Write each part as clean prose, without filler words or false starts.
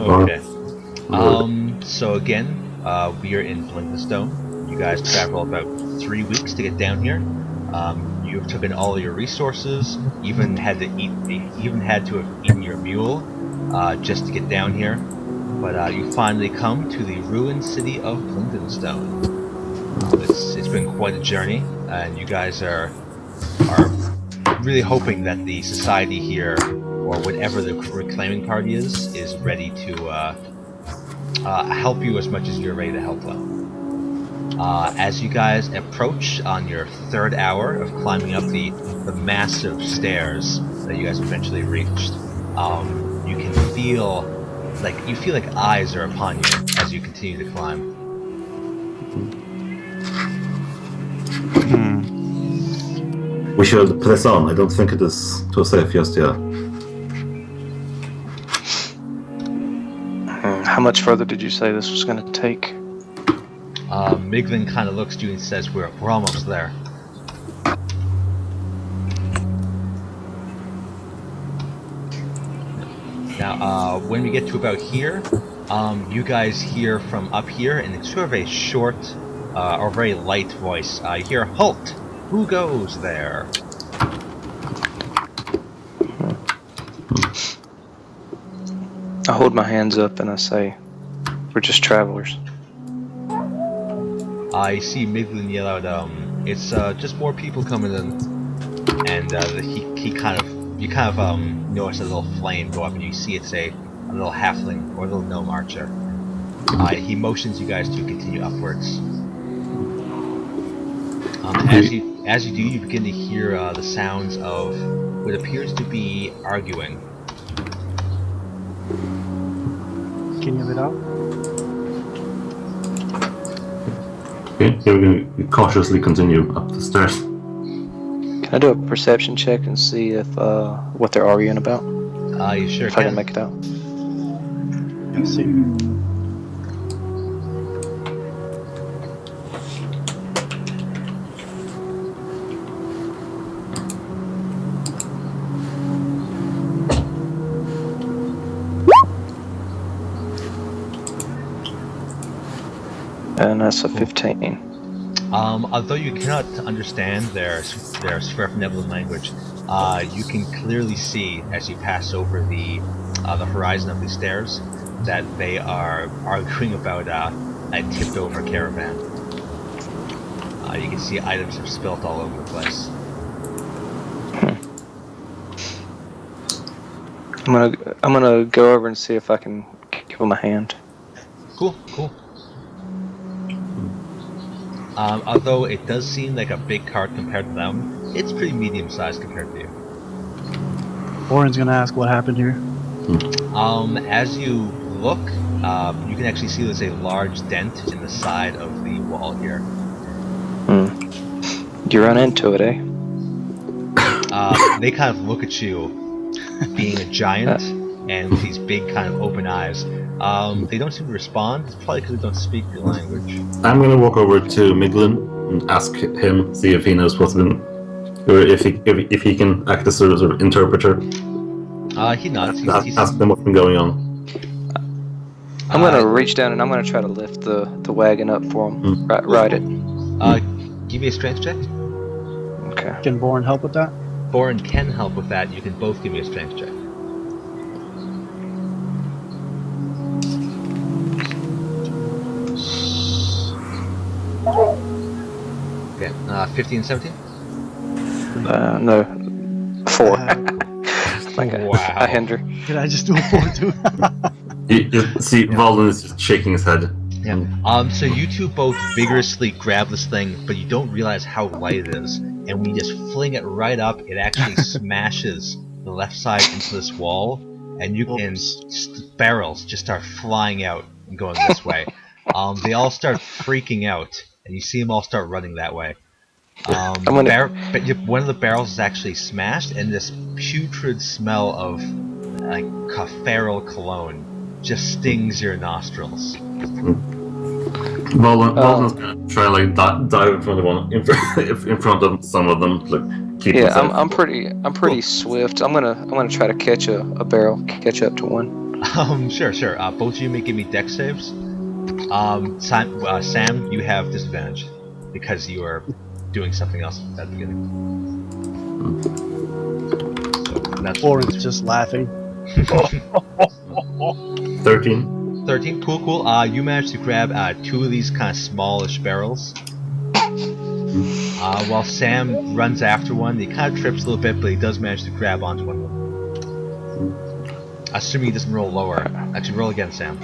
Okay. So again, we are in Blingdenstone. You guys travel about 3 weeks to get down here. You've taken all your resources. Even had to have eaten your mule just to get down here. But you finally come to the ruined city of Blingdenstone. It's been quite a journey, and you guys are really hoping that the society here, or whatever the reclaiming party is ready to help you as much as you're ready to help them. As you guys approach on your third hour of climbing up the massive stairs that you guys eventually reached, you can feel like eyes are upon you as you continue to climb. We should press on. I don't think it is too safe just yet. How much further did you say this was going to take? Miglin kind of looks at you and says, "We're almost there." Now, when we get to about here, you guys hear from up here, and it's sort of a short or very light voice. You hear, "Halt! Who goes there?" I hold my hands up and I say, "We're just travelers." I see Miglin yell out, "It's just more people coming in," and you kind of notice a little flame go up, and you see it's a little halfling or a little gnome archer. He motions you guys to continue upwards. As you do, you begin to hear the sounds of what appears to be arguing. Can you have it out? Okay, so we're going to cautiously continue up the stairs. Can I do a perception check and see if what they're arguing about? You sure If can. I can make it out. Yeah, see. And that's a 15. Although you cannot understand their Sverfneblin language, you can clearly see as you pass over the horizon of the stairs that they are arguing about a tipped-over caravan. You can see items are spilt all over the place. I'm gonna go over and see if I can give them a hand. Cool. Although it does seem like a big cart compared to them, it's pretty medium-sized compared to you. Oren's gonna ask what happened here. As you look, you can actually see there's a large dent in the side of the wall here. You run into it, eh? They kind of look at you, being a giant, and with these big kind of open eyes. They don't seem to respond. It's probably because they don't speak your language. I'm going to walk over to Miglin and ask him, see if he knows what's been, or if he can act as a sort of interpreter. He nods. Ask them what's been going on. I'm gonna reach down and I'm gonna try to lift the wagon up for him. Ride it. Give me a strength check. Okay. Can Boren help with that? Boren can help with that. You can both give me a strength check. Okay, 15, 17? No. 4. Wow. I hinder. Did I just do a 4 too? You see, Valden is just shaking his head. Yeah. So you two both vigorously grab this thing, but you don't realize how light it is. And when you just fling it right up, it actually smashes the left side into this wall, and barrels just start flying out and going this way. They all start freaking out, and you see them all start running that way. One of the barrels is actually smashed, and this putrid smell of like feral cologne just stings your nostrils. Valden's gonna try and dive in front of one, in front of some of them. Keep I'm pretty swift. I'm gonna try to catch a barrel, catch up to one. Sure. Both of you may give me dex saves. Sam, you have disadvantage because you are doing something else at the beginning. So that's Orin's just laughing. 13. 13. Cool. You managed to grab 2 of these kind of smallish barrels. While Sam runs after one, he kind of trips a little bit, but he does manage to grab onto one of them. Assuming he doesn't roll lower. Actually, roll again, Sam.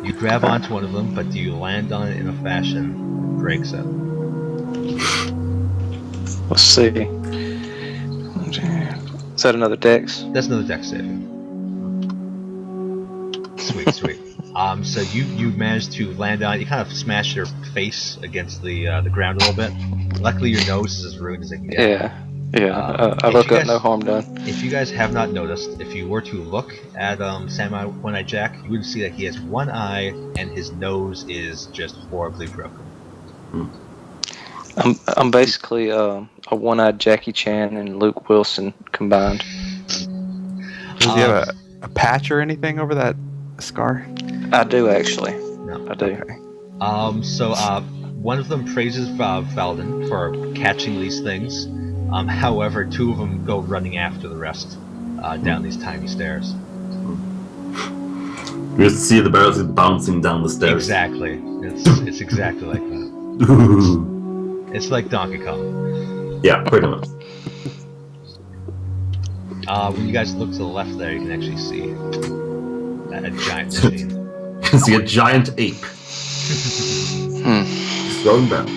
You grab onto one of them, but do you land on it in a fashion that breaks it? Let's see. Is that another dex? That's another dex save. Sweet. So you managed to land on it. You kind of smash your face against the ground a little bit. Luckily, your nose is as ruined as it can get. Yeah. I look up, no harm done. If you guys have not noticed, if you were to look at Samurai One-Eyed Jack, you would see that he has one eye and his nose is just horribly broken. I'm basically a one-eyed Jackie Chan and Luke Wilson combined. Does he have a patch or anything over that scar? I do actually. No. I do. Okay. One of them praises Valden for catching these things. However, 2 of them go running after the rest down these tiny stairs. You just see the barrels bouncing down the stairs. Exactly. It's exactly like that. It's like Donkey Kong. Yeah, pretty much. When you guys look to the left there, you can actually see a giant machine. You can see a giant ape. Going down.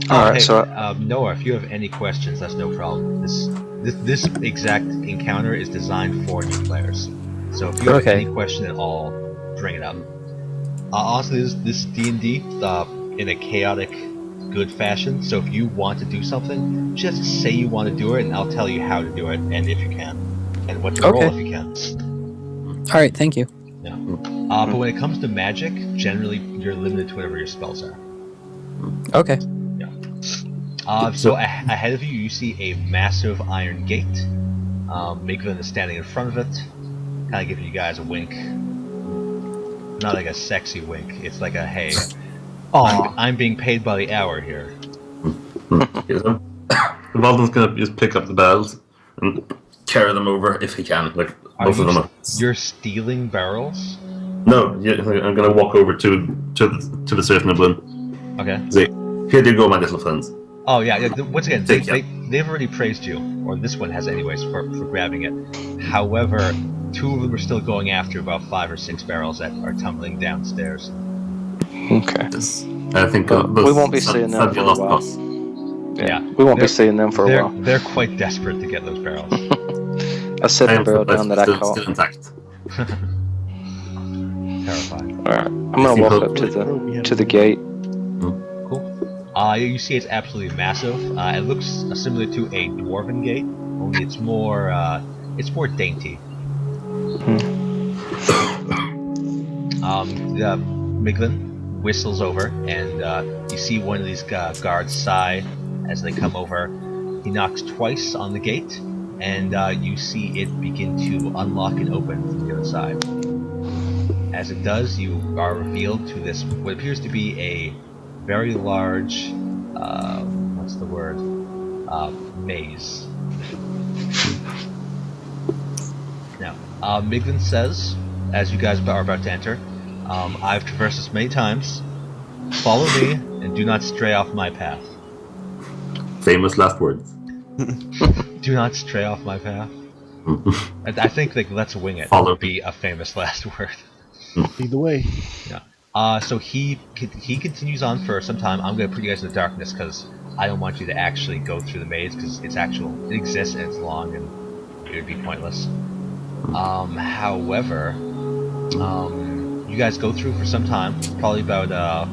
Alright, so Noah, if you have any questions, that's no problem. This exact encounter is designed for new players. So if you have any question at all, bring it up. Honestly, this D&D in a chaotic, good fashion. So if you want to do something, just say you want to do it, and I'll tell you how to do it, and if you can, and what to roll if you can. All right, thank you. Yeah. But when it comes to magic, generally you're limited to whatever your spells are. Okay. So ahead of you, you see a massive iron gate. Migvin is standing in front of it, kind of giving you guys a wink. Not like a sexy wink. It's like a hey, I'm being paid by the hour here. Valden's gonna just pick up the barrels and carry them over if he can. Like both of them. You're stealing barrels? No, yeah, I'm gonna walk over to the certain Niblin. Okay. Say, here you go, my little friends. Oh yeah. Once again, they've already praised you, or this one has anyways, for grabbing it. However, 2 of them are still going after about 5 or 6 barrels that are tumbling downstairs. okay. Yes. I think we won't be seeing them for a while. Yeah. We won't be seeing them for a while. They're quite desperate to get those barrels. I set the barrel down that I caught. Still intact. Terrifying. Alright, I'm gonna walk up to the gate. Cool. You see it's absolutely massive. It looks similar to a dwarven gate, only it's more dainty. Miglin whistles over, and you see one of these guards sigh as they come over. He knocks twice on the gate, and you see it begin to unlock and open from the other side. As it does, you are revealed to this, what appears to be a very large, what's the word? Maze. Now, Miglin says, as you guys are about to enter, I've traversed this many times. Follow me, and do not stray off my path. Famous last words. Do not stray off my path. I think like let's wing it Follow would be a famous last word. Lead the way. Yeah. So he continues on for some time. I'm gonna put you guys in the darkness because I don't want you to actually go through the maze because it exists and it's long and it would be pointless. However, you guys go through for some time, probably about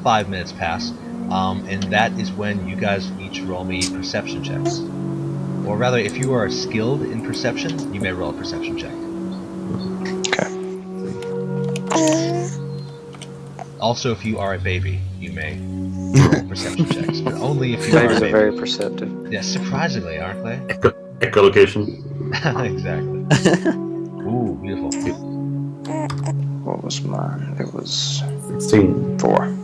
5 minutes pass, and that is when you guys each roll me perception checks. Or rather, if you are skilled in perception, you may roll a perception check. Also, if you are a baby, you may roll perception checks, but only if you are a Babies baby. are very perceptive. Yeah, surprisingly, aren't they? Echolocation. Exactly. Beautiful. What was mine? It was 16. 4.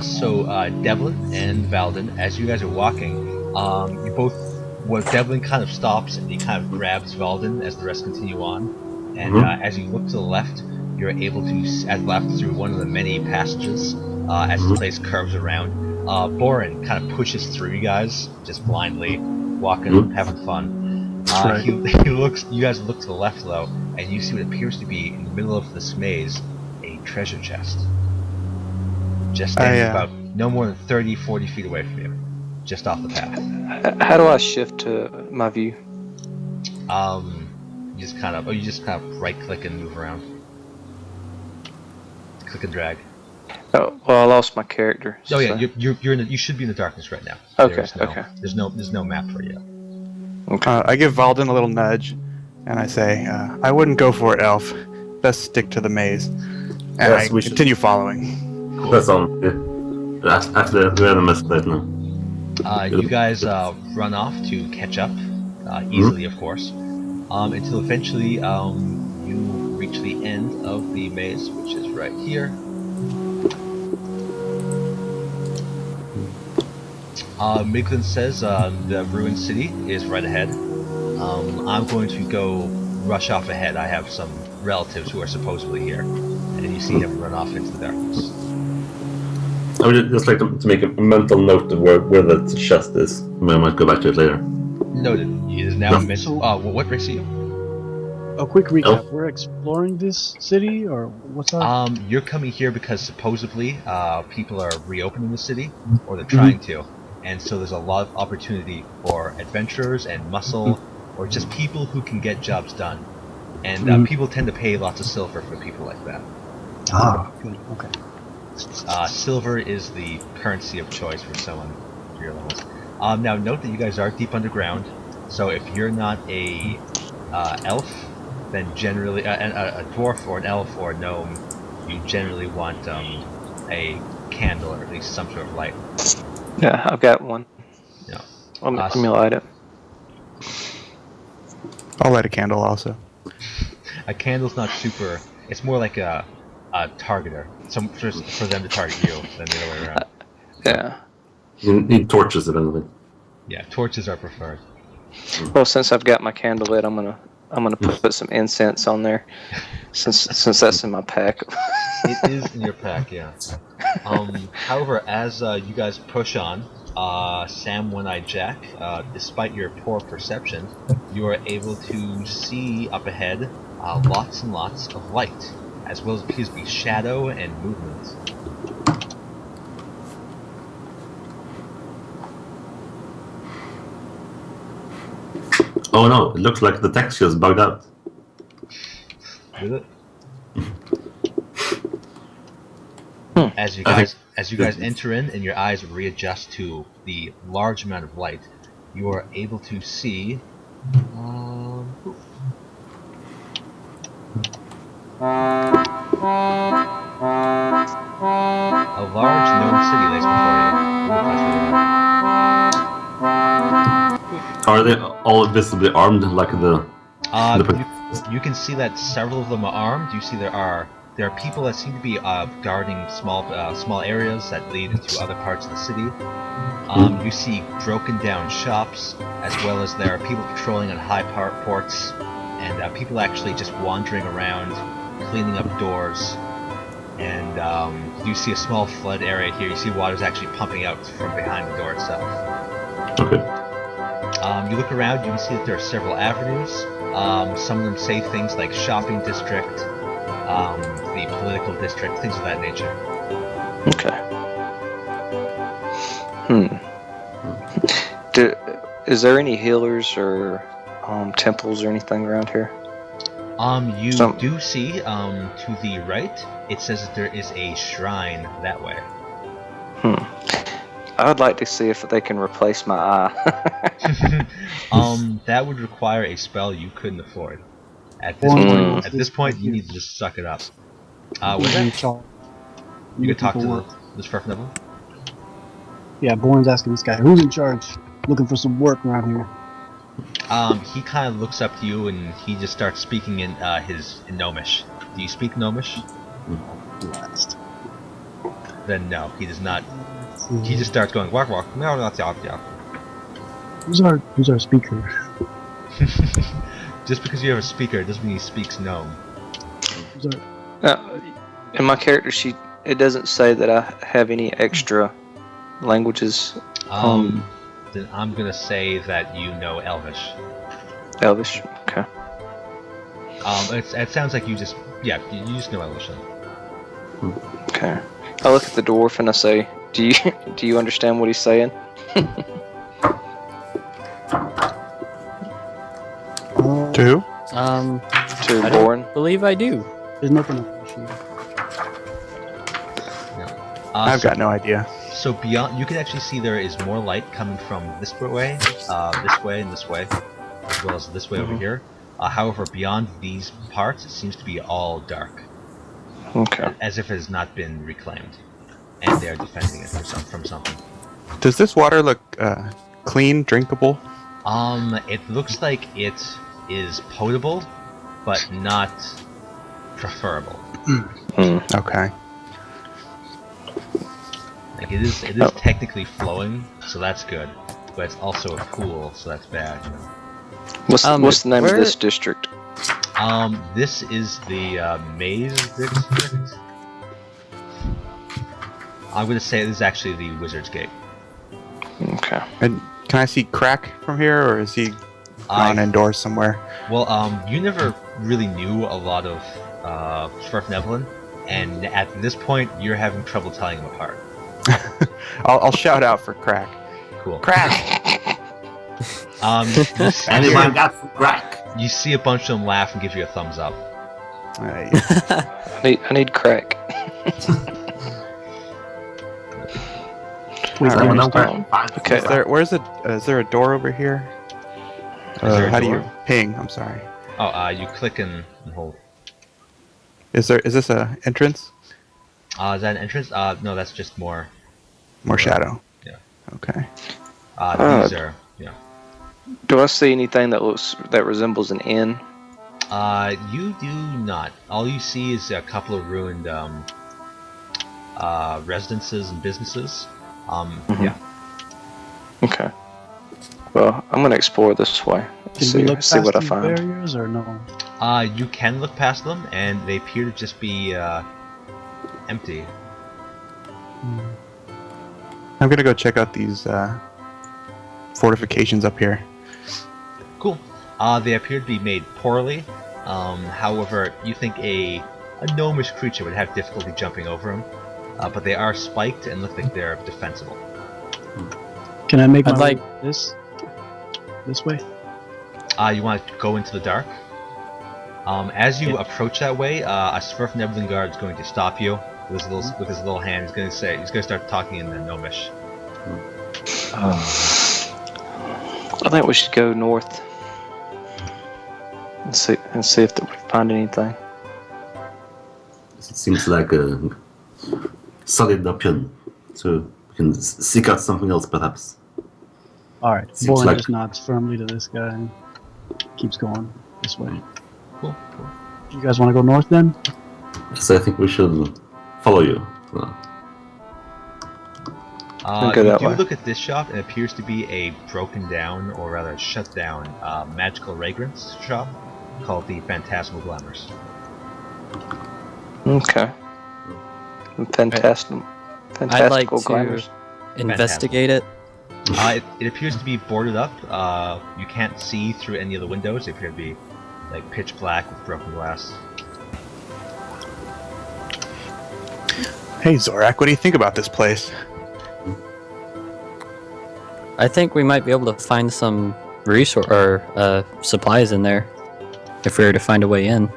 So Devlin and Valden, as you guys are walking, you both. Well, Devlin kind of stops and he kind of grabs Valden as the rest continue on. And as you look to the left, you're able to left through one of the many passages as the place curves around. Boren kind of pushes through you guys, just blindly walking, having fun. Right. He looks. You guys look to the left though, and you see what appears to be in the middle of this maze, a treasure chest. Just standing about no more than 30, 40 feet away from you, just off the path. How do I shift to my view? You just kind of right click and move around. Click and drag. Oh, well, I lost my character. Oh yeah, so- you should be in the darkness right now. Okay, Okay. There's no map for you. I give Valden a little nudge, and I say, "I wouldn't go for it, Elf. Best stick to the maze." And Yes, I we should. continue following. Cool. That's on. Actually, we're in the mess right now. You guys run off to catch up, easily of course, until eventually you reach the end of the maze, which is right here. Miglin says the ruined city is right ahead. I'm going to go rush off ahead. I have some relatives who are supposedly here. And you see him run off into the darkness. I would just like to make a mental note of where the chest is. I might go back to it later. Noted. It is now what race are you? A quick recap. Oh. We're exploring this city, or what's up? You're coming here because supposedly people are reopening the city, or they're trying to. And so there's a lot of opportunity for adventurers and muscle, or just people who can get jobs done. And people tend to pay lots of silver for people like that. Good. Okay. Silver is the currency of choice for someone of your levels. Now note that you guys are deep underground, so if you're not a elf, then generally a dwarf or an elf or a gnome, you generally want a candle or at least some sort of light. Yeah, I've got one. Yeah. Let me light it. I'll light a candle also. A candle's not super. It's more like a targeter. For them to target you than the other way around. Yeah. You need torches if anything. Yeah, torches are preferred. Well, since I've got my candle lit, I'm gonna put some incense on there, since that's in my pack. It is in your pack, yeah. However, as you guys push on, Sam One-Eyed Jack, despite your poor perception, you are able to see up ahead lots and lots of light, as well as appears to be shadow and movement. Oh no, it looks like the texture is bugged out. Is it? As you guys enter in and your eyes readjust to the large amount of light, you are able to see a large gnome city lays before you. Ooh, that's really loud. Are they all visibly armed like the You can see that several of them are armed. You see there are people that seem to be guarding small areas that lead into other parts of the city. You see broken down shops, as well as there are people patrolling on high ports, and people actually just wandering around, cleaning up doors. And you see a small flood area here. You see water's actually pumping out from behind the door itself. Okay. You look around, you can see that there are several avenues. Some of them say things like shopping district, the political district, things of that nature. Okay. Is there any healers or temples or anything around here? You do see to the right, it says that there is a shrine that way. I would like to see if they can replace my eye. That would require a spell you couldn't afford. At this point, you need to just suck it up. With that, you can talk to this first level. Yeah, Bourne's asking this guy, who's in charge? Looking for some work around here. He kind of looks up to you and he just starts speaking in in Gnomish. Do you speak Gnomish? Blast. Then no, he does not. Let's He see. just starts going walk walk. No, not yeah. Who's our speaker? Just because you have a speaker doesn't mean he speaks gnome. Who's our In my character sheet, it doesn't say that I have any extra languages. Then I'm gonna say that you know Elvish. Elvish. Okay. It sounds like you just you just know Elvish. Then. Okay. I look at the dwarf and I say, "Do you understand what he's saying?" To who? To I Borin. don't believe I do. There's nothing on the sheet. I've got no idea. So beyond, you can actually see there is more light coming from this way, and this way, as well as this way over here. However, beyond these parts, it seems to be all dark, Okay. as if it has not been reclaimed, and they are defending it from something. Does this water look clean, drinkable? It looks like it is potable, but not preferable. Okay. Like it is technically flowing, so that's good, but it's also a pool, so that's bad. You know? What's the name of where- this district? This is the Maze District. I'm gonna say this is actually the Wizard's Gate. Okay. And can I see Crack from here, or is he gone indoors somewhere? Well, you never really knew a lot of Sverfnevlin, and at this point, you're having trouble telling them apart. I'll shout out for Crack. Cool. Crack! Anyone got some crack? You see a bunch of them laugh and give you a thumbs up. I need crack. Wait, Alright, I no understand. crack. Okay. Is there a door over here? Is there a How do door? you ping? I'm sorry. Oh, you click and hold. Is this a entrance? Is that an entrance? No, that's just more. More shadow. Yeah. Okay. These are, Do I see anything that resembles an inn? You do not. All you see is a couple of ruined residences and businesses. Yeah. Okay. Well, I'm gonna explore this way. Can we look See past what I these find. barriers or no? You can look past them, and they appear to just be empty. I'm gonna go check out these fortifications up here. Cool. They appear to be made poorly. However, you think a gnomish creature would have difficulty jumping over them, but they are spiked and look like they're defensible. Can I make my I'd way like- this way? You want to go into the dark? As you approach that way, a Sverfnevlin guard is going to stop you with his little hand. He's going to start talking in the gnomish. I think we should go north and see if we find anything. It seems like a solid option. So we can seek out something else, perhaps. Alright, Seems Borin like- just nods firmly to this guy and keeps going this way. Cool. You guys want to go north then? So I think we should follow you. Go You that do way. look at this shop, and it appears to be a broken down, or rather shut down, magical fragrance shop called the Phantasmal Glamours. Okay. Fantastic. I'd like Fantastical to glamours. investigate it. It appears to be boarded up. You can't see through any of the windows. They appear to be like pitch black with broken glass. Hey Zorak, what do you think about this place? I think we might be able to find some resource or supplies in there if we were to find a way in.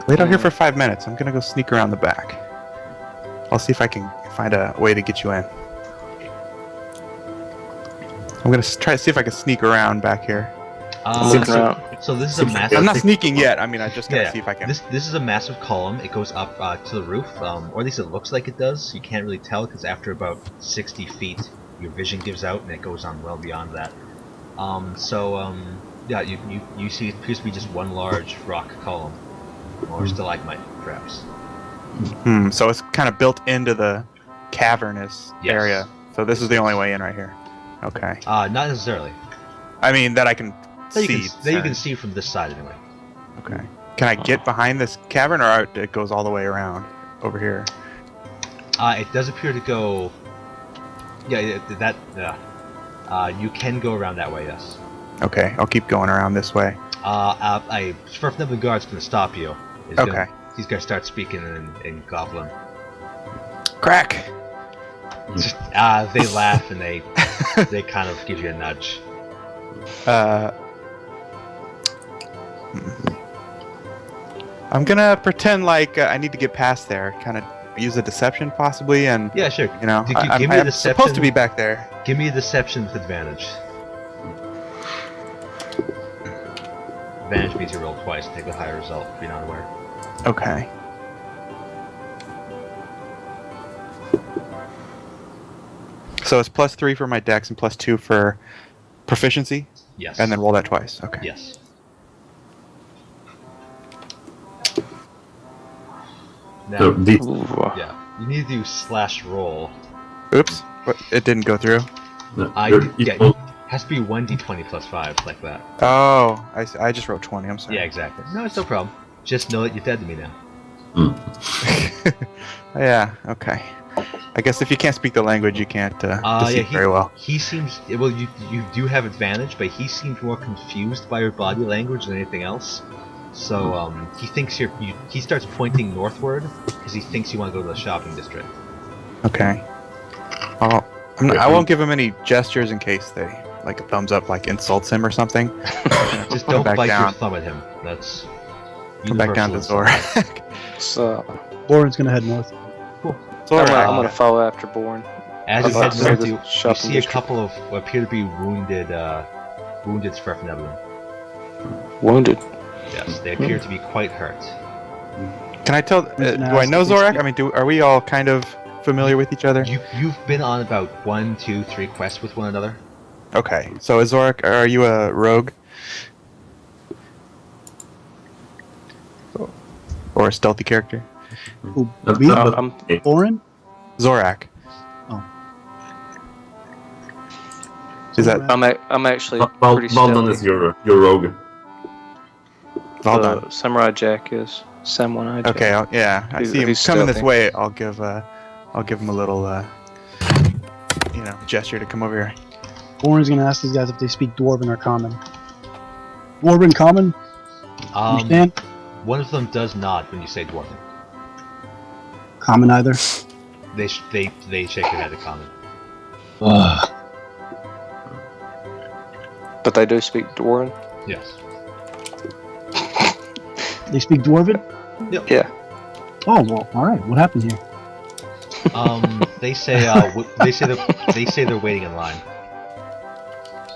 Wait out here for 5 minutes. I'm gonna go sneak around the back. I'll see if I can find a way to get you in. I'm gonna try to see if I can sneak around back here. Looking around. So this is a massive. I'm not sneaking yet. I mean, I just gotta Yeah, see if I can. This is a massive column. It goes up to the roof, or at least it looks like it does. You can't really tell because after about 60 feet, your vision gives out and it goes on well beyond that. Yeah, you see it appears to be just one large rock column, or stalagmite, perhaps. So it's kind of built into the cavernous Yes. area. So this is the only way in right here. Okay. Not necessarily. I mean that I can That see. you can see from this side anyway. Okay. Can I get behind this cavern, or it goes all the way around over here? It does appear to go. Yeah, you can go around that way. Yes. Okay, I'll keep going around this way. A Swerfnebel guard's going to stop you. He's Okay. He's going to start speaking in Goblin. Crack. They laugh and they kind of give you a nudge. I'm gonna pretend like I need to get past there. Kind of use a deception, possibly, and Yeah, sure. you know, Give me a I'm deception. supposed to be back there. Give me a deception with advantage. Advantage means you roll twice and take the higher result if you're not aware. Okay. So it's +3 for my dex and +2 for proficiency, Yes. and then roll that twice. Okay. Yes. Now, So these, Ooh. yeah, you need to do slash roll. Oops. What? It didn't go through. It has to be 1d20 plus 5, like that. Oh, I just wrote 20. I'm sorry. Yeah, exactly. No, it's no problem. Just know that you're dead to me now. Yeah. Okay. I guess if you can't speak the language, you can't deceive very well. He seems well. You do have advantage, but he seems more confused by your body language than anything else. So he thinks he starts pointing northward because he thinks you want to go to the shopping district. Okay. I won't give him any gestures in case they like a thumbs up, like insults him or something. Just don't back bite your down. thum at him. That's Come back down to universal insult. Zorak. So Boren's gonna head north. I'm gonna follow after Bourne. As you About head to north, the you shopping see a district. couple of what appear to be wounded Sverfnebelin. Wounded. Yes, they appear to be quite hurt. Can I tell? Who's gonna Do I ask know if they Zorak? speak- I mean, are we all kind of familiar with each other? You've been on about 1, 2, 3 quests with one another. Okay. So is Zorak? Are you a rogue? Or a stealthy character? Who, me? I'm Boren? Zorak. Oh. Is that I'm actually pretty Valdan is stealthy. your rogue. Valdan? Samurai Jack is Samurai Jack. Okay. Yeah. I see him He's coming this stealthy. way. I'll give him a little, gesture to come over here. Boren's gonna ask these guys if they speak Dwarven or Common. Dwarven, Common? Understand? One of them does nod when you say dwarven. Common either. They shake their head at common. But they do speak Dwarven. Yes. They speak Dwarven? Yeah. Oh, well, alright. What happened here? They say they're waiting in line.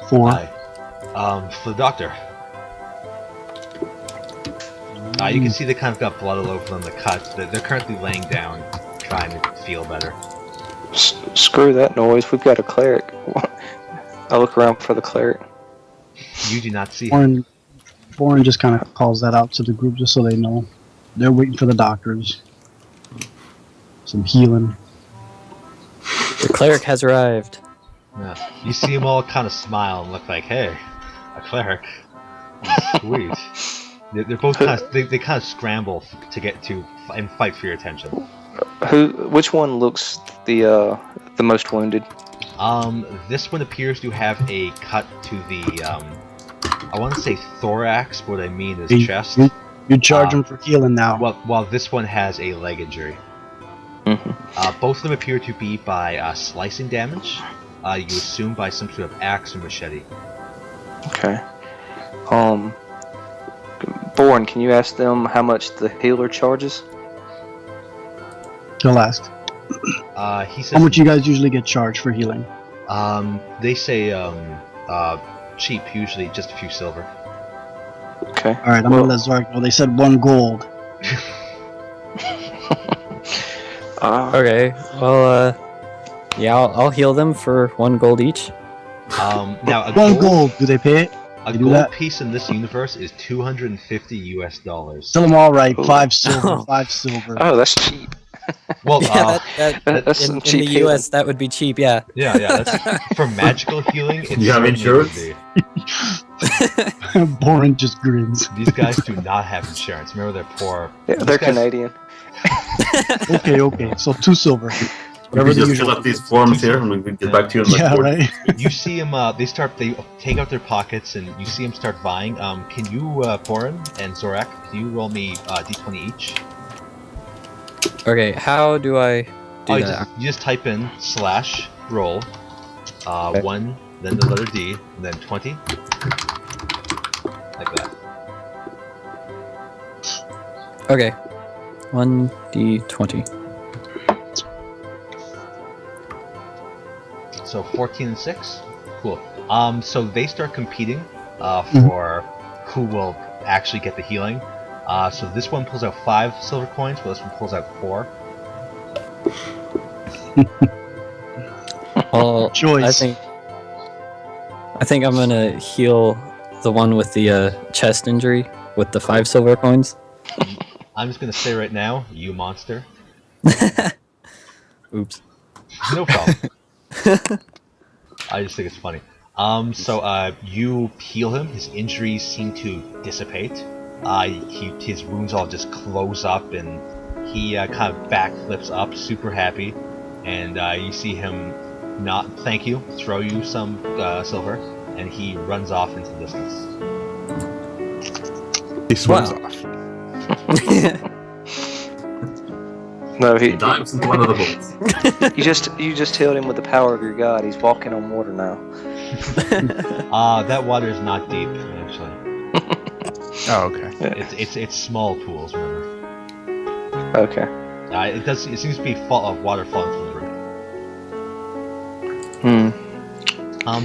For? For the doctor. You can see they kind of got blood all over them. The cuts. They're currently laying down, trying to feel better. Screw that noise. We've got a cleric. I look around for the cleric. You do not see him. Boren just kind of calls that out to the group just so they know. They're waiting for the doctors. Some healing. The cleric has arrived. Yeah. You see them all kind of smile and look like, "Hey, a cleric, sweet." They're both kind of they kind of scramble to get to and fight for your attention. Which one looks the most wounded? This one appears to have a cut to the I want to say thorax, but what I mean is chest. You charge them for healing now. While this one has a leg injury. Mm-hmm. Both of them appear to be by slicing damage. You assume by some sort of axe or machete. Okay. Bourne, can you ask them how much the healer charges? He'll ask. He says, How much you guys usually get charged for healing? They say cheap, usually just a few silver. Okay. Alright, I'm gonna let Zark know. They said 1 gold. Okay. Well, yeah, I'll heal them for 1 gold each. Now a 1 gold, gold. Do they pay it? a They do gold that? piece in this universe is $250 US. Tell them all right. Ooh. 5 silver. 5 silver. Oh, that's cheap. Well, Yeah, That's in some the cheap healing. US that would be cheap. Yeah. yeah, that's for magical healing. It You have certainly would insurance? be. Boren just grins. These guys do not have insurance. Remember, they're poor. Yeah, These they're guys- Canadian. Okay. So 2 silver. We Whatever can the just fill usual. out these forms here, and we can get back to you in like Yeah, 4 right. You see them. They take out their pockets, and you see them start vying. Can you, Porin and Zorak, can you roll me d20 each? Okay, how do I do Oh, that? you just type in /roll, Okay. 1, then the letter D, and then 20. Like that. Okay. 1d20. So 14 and 6? Cool. So they start competing for who will actually get the healing. So this one pulls out 5 silver coins, while this one pulls out 4. Well, Choice. I think I'm gonna heal the one with the chest injury with the 5 silver coins. I'm just gonna say right now, you monster. Oops. No problem. I just think it's funny. So you heal him. His injuries seem to dissipate. His wounds all just close up, and he kind of backflips up, super happy. And you see him not thank you, throw you some silver, and he runs off into the distance. He swims Wow. off. No, He dives into one of the boats. you just healed him with the power of your god. He's walking on water now. That water is not deep, actually. Oh, okay. It's small pools, remember. Okay. It seems to be water falling from the roof.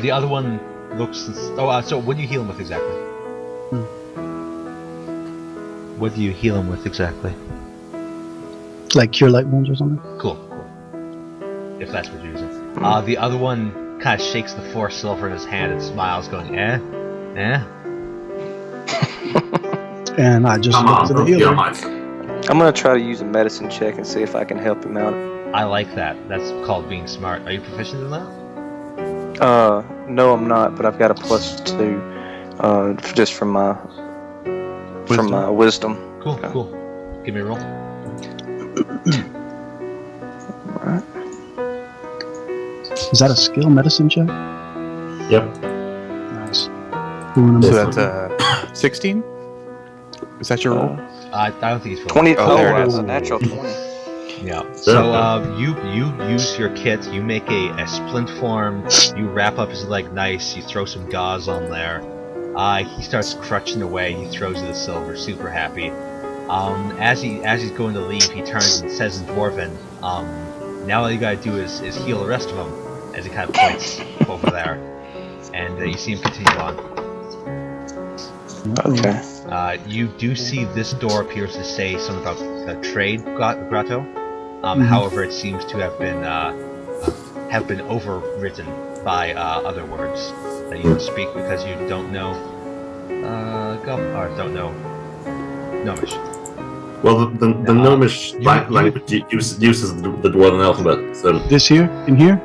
The other one looks. So what do you heal him with exactly? What do you heal him with exactly? Like cure light wounds or something. Cool. If that's what you're using. The other one kind of shakes the 4 silver in his hand and smiles, going, eh? And I just Come look on, to the bro, get healer. on my I'm gonna try to use a medicine check and see if I can help him out. I like that. That's called being smart. Are you proficient in that? No, I'm not, but I've got a +2, just from my wisdom. Cool. Give me a roll. Alright. Is that a skill medicine check? Yep. Nice. Doing them So Yes. that's 16? Is that your roll? I don't think he's 20. Oh, there it Oh, is. a natural 20. Yeah. So you use your kit. You make a splint form. You wrap up his leg nice. You throw some gauze on there. He starts crutching away. He throws you the silver, super happy. As he's going to leave, he turns and says in Dwarven, "Now all you gotta do is heal the rest of them." As he kind of points over there, and you see him continue on. Okay. You do see this door appears to say something about a trade grotto. However, it seems to have been overwritten by other words that you don't speak because you don't know don't know Gnomish. Well, the Gnomish language uses the Dwarven alphabet, so This here? In here?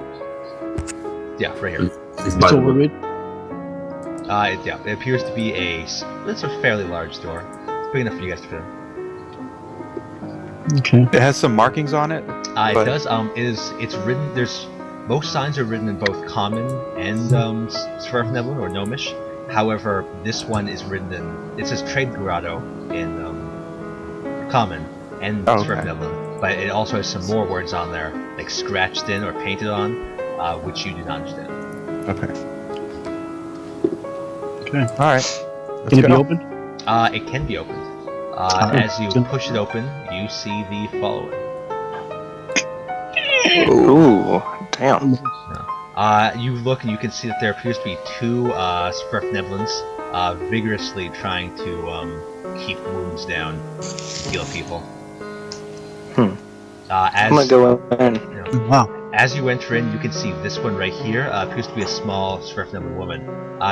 Yeah, right here. it's It's by overridden? It appears to be it's a fairly large door. It's big enough for you guys to fit in. Okay. It has some markings on it. It But- does. It's written. Most signs are written in both Common and Sverfnebelin or Gnomish. However, this one is written it says Trade Grotto in Common and Sverfnebelin, but it also has some more words on there, like scratched in or painted on, which you do not understand. Okay. Okay. All right. Can it be opened? It can be opened. Alright. As you push it open, you see the following. Ooh, damn. You look and you can see that there appears to be 2 Sverfneblins vigorously trying to keep wounds down and heal people. I'm gonna go in. You know, Wow. as you enter in, you can see this one right here. Appears to be a small, shrift-numbered woman.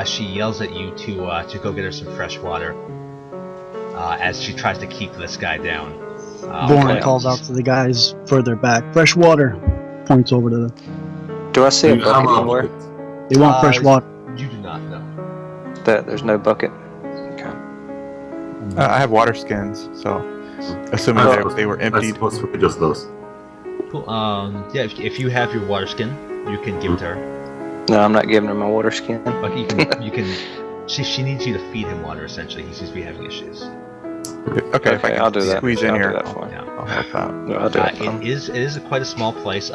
She yells at you to go get her some fresh water. As she tries to keep this guy down. Born Okay. calls out to the guys further back. Fresh water. Points over to the. Do I see a Do you have bucket a anywhere? bucket? They want fresh water. You do not know. There's no bucket. Okay. I have water skins, so assuming they were I emptied. suppose we could just those. Cool. Yeah, if you have your water skin, you can give it to her. No, I'm not giving her my water skin. But you can. She needs you to feed him water. Essentially, he seems to be having issues. Okay, if I Okay, can I'll do that. squeeze in I'll here, do that for you. Yeah. I'll help out. No, I'll do it. It is quite a small place.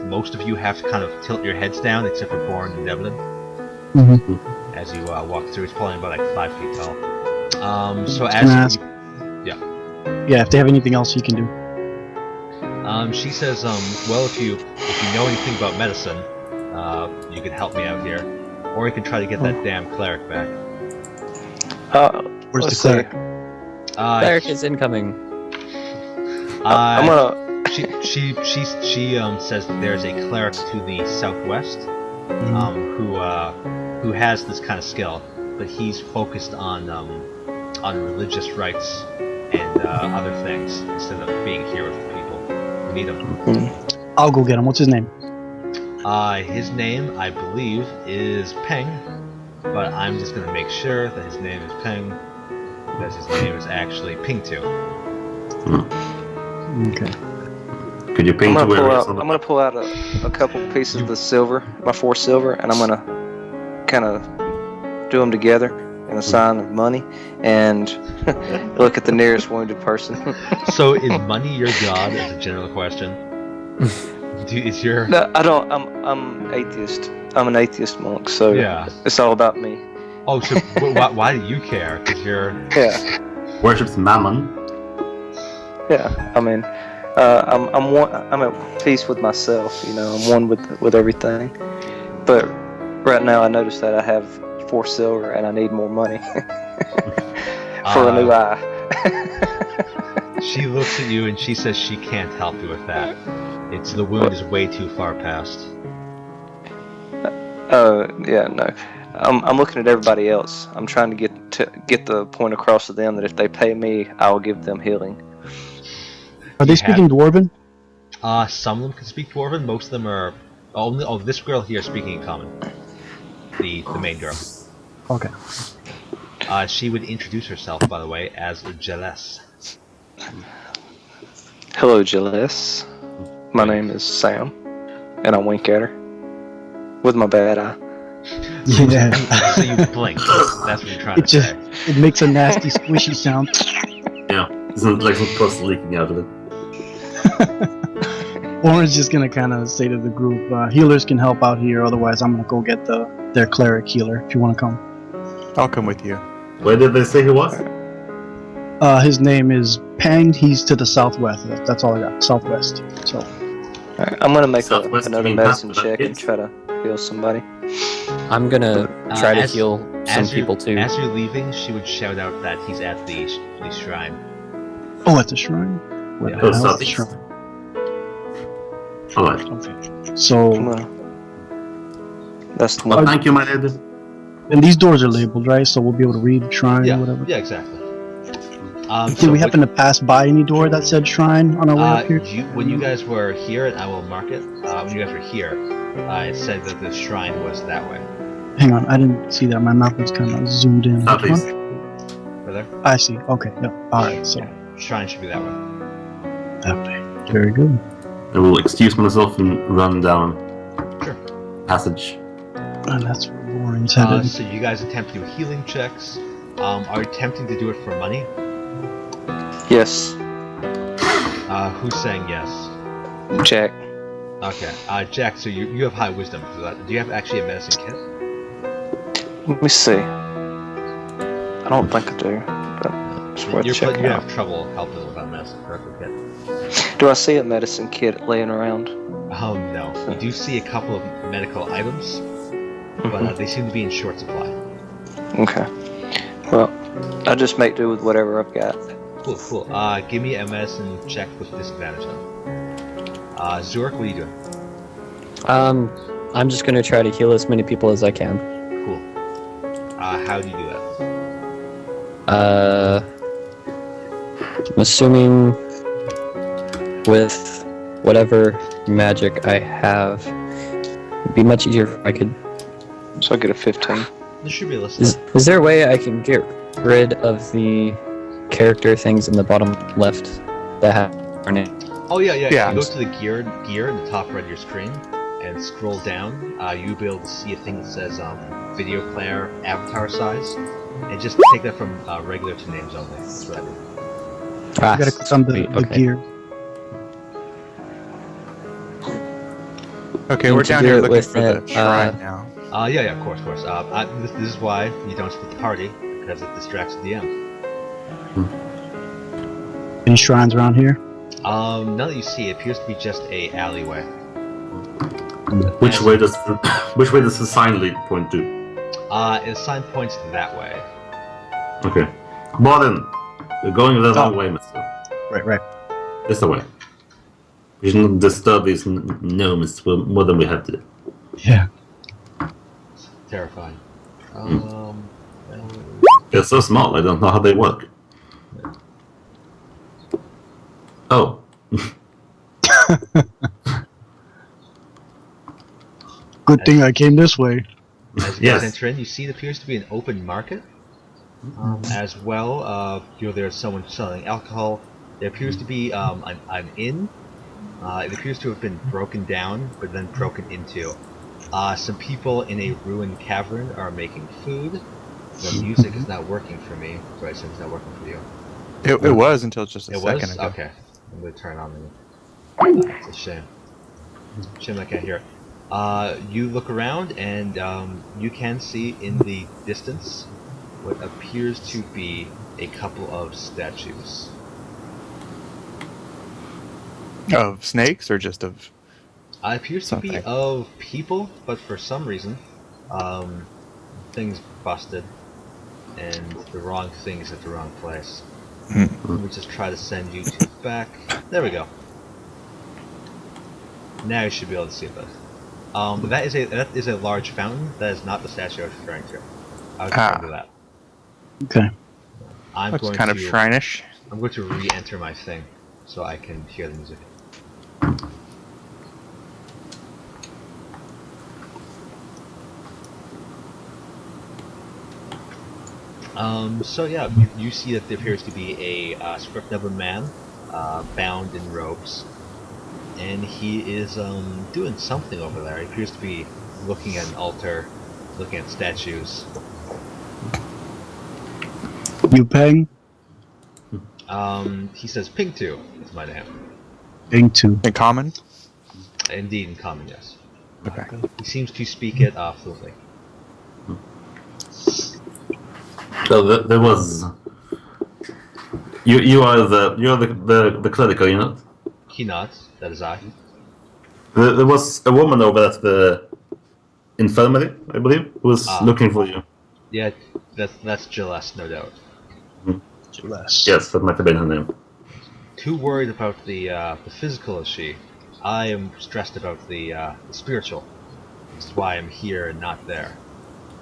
Most of you have to kind of tilt your heads down, except for Bourne and Devlin. Mm-hmm. As you walk through, it's probably about like 5 feet tall. So Can I as ask? Yeah, if they have anything else you can do. she says, well, if you know anything about medicine, you can help me out here, or you can try to get that damn cleric back. Where's the Let's cleric? Cleric is incoming. I'm gonna. She says that there's a cleric to the southwest, who has this kind of skill, but he's focused on religious rites and other things instead of being here with people who need him. I'll go get him. What's his name? His name, I believe, is Peng, but I'm just gonna make sure that his name is Peng, because his name is actually Ping2. Okay. Could you paint I'm where gonna pull out a couple pieces of the silver, my 4 silver, and I'm gonna kind of do them together in a sign of money, and look at the nearest wounded person. So is money your god? Is a general question. Is your No, I don't. I'm atheist. I'm an atheist monk, so Yeah. it's all about me. Oh, so why do you care? Because you're Yeah, worships Mammon? yeah. I mean, I'm at peace with myself. You know, I'm one with everything. But right now, I notice that I have 4 silver and I need more money for a new eye. She looks at you and she says she can't help you with that. The wound is way too far past. Yeah, no. I'm looking at everybody else. I'm trying to get the point across to them that if they pay me, I will give them healing. Are they speaking Dwarven? Some of them can speak Dwarven. Most of them are only. Oh, this girl here is speaking in common. The main girl. Okay. She would introduce herself, by the way, as Jealous. Hello, Gilles. My name is Sam, and I wink at her with my bad eye. Yeah. So you blink. That's what you're trying It to just say. it makes a nasty squishy sound. Yeah. Isn't like some pus leaking out of it? Orange just gonna kind of say to the group, healers can help out here. Otherwise, I'm gonna go get their cleric healer. If you want to come. I'll come with you. Where did they say he was? His name is Pang. He's to the southwest. That's all I got. Southwest. So. Alright, I'm gonna make Southwest, another you mean medicine past the check and gates? try to heal somebody. I'm gonna try to as- heal some As you're- people too. As you're leaving, she would shout out that he's at the shrine. Oh, at the shrine. Where Yeah. the hell's the Southeast. shrine? Alright. Okay. So, I'm gonna. That's the Well, one. thank you, my lady. and these doors are labeled, right? So we'll be able to read shrine or whatever. Yeah, exactly. Did we happen to pass by any door that said shrine on our way up here? When you guys were here, and I will mark it. When you guys were here, it said that the shrine was that way. Hang on, I didn't see that. My mouth was kind of zoomed in. Which Southeast. one? Right there. I see. Okay. Yep. All right. So Shrine should be that way. that way. Very good. I will excuse myself and run down Sure. passage. And that's where Warren's headed. So you guys attempt to do healing checks. Are you attempting to do it for money? Yes, Who's saying yes? Jack. Okay. Jack, so you have high wisdom. Do you have actually a medicine kit? Let me see. I don't think I do, but it's worth You checking out. have trouble helping with that medicine kit. Do I see a medicine kit laying around? Oh no. You do see a couple of medical items, but they seem to be in short supply. Okay. Well, I'll just make do with whatever I've got. Cool. Give me a medicine check with disadvantage on. Zurich, what are you doing? I'm just gonna try to heal as many people as I can. Cool. How do you do that? I'm assuming with whatever magic I have, it'd be much easier if I could. So I get a 15. There should be a list. Is there a way I can get rid of the character things in the bottom left that have our name? Oh yeah. Yeah. You go to the gear in the top right of your screen, and scroll down. You'll be able to see a thing that says video player avatar size, and just take that from regular to names only. That's what I mean. Ah, You gotta click on the okay. gear. Okay, we're down here Integrate looking with for the it, shrine now. Yeah, of course. This is why you don't split the party, because it distracts the DM. Any shrines around here? Now that you see, it appears to be just a alleyway. Which way does the sign lead point to? The sign points that way. Okay. Martin, we're going the wrong way, mister. Right. This the way. We should not disturb these gnomes more than we have to. Yeah. Terrifying. They're so small, I don't know how they work. Oh. Good thing I came this way. As you Yes. guys enter in, you see it appears to be an open market. As well, there's someone selling alcohol. There appears to be an inn. It appears to have been broken down, but then broken into. Some people in a ruined cavern are making food. The music is not working for me, so I assume it's not working for you. It was until just a It second was? ago. Okay. I'm going to turn on the... It's a shame. Shame I can't hear it. You look around, and you can see in the distance what appears to be a couple of statues. Of snakes or just of It appears to be something? of people, but for some reason, things busted, and the wrong things at the wrong place. Let me just try to send you two back. There we go. Now you should be able to see this. But that is a large fountain. That is not the statue I was referring to. I was referring to that. Okay. I'm looks going kind of to shrine-ish. I'm going to re-enter my thing so I can hear the music. So yeah, you see that there appears to be a script of a man bound in robes, and he is doing something over there. He appears to be looking at an altar, looking at statues. You paying? He says Ping 2 is my name. Paying 2. In common? Indeed, in common, yes. Okay. He seems to speak it fluently. So there was. You're the cleric, are you not? He nods. That is I. There was a woman over at the infirmary, I believe, who was looking for you. Yeah, that's Gilles, no doubt. Less. Yes, that might have been her name. Too worried about the physical as she. I am stressed about the spiritual. This is why I'm here and not there.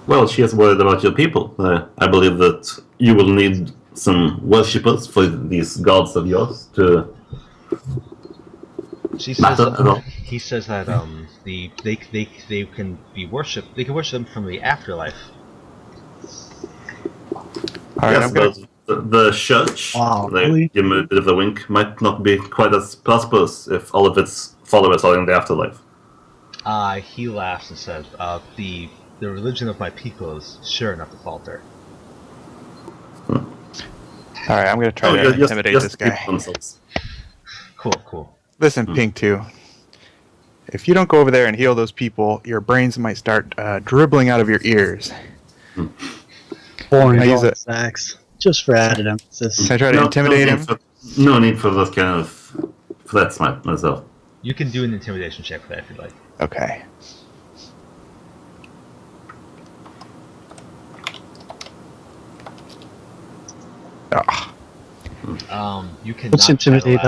Well, she is worried about your people. I believe that you will need some worshippers for these gods of yours to She says matter at all. he says that they can be worshipped. They can worship them from the afterlife. All right, Yes, I'm gonna. but the church, Wow, they really? give me a bit of a wink, might not be quite as prosperous if all of its followers are in the afterlife. He laughs and says, the religion of my people is sure enough to falter. All right, I'm gonna try to intimidate this guy. keep themselves. Cool. Listen, Pink 2. If you don't go over there and heal those people, your brains might start dribbling out of your ears. Boring I use it. sacks. Just for added emphasis. Can I try to intimidate him? No need for that kind of threats myself. You can do an intimidation check for that if you'd like. Okay. You can. What's intimidate?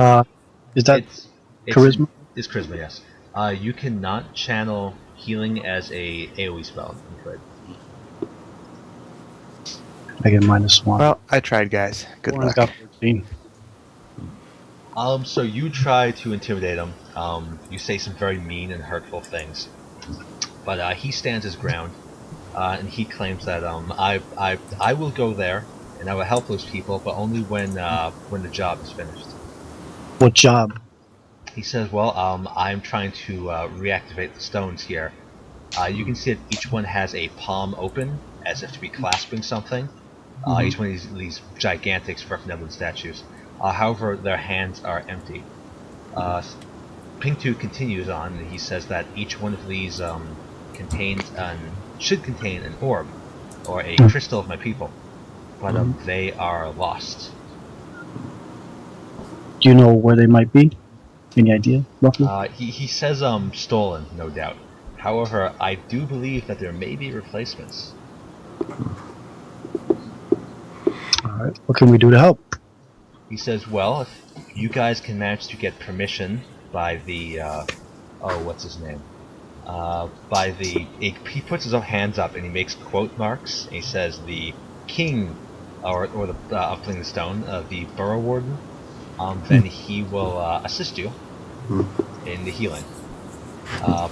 Is that it's charisma? It's charisma, yes. You cannot channel healing as a AoE spell, I'm afraid. I get -1. Well, I tried, guys. Good Warren's luck. got 14. So you try to intimidate him. You say some very mean and hurtful things, but he stands his ground, and he claims that I will go there and I will help those people, but only when the job is finished. What job? He says, "Well, I'm trying to reactivate the stones here. You can see that each one has a palm open, as if to be clasping something. Each one of these gigantic Sverfnebulin statues. However, their hands are empty." Ping2 continues on, and he says that each one of these should contain an orb, or a crystal of my people, but they are lost. Do you know where they might be? Any idea, roughly? He says stolen, no doubt. However, I do believe that there may be replacements. Alright, what can we do to help? He says, well, if you guys can manage to get permission by the, what's his name? He puts his own hands up and he makes quote marks. And he says, the king, of Blingdenstone, the borough warden, then he will assist you in the healing.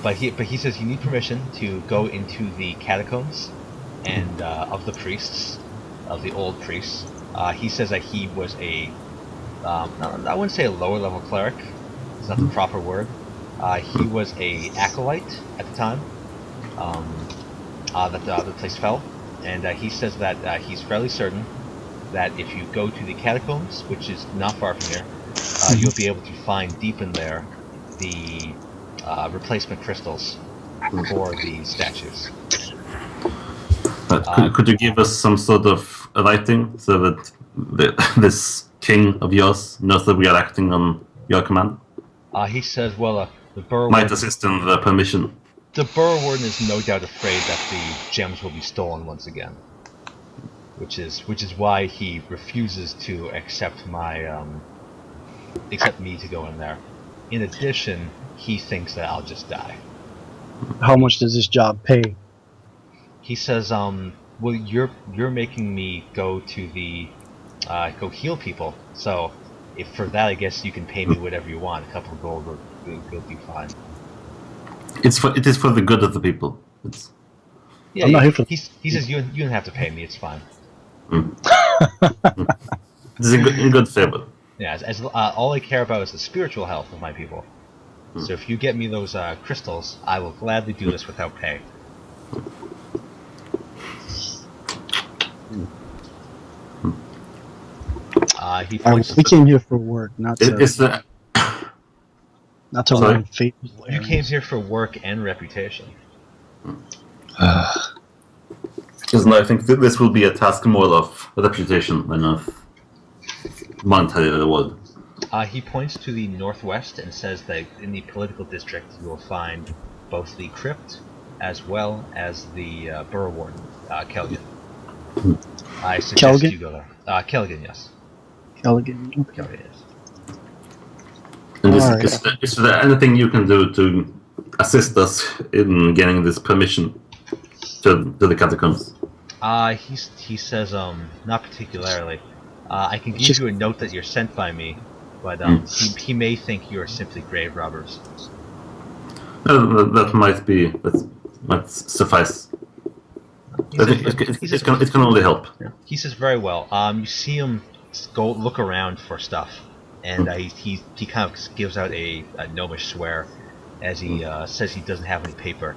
But he says you need permission to go into the catacombs and of the priests, of the old priests. He says that he was I wouldn't say a lower level cleric. It's not the proper word. He was a acolyte at the time that the place fell, and he says that he's fairly certain that if you go to the catacombs, which is not far from here, you'll be able to find deep in there the replacement crystals for the statues. Could you give us some sort of writing so that this king of yours knows that we are acting on your command? He says, well, the borough Might warden, assist in the permission. the borough warden is no doubt afraid that the gems will be stolen once again, which is why he refuses to accept me to go in there. In addition, he thinks that I'll just die. How much does this job pay? He says, well, you're making me go to the go heal people. So, if for that, I guess you can pay me whatever you want. A couple of gold will be fine. It is for the good of the people. Yeah, I'm not here for. he says you don't have to pay me. It's fine. It is in good favor. Yeah, all I care about is the spiritual health of my people. So if you get me those crystals, I will gladly do this without pay. He points. We came here for work, not to Is the Sorry? run favors. You came here for work and reputation. Listen, I think this will be a task more of reputation than of monetary reward. He points to the northwest and says that in the political district you will find both the crypt as well as the borough warden, Kelgan. I suggest Kelgan? you go there. Kelgan, yes. Elegant. Okay. Kelgan, yes. And Alright. is there anything you can do to assist us in getting this permission to the catacombs? He says, not particularly. I can give you a note that you're sent by me, but he may think you are simply grave robbers. That might suffice. I think it can only help. He says, very well. You see him go look around for stuff, and he kind of gives out a gnomish swear as he says he doesn't have any paper.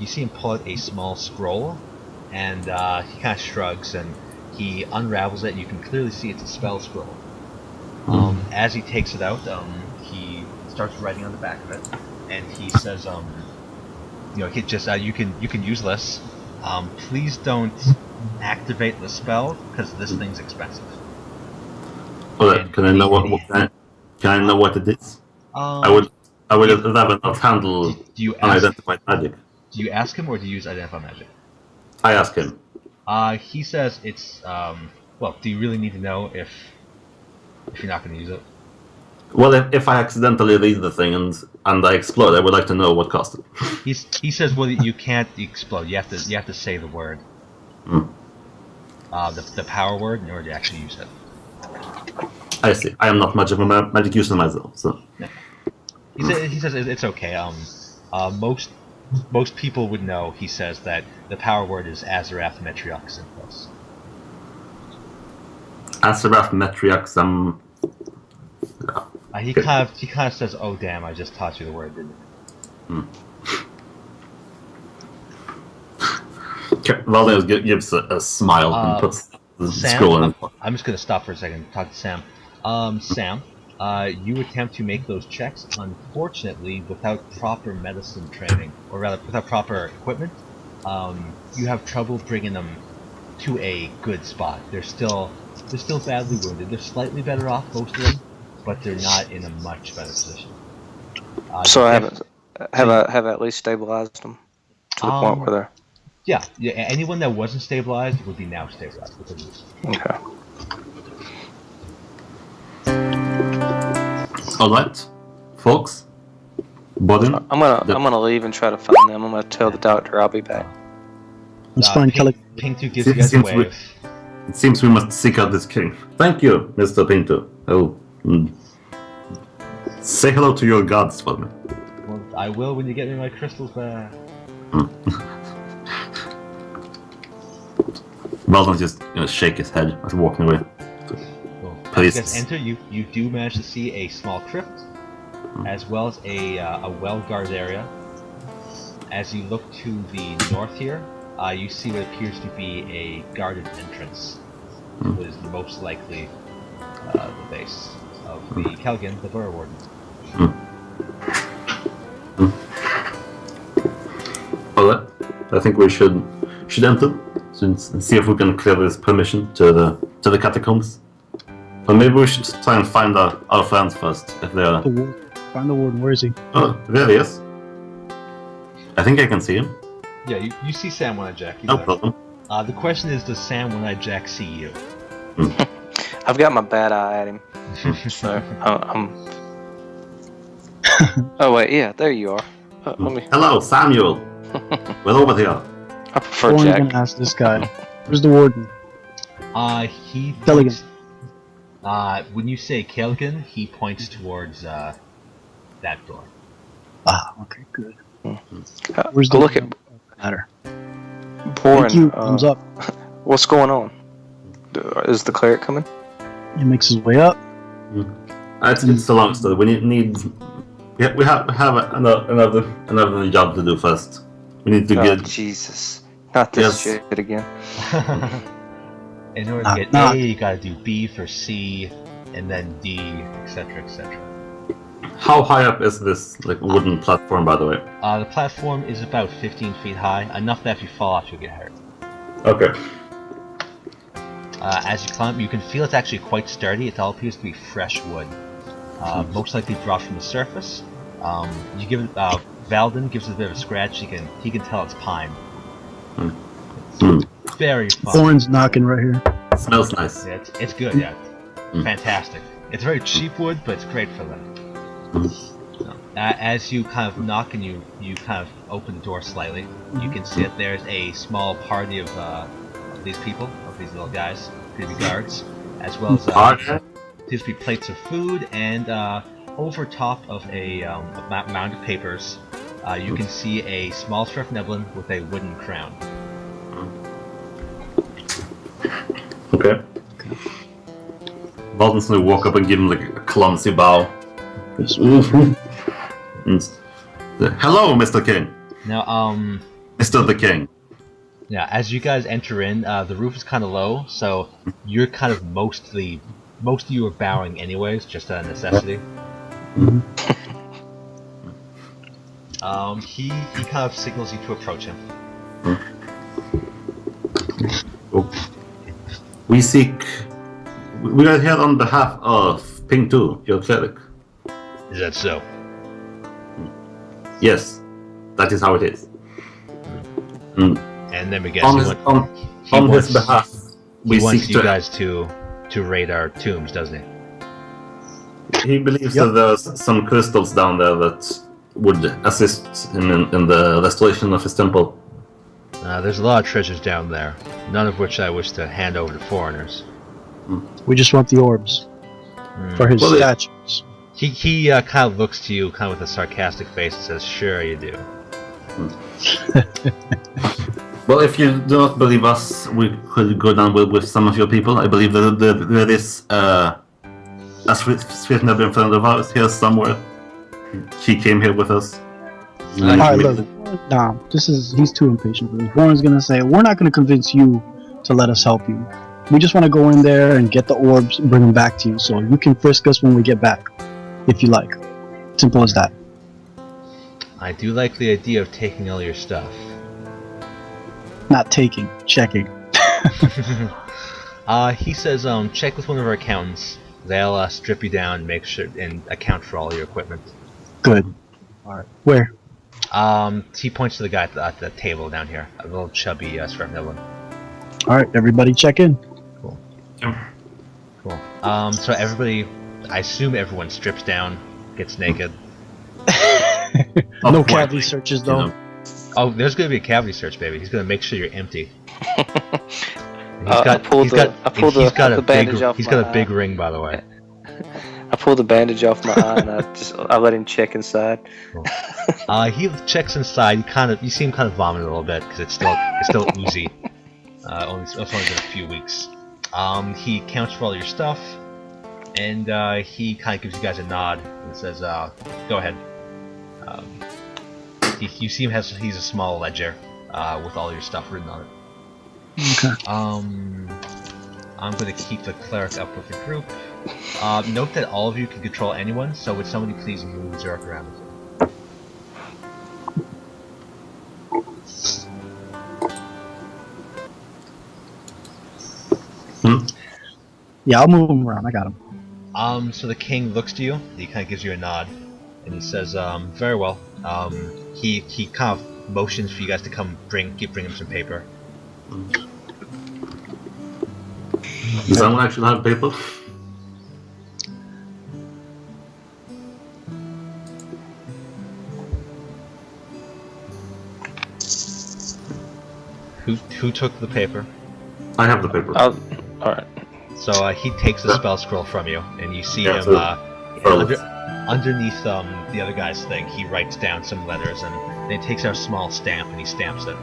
You see him pull out a small scroll, and he kind of shrugs and he unravels it. You can clearly see it's a spell scroll. As he takes it out, he starts writing on the back of it, and he says, he just you can use this. Please don't activate the spell because this thing's expensive. Alright, can I know what it is? I would rather not handle Do you ask? unidentified magic. Do you ask him or do you use identify magic? I ask him. He says it's well. Do you really need to know if you're not going to use it? Well, if I accidentally leave the thing and I explode, I would like to know what caused it. He says, well, you can't explode. You have to say the word. The power word in order to actually use it. I see. I am not much of a magic user myself, so. He says it's okay. Most people would know. He says that the power word is Azarath Metriox Synthos. Azarath Metriox, He kind of says, "Oh damn, I just taught you the word, didn't I?" Valdez gives a smile and puts the scroll in. I'm just gonna stop for a second and talk to Sam. Sam, you attempt to make those checks. Unfortunately, without proper medicine training, or rather, without proper equipment, you have trouble bringing them to a good spot. They're still badly wounded. They're slightly better off, most of them, but they're not in a much better position. So I have at least stabilized them to the point where they're. Yeah. Anyone that wasn't stabilized would be now stabilized because of this. Okay. All right, folks. Bodin. I'm gonna leave and try to find them. I'm gonna tell the doctor I'll be back. Let's find Kelly. Pinto gives you guys a wave. It seems we must seek out this king. Thank you, Mr. Pinto. Oh, say hello to your gods for me. Well, I will when you get me my crystals back. Valdon just shake his head as walking away. Cool. Please. As you guys enter, you do manage to see a small crypt, as well as a well-guarded area. As you look to the north here, you see what appears to be a guarded entrance, which is most likely the base of the Kelgan, the Burrow Warden. Alright, I think we should enter and see if we can clear this permission to the catacombs. Or maybe we should try and find our friends first, if they are. Find the warden. Where is he? Oh, there he is. I think I can see him. Yeah, you see Sam One-Eyed Jack. No problem. The question is, does Sam One-Eyed Jack see you? I've got my bad eye at him, so I'm. Oh wait, yeah, there you are. Let me. Hello, Samuel. Well, over here. I prefer I'm Jack. gonna ask this guy. Where's the warden? He Kelligan. When you say Kelligan, he points towards that door. Ah, okay, good. Where's the Look at matter? Boren. Thank you. Thumbs up. What's going on? Is the cleric coming? He makes his way up. It's a long story. We have another job to do first. We need to get. Jesus, not this shit again. In order to get A, you gotta do B for C, and then D, etc., etc. How high up is this wooden platform, by the way? The platform is about 15 feet high, enough that if you fall off, you'll get hurt. Okay. As you climb, you can feel it's actually quite sturdy. It all appears to be fresh wood, most likely brought from the surface. You give it, Valdon gives it a bit of a scratch. He can tell it's pine. It's very fun. Thorn's knocking right here. Smells nice. Yeah, it's good. Yeah, fantastic. It's very cheap wood, but it's great for them. As you kind of knock and you kind of open the door slightly, you can see that there's a small party of these people, of these little guys, could be guards, as well as seems to be plates of food, and over top of a mound of papers, you can see a small Neblin with a wooden crown. Okay. Valdon's gonna walk up and give him a clumsy bow. Hello, Mr. King. Now, Mr. the King. Yeah, as you guys enter in, the roof is kind of low, so you're kind of most of you are bowing anyways, just out of necessity. He kind of signals you to approach him. We are here on behalf of Ping 2, your cleric. Is that so? Yes, that is how it is. And then we guess on his behalf, he wants you guys to raid our tombs, doesn't he? He believes Yep. that there's some crystals down there that would assist him in the restoration of his temple. There's a lot of treasures down there, none of which I wish to hand over to foreigners. We just want the orbs for his Well, statues. He kind of looks to you, kind of with a sarcastic face, and says, "Sure, you do." Well, if you do not believe us, we could go down with some of your people. I believe that there is a sweet nebula friend of ours here somewhere. She came here with us. Alright, look. Nah, he's too impatient for this. Warren's gonna say, we're not gonna convince you to let us help you. We just want to go in there and get the orbs, bring them back to you, so you can frisk us when we get back, if you like. Simple as that. I do like the idea of taking all your stuff. Not taking, checking. He says, check with one of our accountants. They'll strip you down, make sure, and account for all your equipment. Good. Alright. Where? He points to the guy at the table down here, a little chubby Svermillan. Alright, everybody check in. Cool. So everybody, I assume everyone strips down, gets naked. No cavity searches though. You know. Oh, there's gonna be a cavity search, baby. He's gonna make sure you're empty. I pull the bandage off He's my got a eye. big ring, by the way. I pull the bandage off my eye and I let him check inside. He checks inside. You see him kind of vomit a little bit because it's still oozy. It's only been a few weeks. He counts for all your stuff, and he kind of gives you guys a nod and says, "Go ahead." You see him he's a small ledger with all your stuff written on it. Okay. I'm going to keep the cleric up with the group. Note that all of you can control anyone, so would somebody please move Zurich around with you? Yeah, I'll move him around. I got him. So the king looks to you. He kind of gives you a nod, and he says, "Very well." He kind of motions for you guys to come bring him some paper. Does someone actually have paper? Who took the paper? I have the paper. Alright. So he takes the spell scroll from you, and you see him Furless. underneath the other guy's thing. He writes down some letters, and then he takes out a small stamp and he stamps it,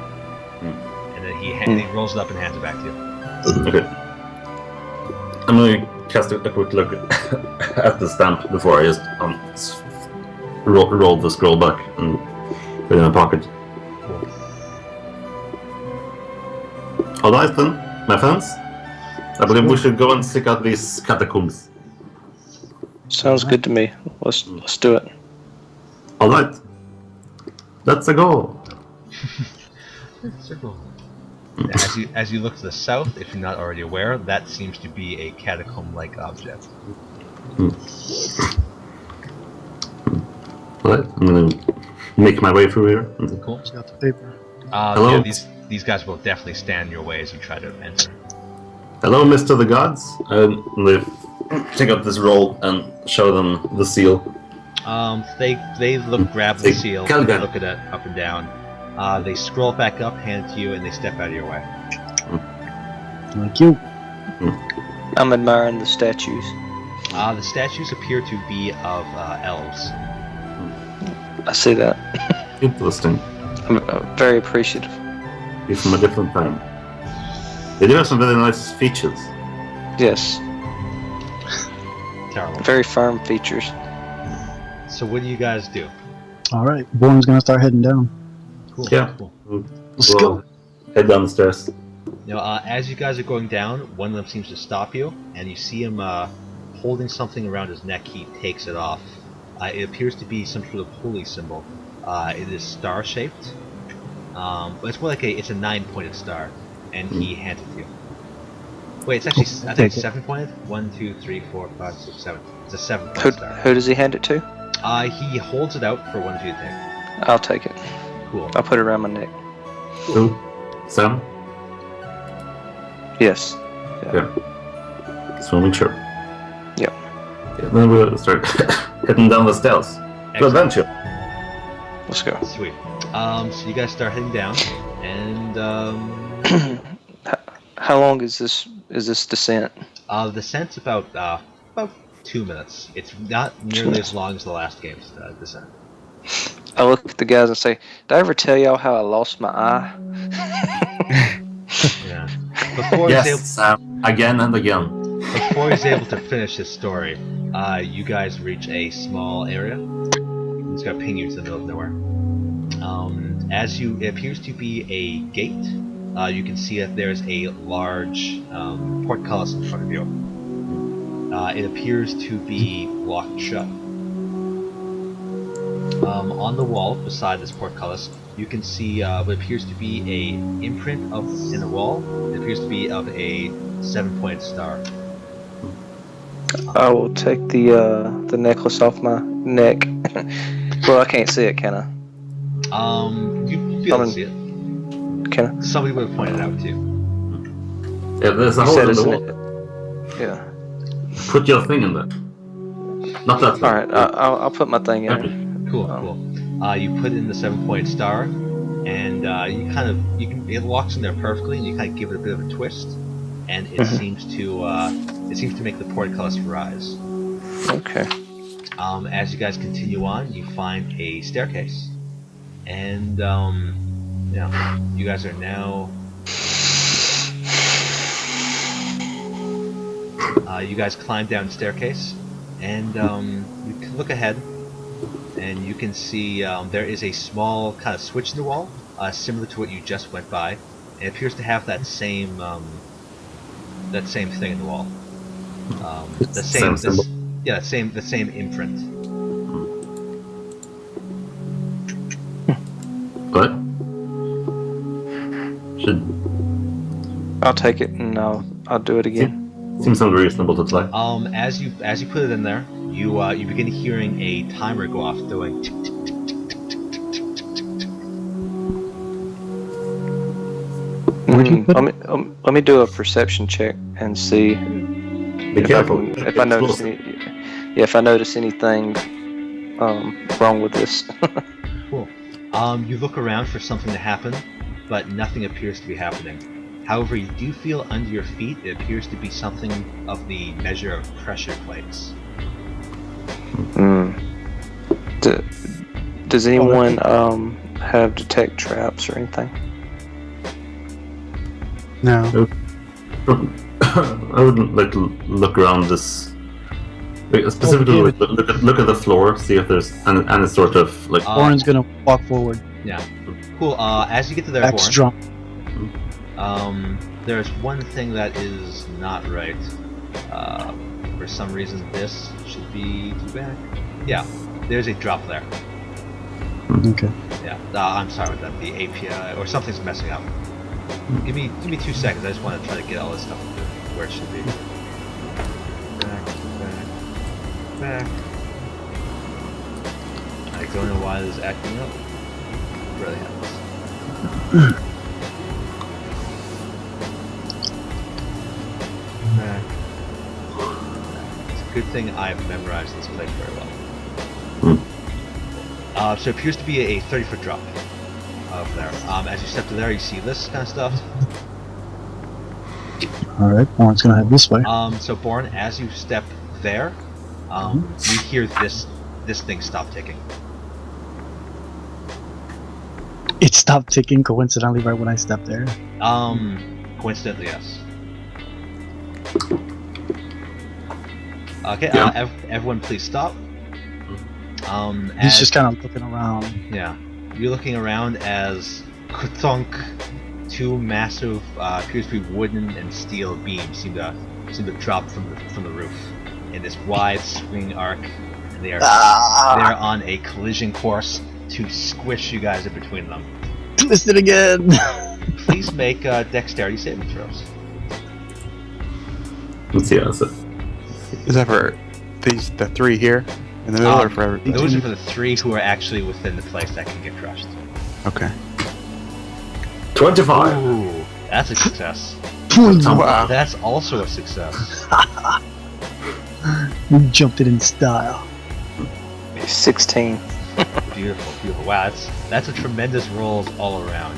and then he rolls it up and hands it back to you. Okay. I'm gonna cast a quick look at the stamp before I just roll the scroll back and put it in my pocket. Alright then, my friends. I believe we should go and seek out these catacombs. Sounds good to me. Let's do it. Alright. Let's go. As you look to the south, if you're not already aware, that seems to be a catacomb-like object. Alright, I'm gonna make my way through here. Cool. He's got the paper. Hello? Yeah, these guys will definitely stand in your way as you try to enter. Hello, Mr. the Gods. And they take up this roll and show them the seal. They grab the seal, Calgan. they look at it up and down. They scroll back up, hand it to you, and they step out of your way. Thank you. I'm admiring the statues. The statues appear to be of elves. I see that. Interesting. I'm very appreciative. He's from a different time. They do have some very nice features. Yes. Terrible. Very firm features. So what do you guys do? Alright, Born's gonna start heading down. Cool. Yeah. Cool. Let's We'll go. head down the stairs. As you guys are going down, one of them seems to stop you, and you see him holding something around his neck. He takes it off. It appears to be some sort of holy symbol. It is star-shaped, but it's more like it's a 9-pointed star, and he hands it to you. Wait, it's actually I think it's 7-pointed. 1, 2, 3, 4, 5, 6, 7. It's a 7-pointed star. Who does he hand it to? He holds it out for one of you to take. I'll take it. Cool. I'll put it around my neck. Who? Sam? Yes. Yeah. Just want to make sure. Yep. Yeah, then we'll start heading down the stairs. To adventure. Let's go. Sweet. So you guys start heading down, and How long is this descent? the descent's about 2 minutes. It's not nearly as long as the last game's descent. I look at the guys and say, "Did I ever tell y'all how I lost my eye?" Yeah. Before Yes, Sam. Again and again. Before he's able to finish his story, you guys reach a small area. I'm just gonna ping you to the middle of nowhere. It appears to be a gate. You can see that there's a large portcullis in front of you. It appears to be locked shut. On the wall beside this portcullis, you can see what appears to be a imprint in the wall. It appears to be of a 7-pointed star. I will take the necklace off my neck. Well, I can't see it, can I? You feel to see it. Can I? Somebody would have pointed it out to you. Yeah, there's a You hole said in it's the in wall. it. Yeah. Put your thing in there. Not that thing. All right. I'll put my thing in there. Cool. You put in the 7-pointed star, and it locks in there perfectly, and you kind of give it a bit of a twist, and it seems to make the portcullis rise. Okay. As you guys continue on, you find a staircase, and you guys are now. You guys climb down the staircase, and you can look ahead, and you can see there is a small kind of switch in the wall, similar to what you just went by. It appears to have that same thing in the wall. The same symbol. the same imprint. What? Should I'll take it and I'll do it again. seems unreasonable to try. As you put it in there, you begin hearing a timer go off, doing tick tick tick tick tick tick tick tick tick tick. Let me do a perception check and see Be careful. if I notice anything wrong with this. Cool. You look around for something to happen, but nothing appears to be happening. However, you do feel under your feet it appears to be something of the measure of pressure plates. Does anyone have detect traps or anything? No. I would like to look around this. Specifically, look at the floor, see if there's any sort of like. Warren's gonna walk forward. Yeah. Cool. As you get to there, Back strong. there's one thing that is not right. For some reason, this should be too back. Yeah, there's a drop there. Okay. Yeah, I'm sorry about that. The API or something's messing up. Give me 2 seconds. I just want to try to get all this stuff to where it should be. Back. I don't know why this is acting up. It really happens. Back. It's a good thing I've memorized this place very well. So it appears to be a 30-foot drop of there. As you step to there, you see this kind of stuff. Alright, Warren's gonna head this way. So Born, as you step there, you hear this thing stop ticking. It stopped ticking coincidentally right when I stepped there. Coincidentally, yes. Okay, Yeah. everyone please stop. He's just kind of looking around. Yeah, you're looking around as Kutunk, 2 massive, appears to be wooden and steel beams seem to drop from the roof in this wide swinging arc, and they're on a collision course to squish you guys in between them. Twist it again. Please make dexterity saving throws. Let's see how it's. Is that for the 3 here in the middle or for everybody? Those are for the 3 who are actually within the place that can get crushed. Okay. 25. Ooh, that's a success. Wow. That's also a success. We jumped it in style. 16. Beautiful, beautiful. Wow, that's a tremendous rolls all around.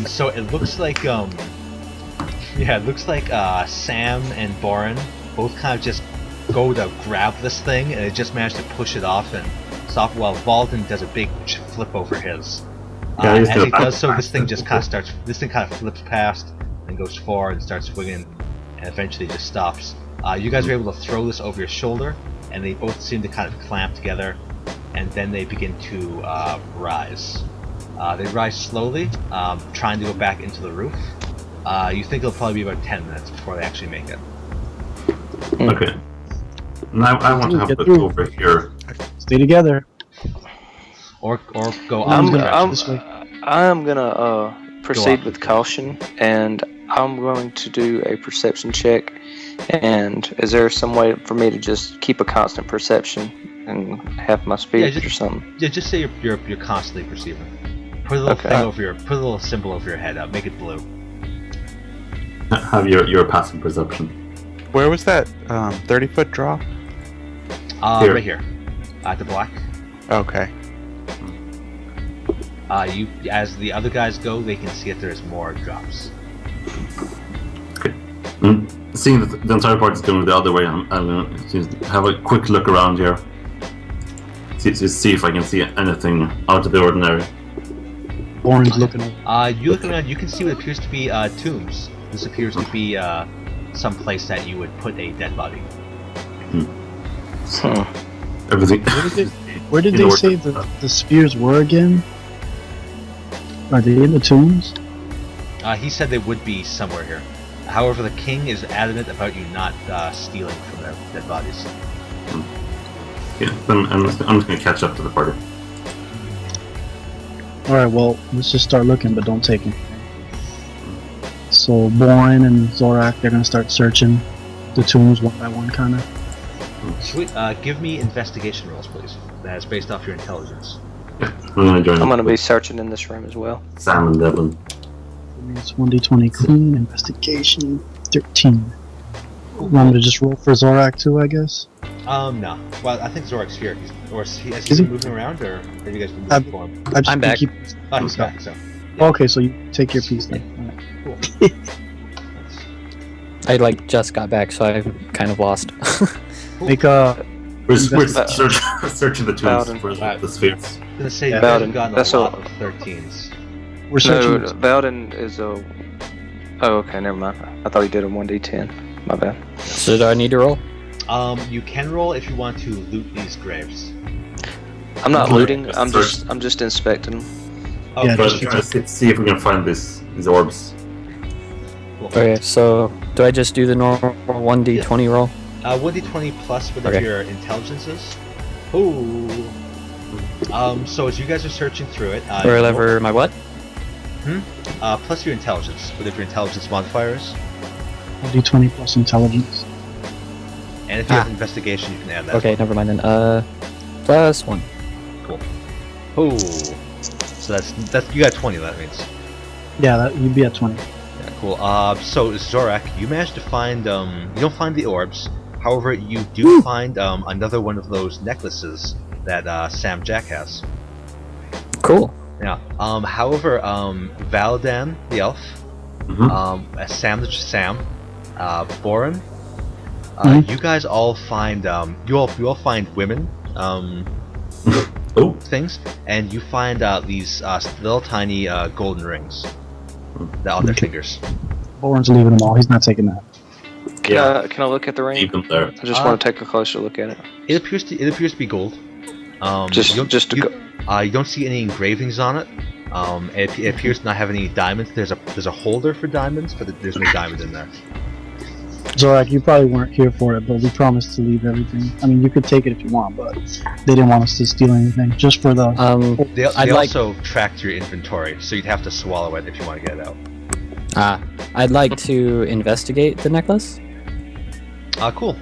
So it looks like it looks like Sam and Boren both kind of just go to grab this thing, and they just manage to push it off and stop. While Valden does a big flip over his. Yeah, he's as doing he a does so, back this thing flip. just kind of starts. This thing kind of flips past and goes forward and starts swinging, and eventually just stops. You guys are able to throw this over your shoulder, and they both seem to kind of clamp together, and then they begin to rise. They rise slowly, trying to go back into the roof. You think it'll probably be about 10 minutes before they actually make it. Okay. Now I want to have a Get look through. over here. Stay together. Or go I'm on gonna- I'm, this way. I'm gonna proceed off with this way. caution, and I'm going to do a perception check. And is there some way for me to just keep a constant perception and have my speed just- or something? Yeah, just say you're constantly perceiving. Put a little Okay. thing over put a little symbol over your head up. Make it blue. Have your passive perception. Where was that 30-foot draw? Here. Right here, at the black. Okay. You, as the other guys go, they can see that there's more drops. Seeing that the entire party is going the other way, I'm going to have a quick look around here. See if I can see anything out of the ordinary. Orange looking over. You look around, you can see what appears to be tombs. This appears to be some place that you would put a dead body. Everything. Where did In they order. say the spears were again? Are they in the tombs? He said they would be somewhere here. However, the king is adamant about you not stealing from their dead bodies. Yeah, then I'm just going to catch up to the party. Alright, well, let's just start looking, but don't take it. So, Boren and Zorak, they're gonna start searching the tombs one by one, kinda. Sweet. Give me investigation rolls, please. That is based off your intelligence. I'm going to join I'm up gonna be with searching in this room as well. Sam and Devlin. It's 1d20 clean, investigation, 13. Want me to just roll for Zorak too, I guess? No. Well, I think Zorak's here. Has he Is he? been moving around, or have you guys been I've- moving for him? I just I'm been back. keep- Oh, he's back, so. Okay, so you take your piece then. Alright. I just got back, so I kind of lost. Make a. We're Invest- searching the tombs Bowden. for the spheres. I'm gonna say Yeah. you haven't Bowden, gotten that's a all. lot of 13s. We're searching. No, Bowden is a. Oh, okay, never mind. I thought he did a 1d10. My bad. So do I need to roll? You can roll if you want to loot these graves. I'm not Okay. looting. I'm just inspecting them. Oh, Yeah, Try just- to see if we can find these orbs. cool. Okay, so do I just do the normal 1d20 roll? 1d20 plus whatever Okay. your intelligence is. Ooh. So as you guys are searching through it, Or whatever my what? plus your intelligence, whatever your intelligence modifier is, D20 plus intelligence. and if you have investigation, you can add that. Okay, never mind then. Plus 1. Cool. Ooh. So that's you got 20. That means. Yeah, you'd be at 20. Yeah, cool. So Zorak, you managed to find you don't find the orbs. However, you do find another one of those necklaces that Sam Jack has. Cool. Yeah. However, Valadan the elf, Sam, Boren, you guys all find you all find women Oh, things, and you find these little tiny golden rings that on their fingers. Boren's leaving them all. He's not taking that. Can I look at the ring? leave them there. I just want to take a closer look at it. It appears to be gold. Just you don't, to you, go. you don't see any engravings on it. It appears to not have any diamonds. There's a holder for diamonds, but there's no diamond in there. Zorak, you probably weren't here for it, but we promised to leave everything. I mean, you could take it if you want, but they didn't want us to steal anything. Just for the. They I'd like- also tracked your inventory, so you'd have to swallow it if you want to get it out. I'd like to investigate the necklace. Cool.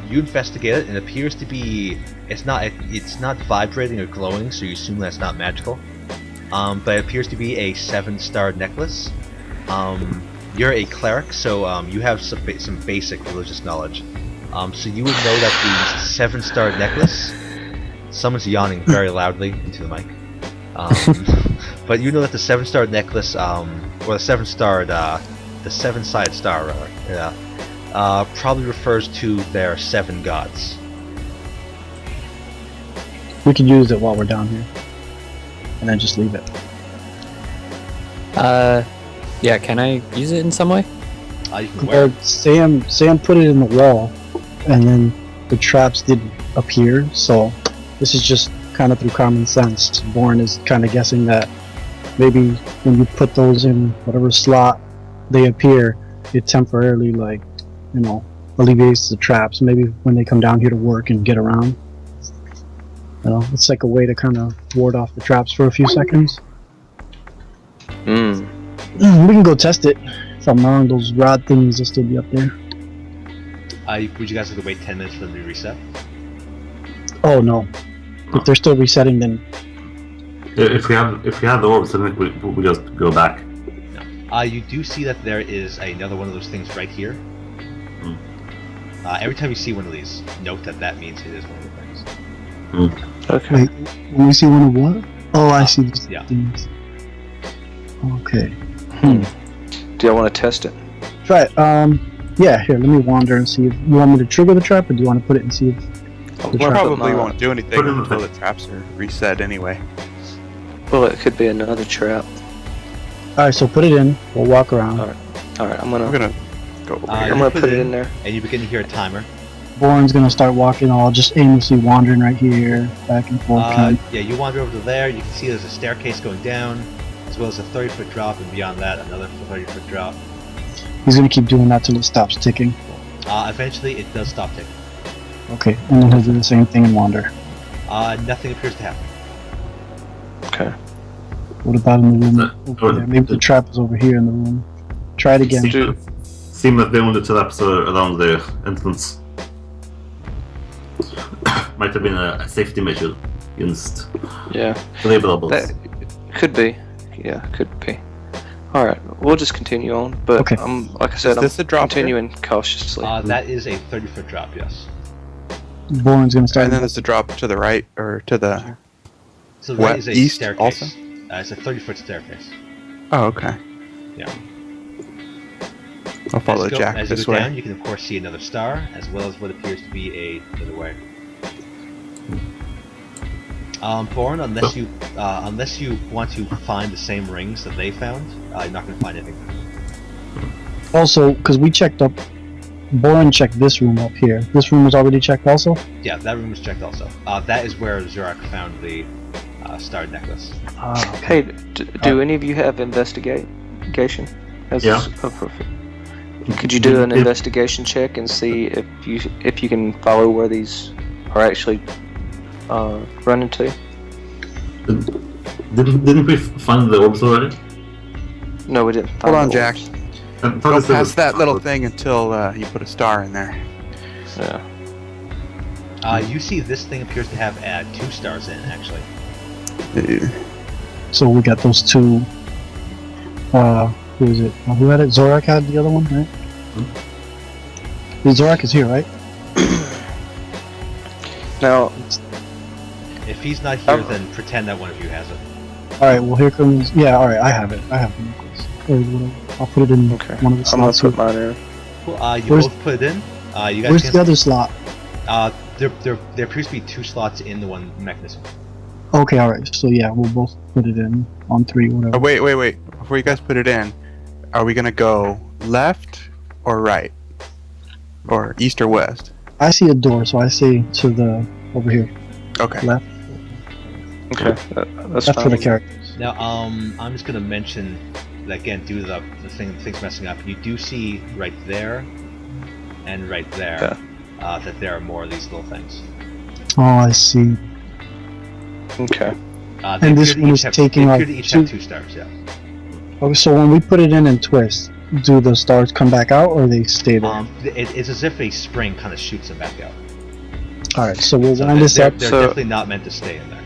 You investigate it, and it appears to be it's not vibrating or glowing, so you assume that's not magical. But it appears to be a 7-star necklace. You're a cleric, so you have some basic religious knowledge. So you would know that the 7-star necklace. Someone's yawning very loudly into the mic. But you know that the 7-star necklace, or the 7-starred, the 7-sided star, rather, probably refers to their 7 gods. We could use it while we're down here, and then just leave it. Yeah, can I use it in some way? You can wear it. Sam put it in the wall, and then the traps didn't appear. So this is just kind of through common sense. Born is kind of guessing that maybe when you put those in whatever slot they appear, it temporarily, like, you know, alleviates the traps. Maybe when they come down here to work and get around, you know, it's like a way to kind of ward off the traps for a few seconds. We can go test it. If I'm wrong, those rod things will still be up there. Would you guys have to wait 10 minutes for them to reset? Oh no. If they're still resetting, then If we have the orbs, I think we just go back. No. You do see that there is another one of those things right here. Every time you see one of these, note that means it is one of the things. Okay. wait. When we see one of what? Oh, I see these Yeah. things. Okay. Do y'all want to test it? Try it. Yeah. Here, let me wander and see if you want me to trigger the trap, or do you want to put it and see if I'll The We put probably my- won't do anything Put it in the until the thing. traps are reset anyway. Well, it could be another trap. All right, so put it in. We'll walk around. All right. I'm I'm gonna gonna go over You here. I'm gonna put put it it in there. And you begin to hear a timer. Bourne's gonna start walking. I'll just aimlessly wandering right here, back and forth. Yeah, you wander over to there. You can see there's a staircase going down, as well as a 30-foot drop, and beyond that, another 30-foot drop. He's gonna keep doing that till it stops ticking. Eventually, it does stop ticking. Okay, and then he'll do the same thing and wander. Nothing appears to happen. Okay. What about in the room No, over there? Maybe the trap is over here in the room. Try it again. Seem that the only traps are around the entrance. Might have been a safety measure against Yeah. labelables. That could be. Yeah, could be. All right. We'll just continue on. But Okay. like I said, Is this a drop here? continuing cautiously. That is a 30-foot drop, yes. Bourne's gonna start. And then there's a drop to the right, or to the... So the right What, is a east staircase. also? It's a 30-foot staircase. Oh, okay. Yeah. I'll follow As you go- Jack as you this go way. down, you can of course see another star, as well as what appears to be another way. Born, unless you want to find the same rings that they found, you're not going to find anything. Also, because we checked up, Bourne checked this room up here. This room was already checked also. Yeah, that room was checked also. That is where Zurak found the starred necklace. Hey, do any of you have investigation? Yeah. Perfect. Could you do an investigation check and see if you can follow where these are actually running to? Didn't we find the orbs already? No, we didn't. Hold find on, the Jack. orbs. I thought Don't it said pass it- that little thing until you put a star in there. Yeah. You see this thing appears to have 2 stars in, actually. So we got those two. Who is it? Who had it? Zorak had the other one, right? Zorak is here, right? Now, If he's not here, then pretend that one of you has it. All right. Well, here comes. Yeah. All right. I have it. I have the necklace. Or whatever. I'll put it in okay. one of the I'm gonna slots. put here. mine in. Cool. You Where's- both put it in. You guys Where's can the other slot? there appears to be 2 slots in the one mechanism. Okay. All right. So yeah, we'll both put it in on 3, whatever. Oh, wait. Before you guys put it in, are we gonna go left or right? Or east or west? I see a door, so I say to the over here. Okay. Left. Okay, that's That's fine. for the characters. Now, I'm just gonna mention that again, due to the things messing up. You do see right there and right there that there are more of these little things. Oh, I see. Okay. They And this appear to one each is have- taking, they like, appear to each 2 have 2 stars. Yeah. Okay, so when we put it in and twist, do the stars come back out or they stay there? It's as if a spring kind of shoots them back out. All right, so we'll So wind this they're, up. they're So- definitely not meant to stay in there.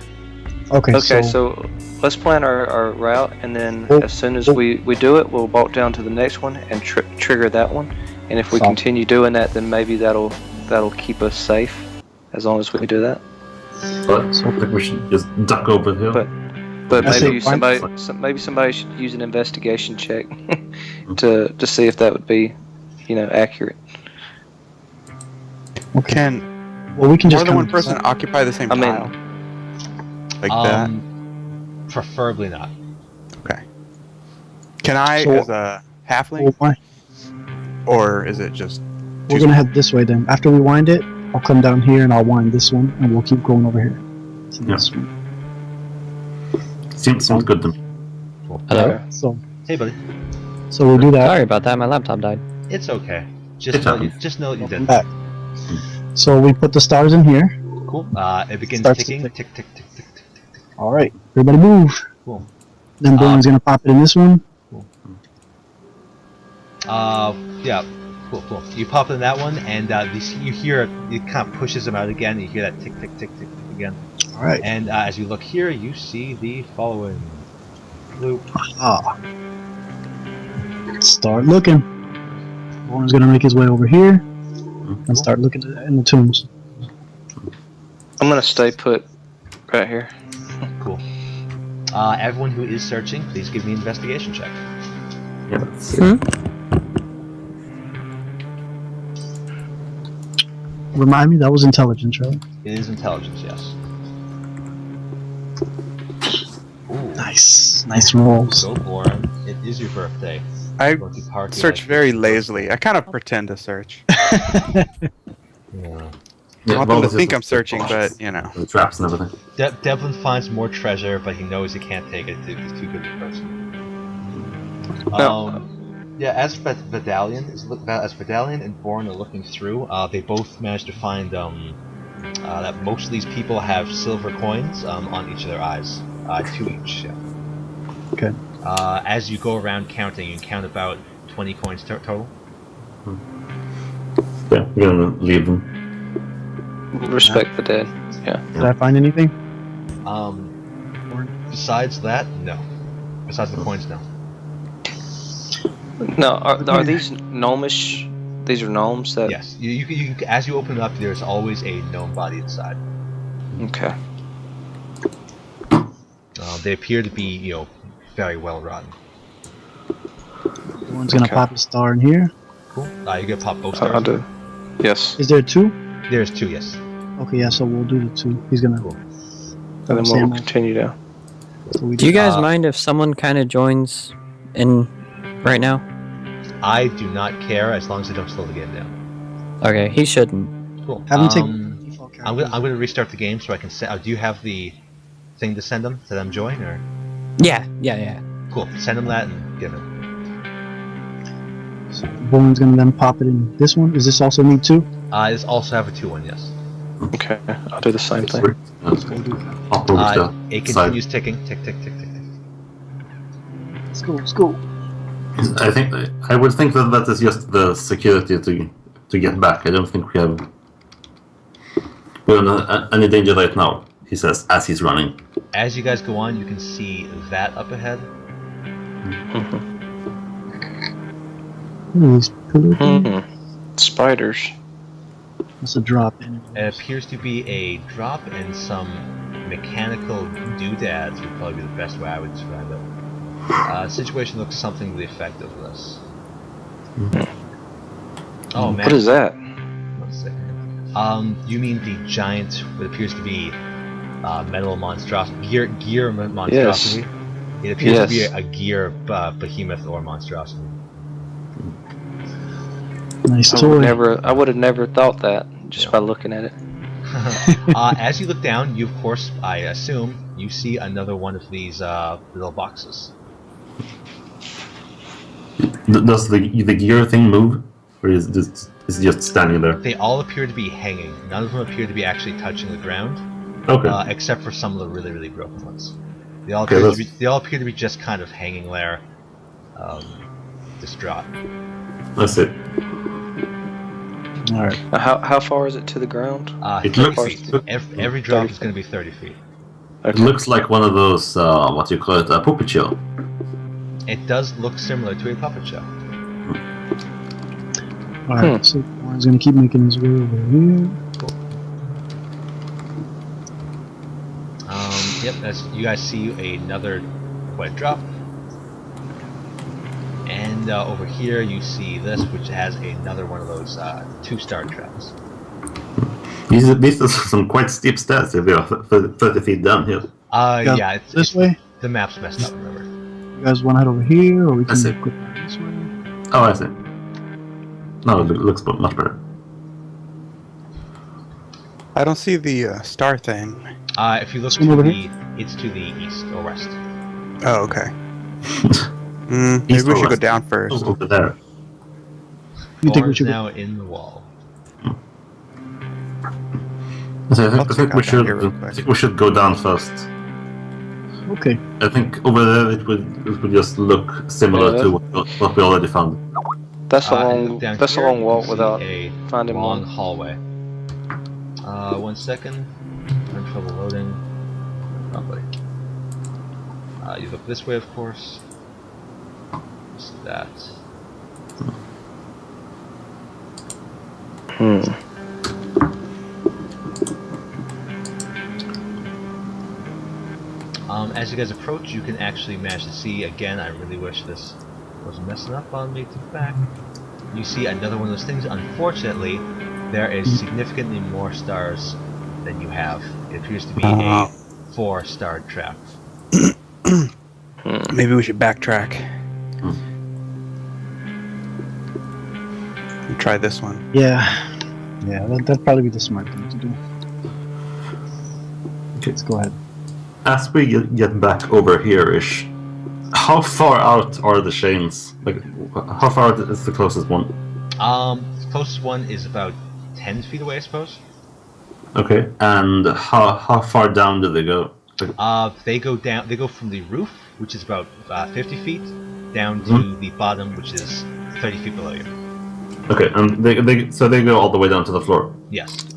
Okay, Okay, so let's plan our route, and then Oh, as soon as we do it, we'll walk down to the next one and trigger that one. And if we Sounds- continue doing that, then maybe that'll that'll keep us safe as long as we do that. But I think we should just duck over here. But I say maybe somebody should use an investigation check to see if that would be, accurate. Okay. Can Well, we can more just than one kinda person decide. occupy the same I mean- tile? Like that? Preferably not. Okay. Can I, So- as a halfling, Well, why? or is it just We're too gonna head this way then. After we wind it, I'll come down here and I'll wind this one, and we'll keep going over here. To Yeah. this one. Seems good to me. Hello. Okay. So Hey, buddy. we'll do that. Sorry about that. My laptop died. It's okay. It's Just know you Welcome did. back. So we put the stars in here. Cool. It begins Starts to ticking. tick. Tick, tick, tick, tick, tick, tick. All right, everybody move. Cool. Then Bowen's gonna pop it in this one. Yeah. Cool. You pop in that one, and you hear it kind of pushes them out again. You hear that tick, tick, tick, tick, tick again. All right. And as you look here, you see the following loop. Ah. Start looking. Bowen's gonna make his way over here and start looking in the tombs. I'm gonna stay put right here. Cool. Everyone who is searching, please give me an investigation check. Yeah, let's see. Remind me, that was intelligence, right? It is intelligence, yes. Ooh. Nice rolls. Go for it. It is your birthday. I Go to party search like very this. lazily. I kind of pretend to search. Yeah. I want them to Baldur's think just I'm searching, cautious. but The traps and everything. Devlin finds more treasure, but he knows he can't take it. He's too good a person. No. Yeah, as Vidalian and Born are looking through, they both managed to find that most of these people have silver coins on each of their eyes, 2 each. Yeah. Okay. As you go around counting, you count about 20 coins total. Yeah, we're gonna leave them. Respect the dead. Did I find anything? Besides that, no. Besides the coins, no. No, are these gnomish? These are gnomes that. Yes, you as you open it up, there's always a gnome body inside. Okay. They appear to be, very well run. Bowen's gonna Okay. pop a star in here. Cool. You get pop both I'll stars. do. Yes. Is there two? There's 2, yes. Okay, yeah. So we'll do the two. He's gonna. Cool. And then we'll Sam- continue down. So we Do you guys Uh, mind if someone kind of joins in right now? I do not care as long as they don't slow the game down. Okay, he shouldn't. Cool. have him take. I'm gonna restart the game so I can send. Do you have the thing to send them to them join or? Yeah. Cool. Send them that and give it. Bowen's gonna then pop it in this one. Does this also need two? This also have a 2-1, yes. Okay. I'll do the same thing. We'll do that. Hop over to It the side. continues ticking. Tick, tick, tick, tick, tick. Let's go. Let's go. I would think that is just the security to get back. I don't think we're in any danger right now. He says as he's running. As you guys go on, you can see that up ahead. These pillar things. Spiders. That's a drop in. It appears to be a drop and some mechanical doodads would probably be the best way I would describe it. Situation looks something to the effect of this. Oh man. What is that? One second. You mean the giant, what appears to be metal monstrosity, gear monstrosity? It appears to be Yes. a gear behemoth or monstrosity. Nice I toy. would have never thought that just by looking at it. As you look down, you of course, I assume, you see another one of these little boxes. Does the gear thing move, or is it just standing there? They all appear to be hanging. None of them appear to be actually touching the ground, Okay. except for some of the really, really broken ones. They all, Okay, they all appear to be just kind of hanging there, distraught. That's it. All right. How far is it to the ground? It 30 looks- feet. Every drop is going to be 30 feet. It looks like one of those what do you call it, a puppet show. It does look similar to a puppet show. Alright, so Warren's gonna keep making his way over here. Yep, as you guys see another wet drop. And over here you see this, which has another one of those 2-star traps. These are some quite steep stairs if you're 30 feet down here. Guys, Yeah, this way? The map's messed up, remember. You guys want to head over here, or we I see. can go this way? Oh, I see. No, it looks much better. I don't see the star thing. If you look Swim to over the, it's to the east or west. Oh, okay. Maybe East we or should go west? down first. Oh, over there. You think we Orange should now in the wall. So I I'll think check we out down here real should. I quick. think we should go down first. go? Okay. I think over there it would just look similar Yeah, to what we already found. That's a And long. look down That's here, a long you walk can see without a finding long one. hallway. 1 second. I'm in trouble loading. Probably. You look this way, of course. What's that? As you guys approach, you can actually manage to see, again, I really wish this wasn't messing up on me to the back. You see another one of those things. Unfortunately, there is significantly more stars than you have. It appears to be a 4-star trap. Maybe we should backtrack. And try this one. Yeah. Yeah, that'd probably be the smart thing to do. Okay. Let's go ahead. As we get back over here-ish, how far out are the chains? Like, how far out is the closest one? The closest one is about 10 feet away, I suppose. Okay, and how far down do they go? They go down. They go from the roof, which is about 50 feet, down to the bottom, which is 30 feet below you. Okay, and they go all the way down to the floor. Yes.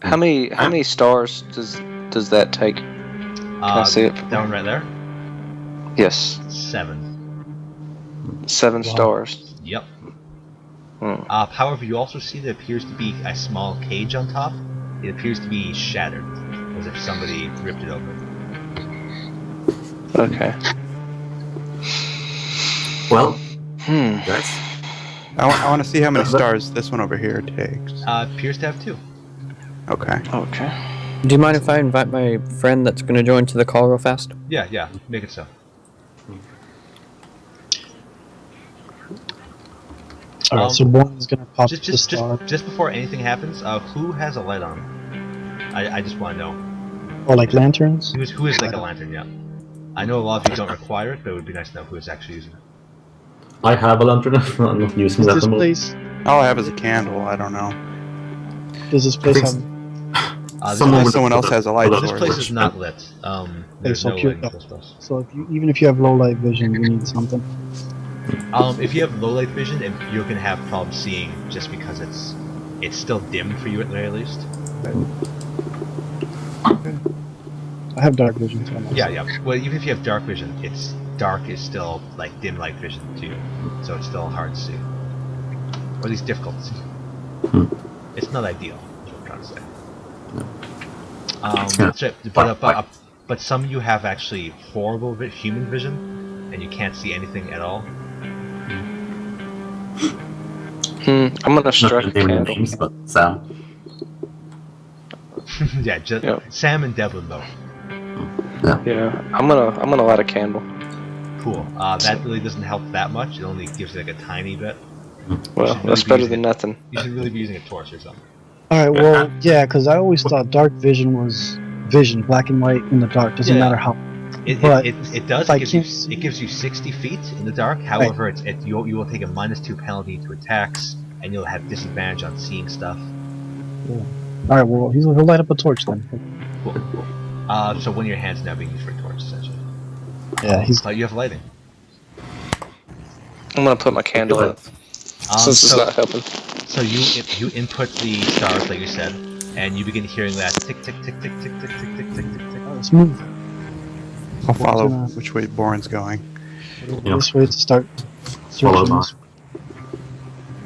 How many stars does that take? Can I see it? That one right there. Yes, 7. 7 stars. Yep. Hmm. However, you also see there appears to be a small cage on top. It appears to be shattered, as if somebody ripped it open. Okay. Well, Hmm. guys, I want to see how many stars this one over here takes. Appears to have 2. Okay. Okay. Do you mind if I invite my friend that's going to join to the call real fast? Yeah, make it so. Alright, so Warren's gonna pop the Just star. before anything happens, who has a light on? I just want to know. Or like lanterns? Who is like a lantern? Yeah. I know a lot of you don't require it, but it would be nice to know who is actually using it. I have a lantern. I'm not using Does that this anymore. place All I have is a candle. I don't know. does this place think have Unless someone else has a light This source. place is not lit. There's so no pure lighting for this place. so even if you have low light vision you need something. If you have low light vision, you're gonna have problems seeing just because it's still dim for you at the very least. I have dark vision so I'm also- Yeah. Well, even if you have dark vision, it's dark is still like dim light vision to you, so it's still hard to see, or at least difficult to see. It's not ideal. Is what I'm trying to say. But some of you have actually horrible human vision, and you can't see anything at all. I'm gonna Not strike a naming candle. names, but Sam. Yeah, just Yep. Sam and Devlin though. Yeah, I'm gonna light a candle. Cool. That really doesn't help that much. It only gives you like a tiny bit. Well, should that's really be better using than it. nothing. You should really be using a torch or something. Alright, well yeah, because I always thought dark vision was vision, black and white in the dark. Doesn't Yeah. matter how It But does. if I It gives you can't see- it gives you 60 feet in the dark. However, you will take a -2 penalty to attacks, and you'll have disadvantage on seeing stuff. Alright, well he'll light up a torch then. Cool. So one of your hands now being used for a torch, essentially. Yeah, he's You have lighting. I'm gonna put my candle up since it's not helping. So you input the stars like you said, and you begin hearing that tick tick tick tick tick tick tick tick tick tick tick. let's move I'll follow gonna- which way Boren's going. Yeah. this way to start Follow searching mine. this.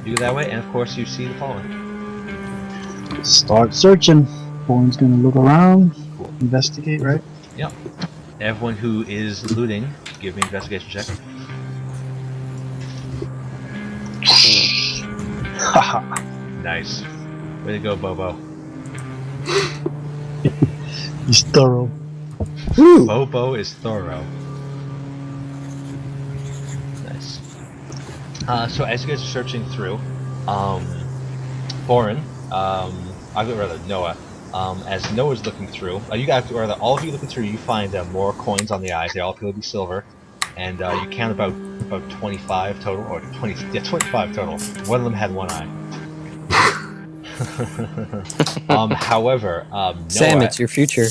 You go that way, and of course you see the following. Start searching. Bourne's gonna look around, Cool. investigate, right? Yep. Everyone who is looting, give me an investigation check. Haha. Nice. Way to go, Bobo. He's thorough. Bobo is thorough. Nice. So as you guys are searching through, Boren, rather Noah, as Noah's looking through, you guys, or all of you looking through, you find more coins on the eyes. They all appear to be silver, and you count about 25 total, or 25 total. One of them had one eye. However, Sam, Noah, it's your future.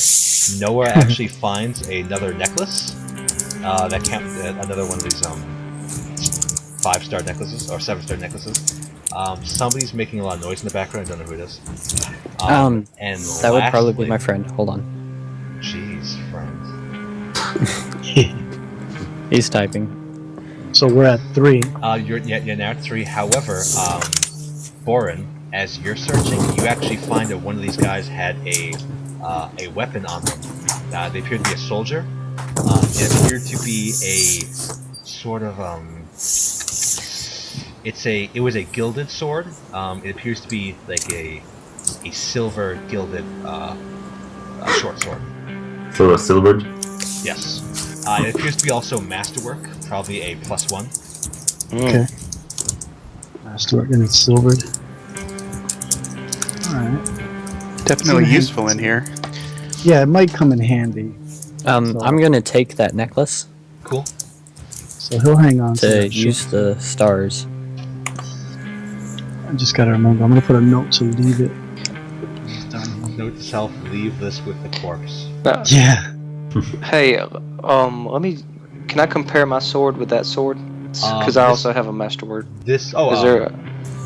Noah actually finds another necklace. That counts another one of these 5-star necklaces or 7-star necklaces. Somebody's making a lot of noise in the background. I don't know who it is. And That would probably be lastly- my friend. Hold on. Jeez, friend. He's typing. So we're at 3. You're now at 3. However, Boren, as you're searching, you actually find that one of these guys had a weapon on them. They appear to be a soldier. It appeared to be a sort of it was a gilded sword. It appears to be like a silver gilded short sword. So a silvered. Yes. It appears to be also masterwork, probably a +1. Okay. Masterwork and it's silvered. Alright. Definitely Seems- useful in here. Yeah, it might come in handy. I'm gonna take that necklace Cool. So he'll hang on to to that use short- the stars. I just gotta remember, I'm gonna put a note to leave it. Down here. Note to self: leave this with the corpse. Yeah. Hey, can I compare my sword with that sword? Because I also have a masterword. This Is there a,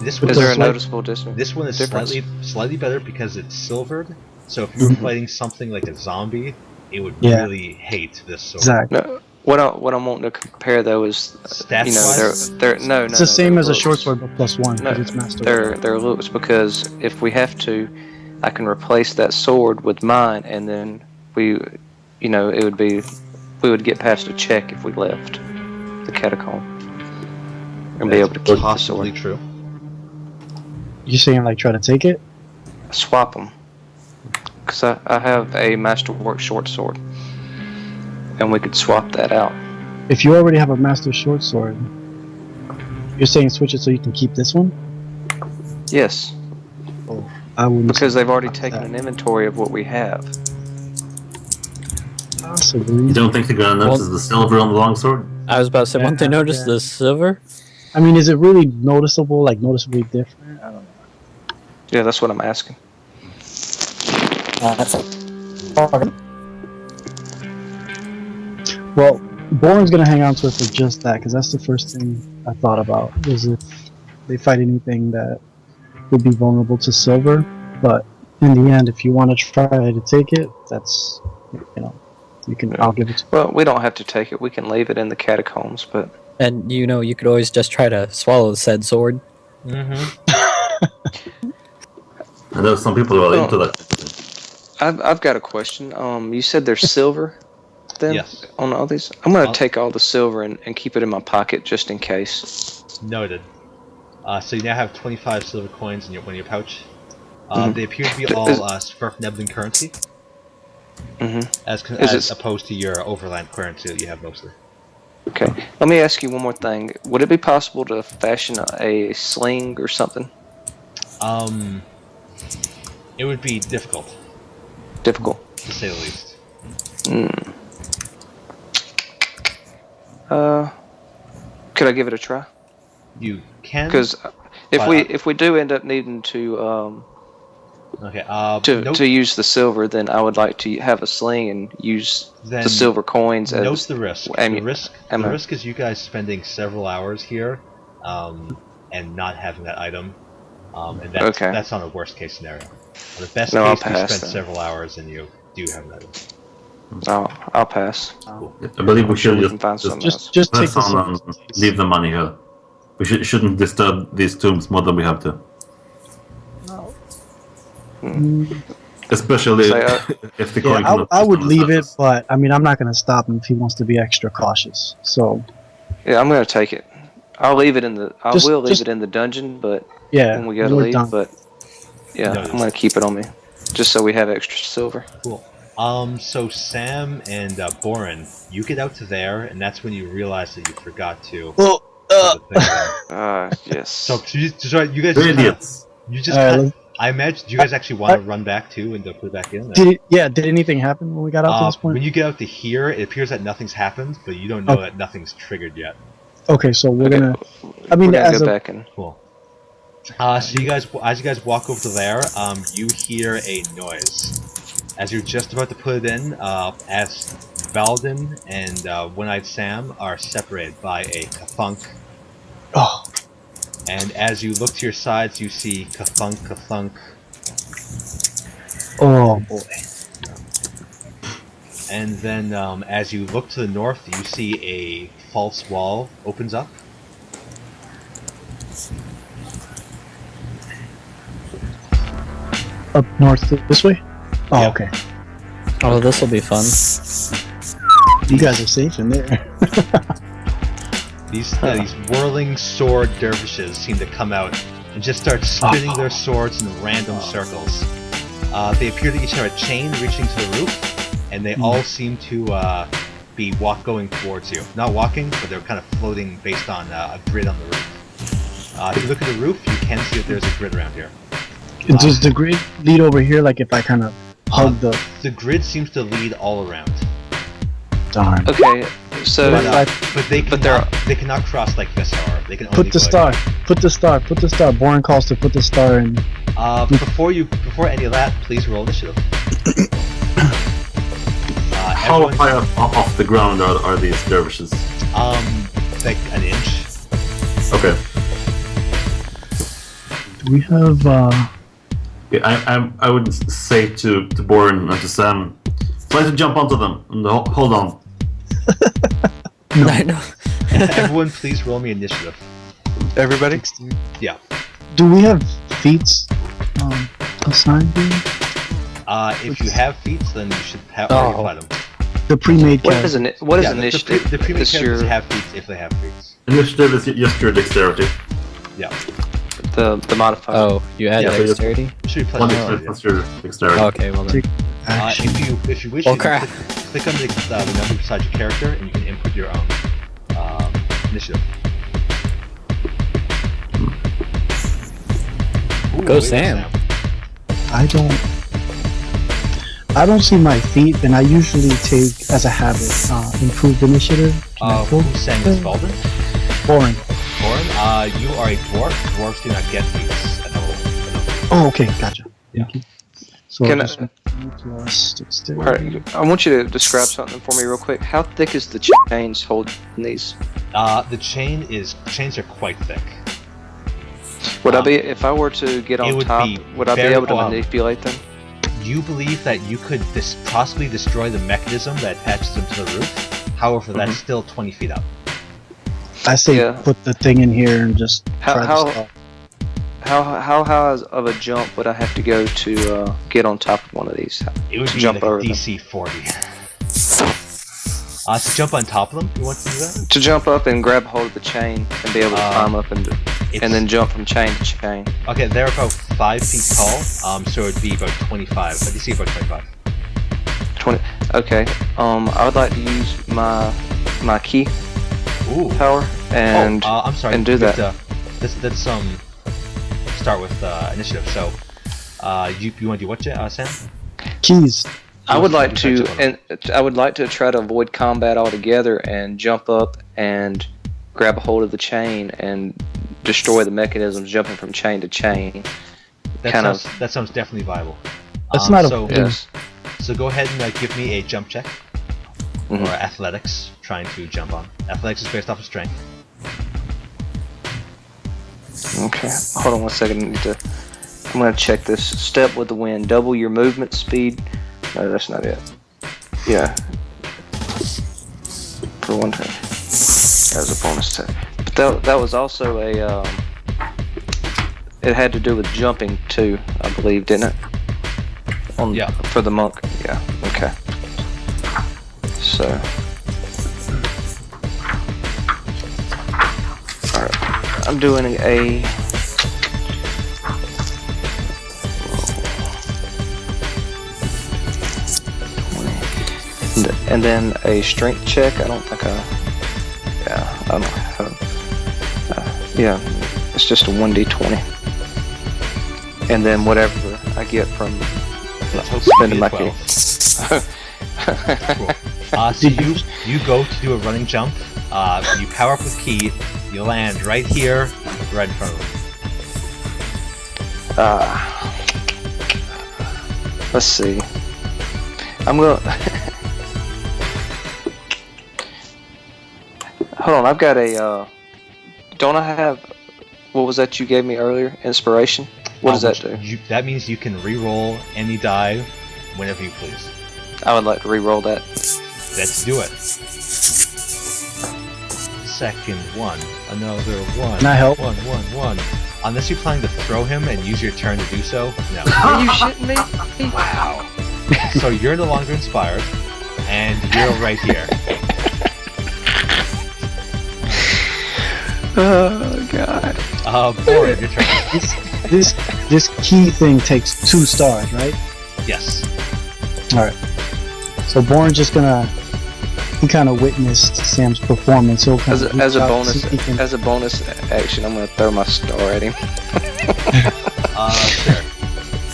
this one is there a slight- noticeable difference? This one is difference? slightly better because it's silvered. So if you were fighting something like a zombie, it would Yeah. really hate this sword. Exactly. No, what I'm wanting to compare though is, Stats you know, wise? they're no, It's the same their as a short looks. sword, but +1 because No, it's masterwork. Their looks, because if we have to, I can replace that sword with mine, and then we would get past a check if we left the catacomb and be able to keep the Possibly sword. true. You saying like try to take it? Swap them, because I have a masterwork short sword, and we could swap that out. If you already have a master short sword, you're saying switch it so you can keep this one? Yes, I wouldn't. because they've already about taken that. an inventory of what we have. Possibly. You don't think they're gonna notice the silver on the longsword? I was about to say, won't they Yeah, notice yeah. the silver? I mean, is it really noticeable? Like noticeably different? I don't know. Yeah, that's what I'm asking. Well, Boren's gonna hang on to it for just that, because that's the first thing I thought about. Is if they fight anything that would be vulnerable to silver. But in the end, if you want to try to take it, that's you can. I'll give it to. Well, we don't have to take it. We can leave it in the catacombs, but And you could always just try to swallow the said sword. Mm-hmm. I know some people are into that. I've got a question. You said there's silver then Yes. on all these? I'm going Uh, to take all the silver and keep it in my pocket just in case. Noted. So you now have 25 silver coins in your pouch. Mhm. They appear to be all Sparkneblan currency, hmm as it- opposed to your overland currency that you have mostly. Okay. Let me ask you one more thing. Would it be possible to fashion a sling or something? It would be difficult, Difficult. to say the least. Mm. Could I give it a try? You can. Because if But, we do end up needing to Okay. to use the silver, then I would like to have a sling and use Then the silver coins Note as the risk. ammo- The ammo. risk is you guys spending several hours here, and not having that item. And Okay. that's on a worst case scenario. On the best No, I'll case, you pass spend then. several hours and you do have an item. I'll pass. I believe we I'm sure should we can find just something else. Just take press the on silver. and leave the money here. shouldn't disturb these tombs more than we have to. Especially So, if the Yeah, coin cannot I would on the leave it, surface. but I mean, I'm not gonna stop him if he wants to be extra cautious. So yeah, I'm gonna take it. I'll leave it in the. I Just- will leave just- it in the dungeon, but yeah, when we go to we're leave, done. but yeah, Noted. I'm gonna keep it on me, just so we have extra silver. Cool. So Sam and Boren, you get out to there, and that's when you realize that you forgot to Well, put the thing in. Yes. So you guys They're just idiots. Alright, I imagine. Do you guys actually want to run back too and put it back in? did anything happen when we got out to this point? When you get out to here, it appears that nothing's happened, but you don't know that nothing's triggered yet. Okay, so we're Okay, gonna. I mean, we're gonna as go a back and. Cool. So as you guys walk over to there, you hear a noise. As you're just about to put it in, as Valden and One-Eyed Sam are separated by a Kathunk. oh, And as you look to your sides, you see Kathunk. oh boy. And then as you look to the north, you see a false wall opens up. Up north this way. Oh, Yeah. okay. Oh, this will be fun. You guys are safe in there. These whirling sword dervishes seem to come out and just start spinning their swords in random circles. They appear to each have a chain reaching to the roof, and they all seem to be going towards you. Not walking, but they're kind of floating based on a grid on the roof. If you look at the roof, you can see that there's a grid around here. Does the grid lead over here? Like if I kind of hug the. The grid seems to lead all around, Darn. Okay, so but they cannot cross like this are. They can only Put the go star. Put the star. Put the star. Boren calls to put the star in. Before any of that, please roll initiative. How Everyone, high off the ground are these dervishes? like an inch. Okay. Do we have? Yeah, I would say to Boren and to Sam, try to jump onto them and hold on. I know. Everyone, please roll me initiative. Everybody? Yeah. Do we have feats assigned here? If you have feats, then you should already apply them. The pre-made what character. is what is Yeah, initiative? the previous It's characters your have feats if they have feats. Initiative is just your dexterity. Yeah. the modifier. Oh, you add Yeah, so dexterity? Should be plus One dexterity, dexterity plus your dexterity. Okay, well then. Action. if you wish, Oh, you can crap. click on the number beside your character, and you can input your own initiative. Ooh, Go wait, Sam. I don't see my feet, and I usually take as a habit improved initiative. Can I pull? Who's saying this, Valden? Boring. Boren, you are a dwarf. Dwarves do not get feats at all. Oh, okay, gotcha. Yeah. Thank you. So Can just plus dexterity. Alright, I want you to describe something for me real quick. How thick is the chains holding these? The chains are quite thick. Would I be if I were to get it on would top? be Would I be very able to well. manipulate them? You believe that you could possibly destroy the mechanism that attaches them to the roof. However, that's still 20 feet up. I say Yeah. put the thing in here and just try How to stop. how high of a jump would I have to go to get on top of one of these? It would To be jump like a over them. DC 40. To jump on top of them? You want to do that? To jump up and grab hold of the chain and be able to climb up and then jump from chain to chain. Okay, they're about 5 feet tall, so it would be about 25. A DC about 25. 20. Okay. I would like to use my key Ooh. power and I'm sorry. and do we have that. Let's start with initiative. So, you want to do what, Sam? Keys. I would like Sorry, to, and I would like to try to avoid combat altogether and jump up and grab a hold of the chain and destroy the mechanisms, jumping from chain to chain. That sounds definitely viable. That's not a- so, Yes. So go ahead and give me a jump check. Mhm. Or athletics, trying to jump on. Athletics is based off of strength. Okay. Hold on one second. I'm gonna check this. Step with the wind. Double your movement speed. No, that's not it. Yeah. For one turn. As a bonus attack. That was also a. It had to do with jumping too, I believe, didn't it? Yeah. For the monk. Yeah. Okay. So. Alright. I'm doing a. And then a strength check. I don't think I. Yeah, I don't have. Yeah, it's just a 1d20. And then whatever I get from spending my key. Cool. So you go to do a running jump. You power up with key. You land right here, right in front of them. Let's see. I'm gonna. Hold on, I've got a. Don't I have? What was that you gave me earlier? Inspiration. What does that do? That means you can re-roll any die whenever you please. I would like to re-roll that. Let's do it. Second one, another one. Can I help? One. Unless you're planning to throw him and use your turn to do so, no. Are you shitting me? Wow. So you're no longer inspired, and you're right here. Oh god. Boris, your turn. This key thing takes 2 stars, right? Yes. Alright. So Bourne's just gonna. He kind of witnessed Sam's performance. He'll kind of As a bonus action, I'm gonna throw my star at him. Sure.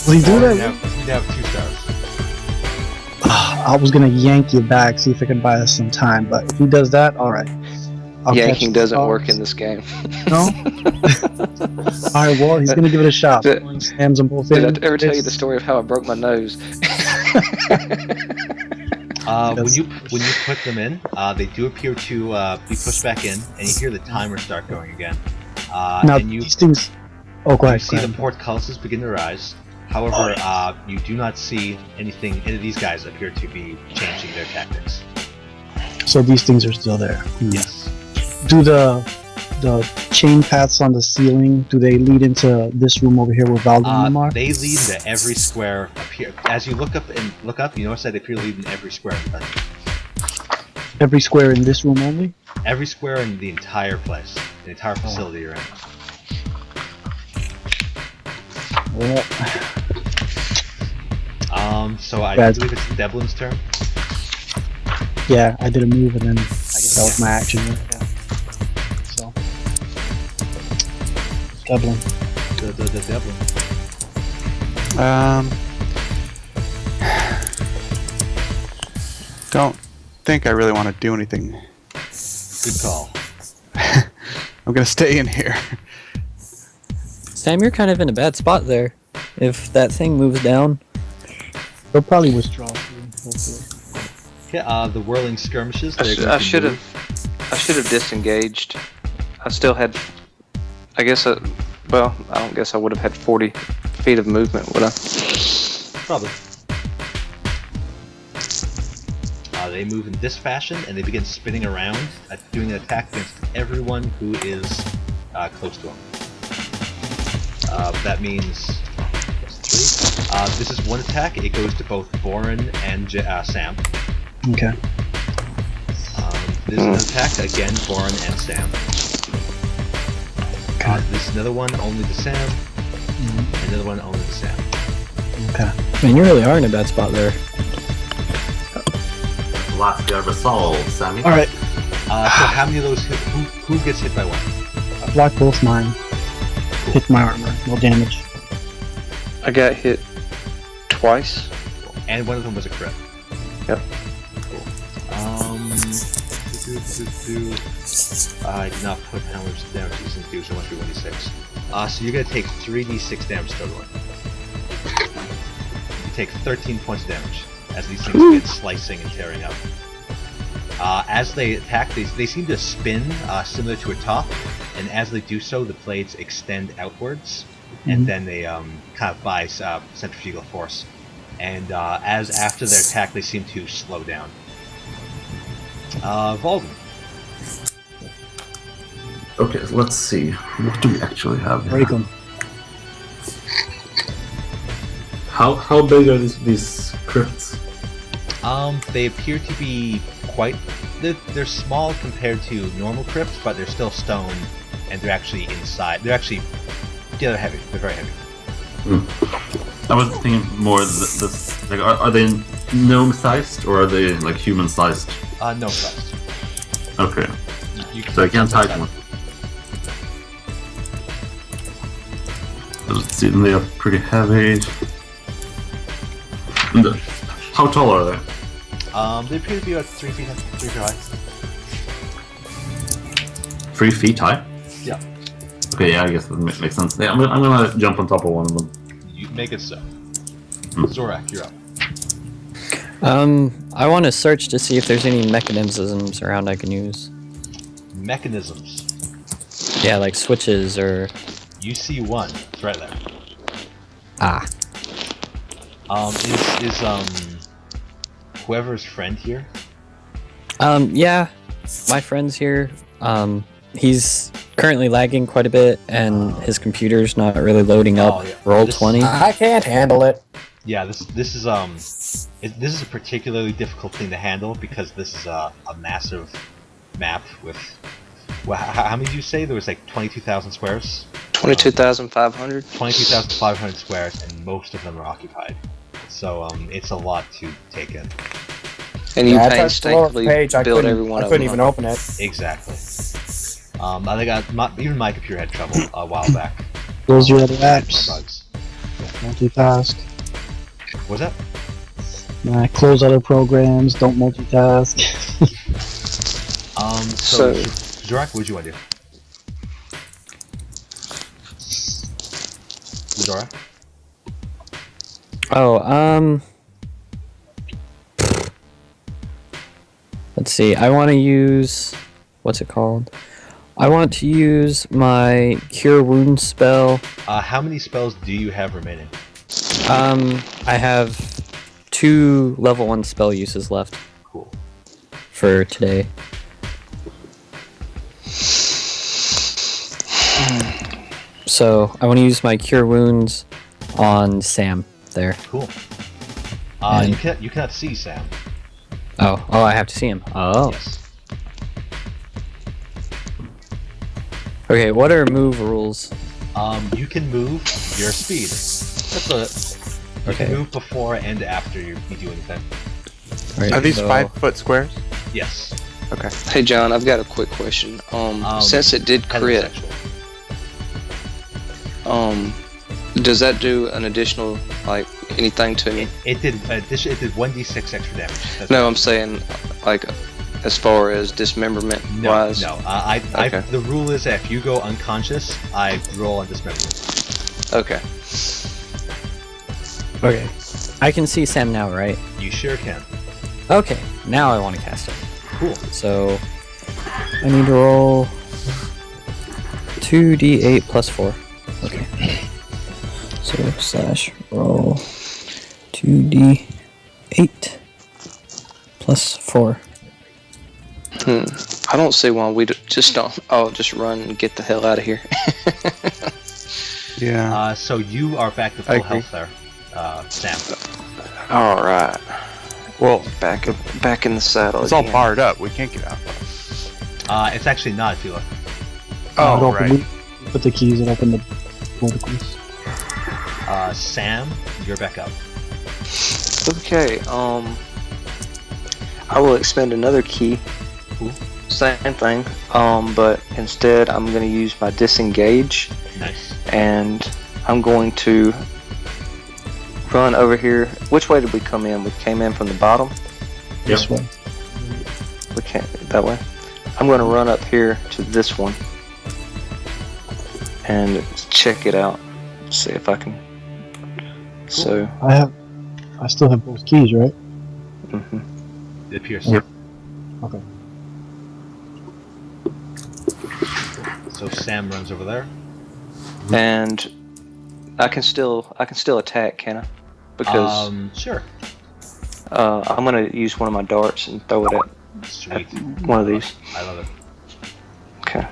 Will he do that? You'd have 2 stars. I was gonna yank you back, see if I can buy us some time, but if he does that, alright. Yanking doesn't work in this game. No? Alright, well, he's gonna give it a shot. Sam's on both ends. Did I ever tell you the story of how I broke my nose? When you put them in, they do appear to be pushed back in, and you hear the timer start going again. Now, and these things... Oh, go ahead. You see the portcullises begin to rise. However, you do not see anything. Any of these guys appear to be changing their tactics. So these things are still there. Yes. Do the chain paths on the ceiling, do they lead into this room over here where Valden and them are? They lead into every square appear. As you look up, you notice that they appear to lead in every square in the dungeon. Every square in this room only? Every square in the entire place. The entire facility you're in. Well, so I believe it's Devlin's turn. yeah, I did a move and then I guess that was my action. Yeah. So, Devlin. The Devlin. Don't think I really want to do anything. Good call. I'm gonna stay in here. Sam, you're kind of in a bad spot there. If that thing moves down, They'll probably withdraw. Hopefully. Yeah, the whirling skirmishes. I should have disengaged. I still had. I guess. Well, I don't guess I would have had 40 feet of movement, would I? Probably. They move in this fashion, and they begin spinning around, doing an attack against everyone who is close to them. That means +3. This is one attack. It goes to both Boren and Sam. Okay. This is an attack again, Boren and Sam. This is another one only to Sam. Another one only to Sam. Okay. man, you really are in a bad spot there. Last year resolved, Sammy. Alright. So how many of those who gets hit by what? I blocked both mine. Hit my armor. No damage. I got hit twice. And one of them was a crit. Yep. Cool. I did not put how much damage these things do, so it must be 1d6. So you're gonna take 3d6 damage total. You take 13 points of damage as these things begin slicing and tearing up. As they attack, they seem to spin similar to a top, and as they do so, the blades extend outwards, and then they kind of by centrifugal force. And as after their attack, they seem to slow down. Valden. Okay, so let's see. What do we actually have here? Break them. How big are these crypts? They appear to be quite. They're small compared to normal crypts, but they're still stone, and they're actually inside. They're actually, yeah, they're heavy. They're very heavy. I was thinking more this. Like, are they gnome-sized or are they like human-sized? No size. Okay, You so I can't hide one. Let's see, they are pretty heavy. And, how tall are they? They appear to be about 3 feet high. 3 feet high? Yeah. Okay, yeah, I guess that makes sense. Yeah, I'm gonna jump on top of one of them. You make it so. Zorak, you're up. I want to search to see if there's any mechanisms around I can use. Mechanisms. Yeah, like switches or. You see one. It's right there. Ah. Is whoever's friend here? Yeah, my friend's here. He's currently lagging quite a bit, and his computer's not really loading up. Oh, yeah. Roll This- 20. I can't handle it. Yeah, this is this is a particularly difficult thing to handle because this is a massive map with. Well, how many did you say there was? Like 22,000 squares. 22,500. 22,500 squares, and most of them are occupied. So it's a lot to take in. And you Yeah, I touched the lower painstakingly page. I build couldn't, every one I of couldn't them even up. open it. Exactly. I think even my computer had trouble a while back. Close your other apps. Bugs. Multitask. What's that? Close other programs. Don't multitask. So So- Zorak, what would you want to do? Zorak? Oh, let's see. I want to use. What's it called? I want to use my Cure Wounds spell. How many spells do you have remaining? I have 2 level 1 spell uses left Cool. for today. So I want to use my Cure Wounds on Sam there. Cool. And- You cannot see Sam. Oh, I have to see him. Oh. Yes. Okay, Okay, what are move rules? You can move your speed. That's it. You Okay. can move before and after you do anything. Are these so- 5-foot squares? Yes. Okay. Hey John, I've got a quick question. Since it did crit, Heterosexual. does that do an additional like anything to me? It did 1d6 extra damage. That's No, I'm saying like as far as dismemberment No, wise. no. Okay. The rule is that if you go unconscious, I roll on dismemberment. Okay. Okay. I can see Sam now, right? You sure can. Okay, now I want to cast it. Cool. So I need to roll 2d8 plus 4. Okay. So / roll 2d8 plus 4. I don't see why we just don't. Oh, just run and get the hell out of here. Yeah. So you are back to I full agree. health there, Sam. All right, Well, back in the saddle. it's all again. barred up. We can't get out. It's actually not if you look. Oh, Open- right. Put the keys and open the verticals. Sam, you're back up. Okay. I will expend another key. Cool. Same thing. But instead, I'm going to use my disengage, Nice. and I'm going to run over here. Which way did we come in? We came in from the bottom. This way. We can't that way. I'm going to run up here to this one and check it out. See if I can. So. I still have both keys, right? Mhm. It appears. Yep. Okay. So Sam runs over there. And I can still attack, can I? Because Sure. I'm gonna use one of my darts and throw it at Sweet. one of these. I love it. Okay.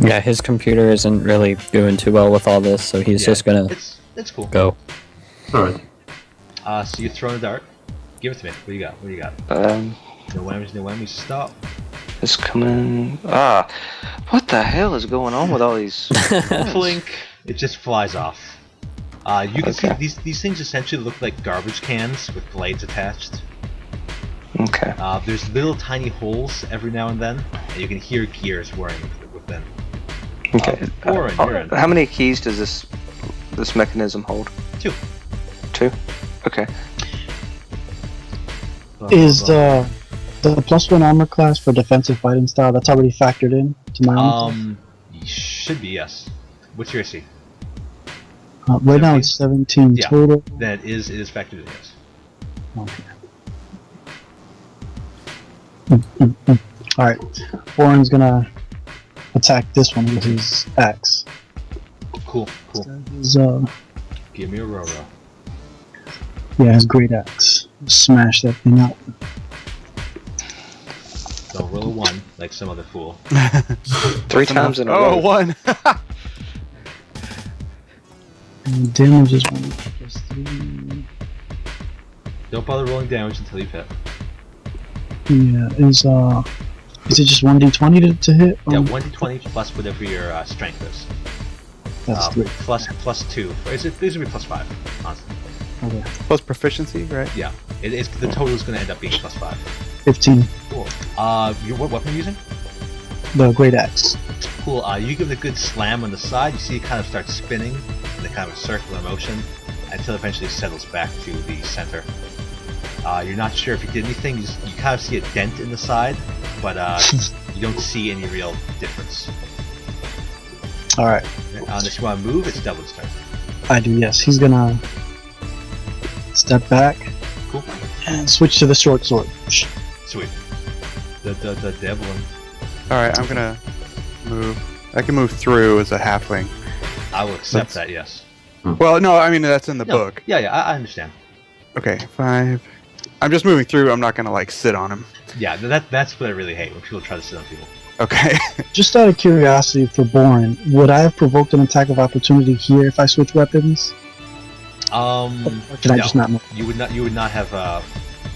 Yeah, his computer isn't really doing too well with all this, so he's just gonna It's cool. go. Alright. So you throw in a dart. Give it to me. What do you got? What do you got? No whammies, no whammies. Stop. It's coming. What the hell is going on with all these? Plink. It just flies off. You can see Okay. these things essentially look like garbage cans with blades attached. Okay. There's little tiny holes every now and then, and you can hear gears whirring within. Okay. Warren, you're in. How many keys does this mechanism hold? 2. 2. Okay. Is the +1 armor class for defensive fighting style that's already factored in to my armor Should be, yes. What's your AC? class? Right now it's 17 Yeah. total. Then it is factored in, yes. Okay. Alright. Warren's gonna attack this one with his axe. Cool. His, Give me a row. yeah, his great axe. Smash that thing up. Don't roll a 1 like some other fool. 3 times in a row. Oh, 1. And damage is 1 plus 3. Don't bother rolling damage until you've hit. Yeah, is it just 1d20 to hit? Yeah, 1d20 plus whatever your strength is. That's 3. Plus 2. Or is it? These would be plus 5. Honestly. Okay. Plus proficiency, right? Yeah. The total is going to end up being plus 5. 15. Cool. What weapon are you using? The great axe. Cool. You give it a good slam on the side. You see it kind of start spinning in a kind of a circular motion until it eventually settles back to the center. You're not sure if you did anything. You kind of see a dent in the side, but you don't see any real difference. Alright, Unless you want to move, it's Devlin's turn. I do, yes. He's gonna step back Cool. and switch to the short sword. Sweet. The Devlin. Alright, I'm gonna move. I can move through as a halfling. I will accept that, yes. Well, no, I mean, that's in the book. Yeah, I understand. Okay, 5. I'm just moving through. I'm not gonna, like, sit on him. Yeah, that's what I really hate, when people try to sit on people. Okay. Just out of curiosity for Boren, would I have provoked an attack of opportunity here if I switch weapons? Or can I just not move? You would not have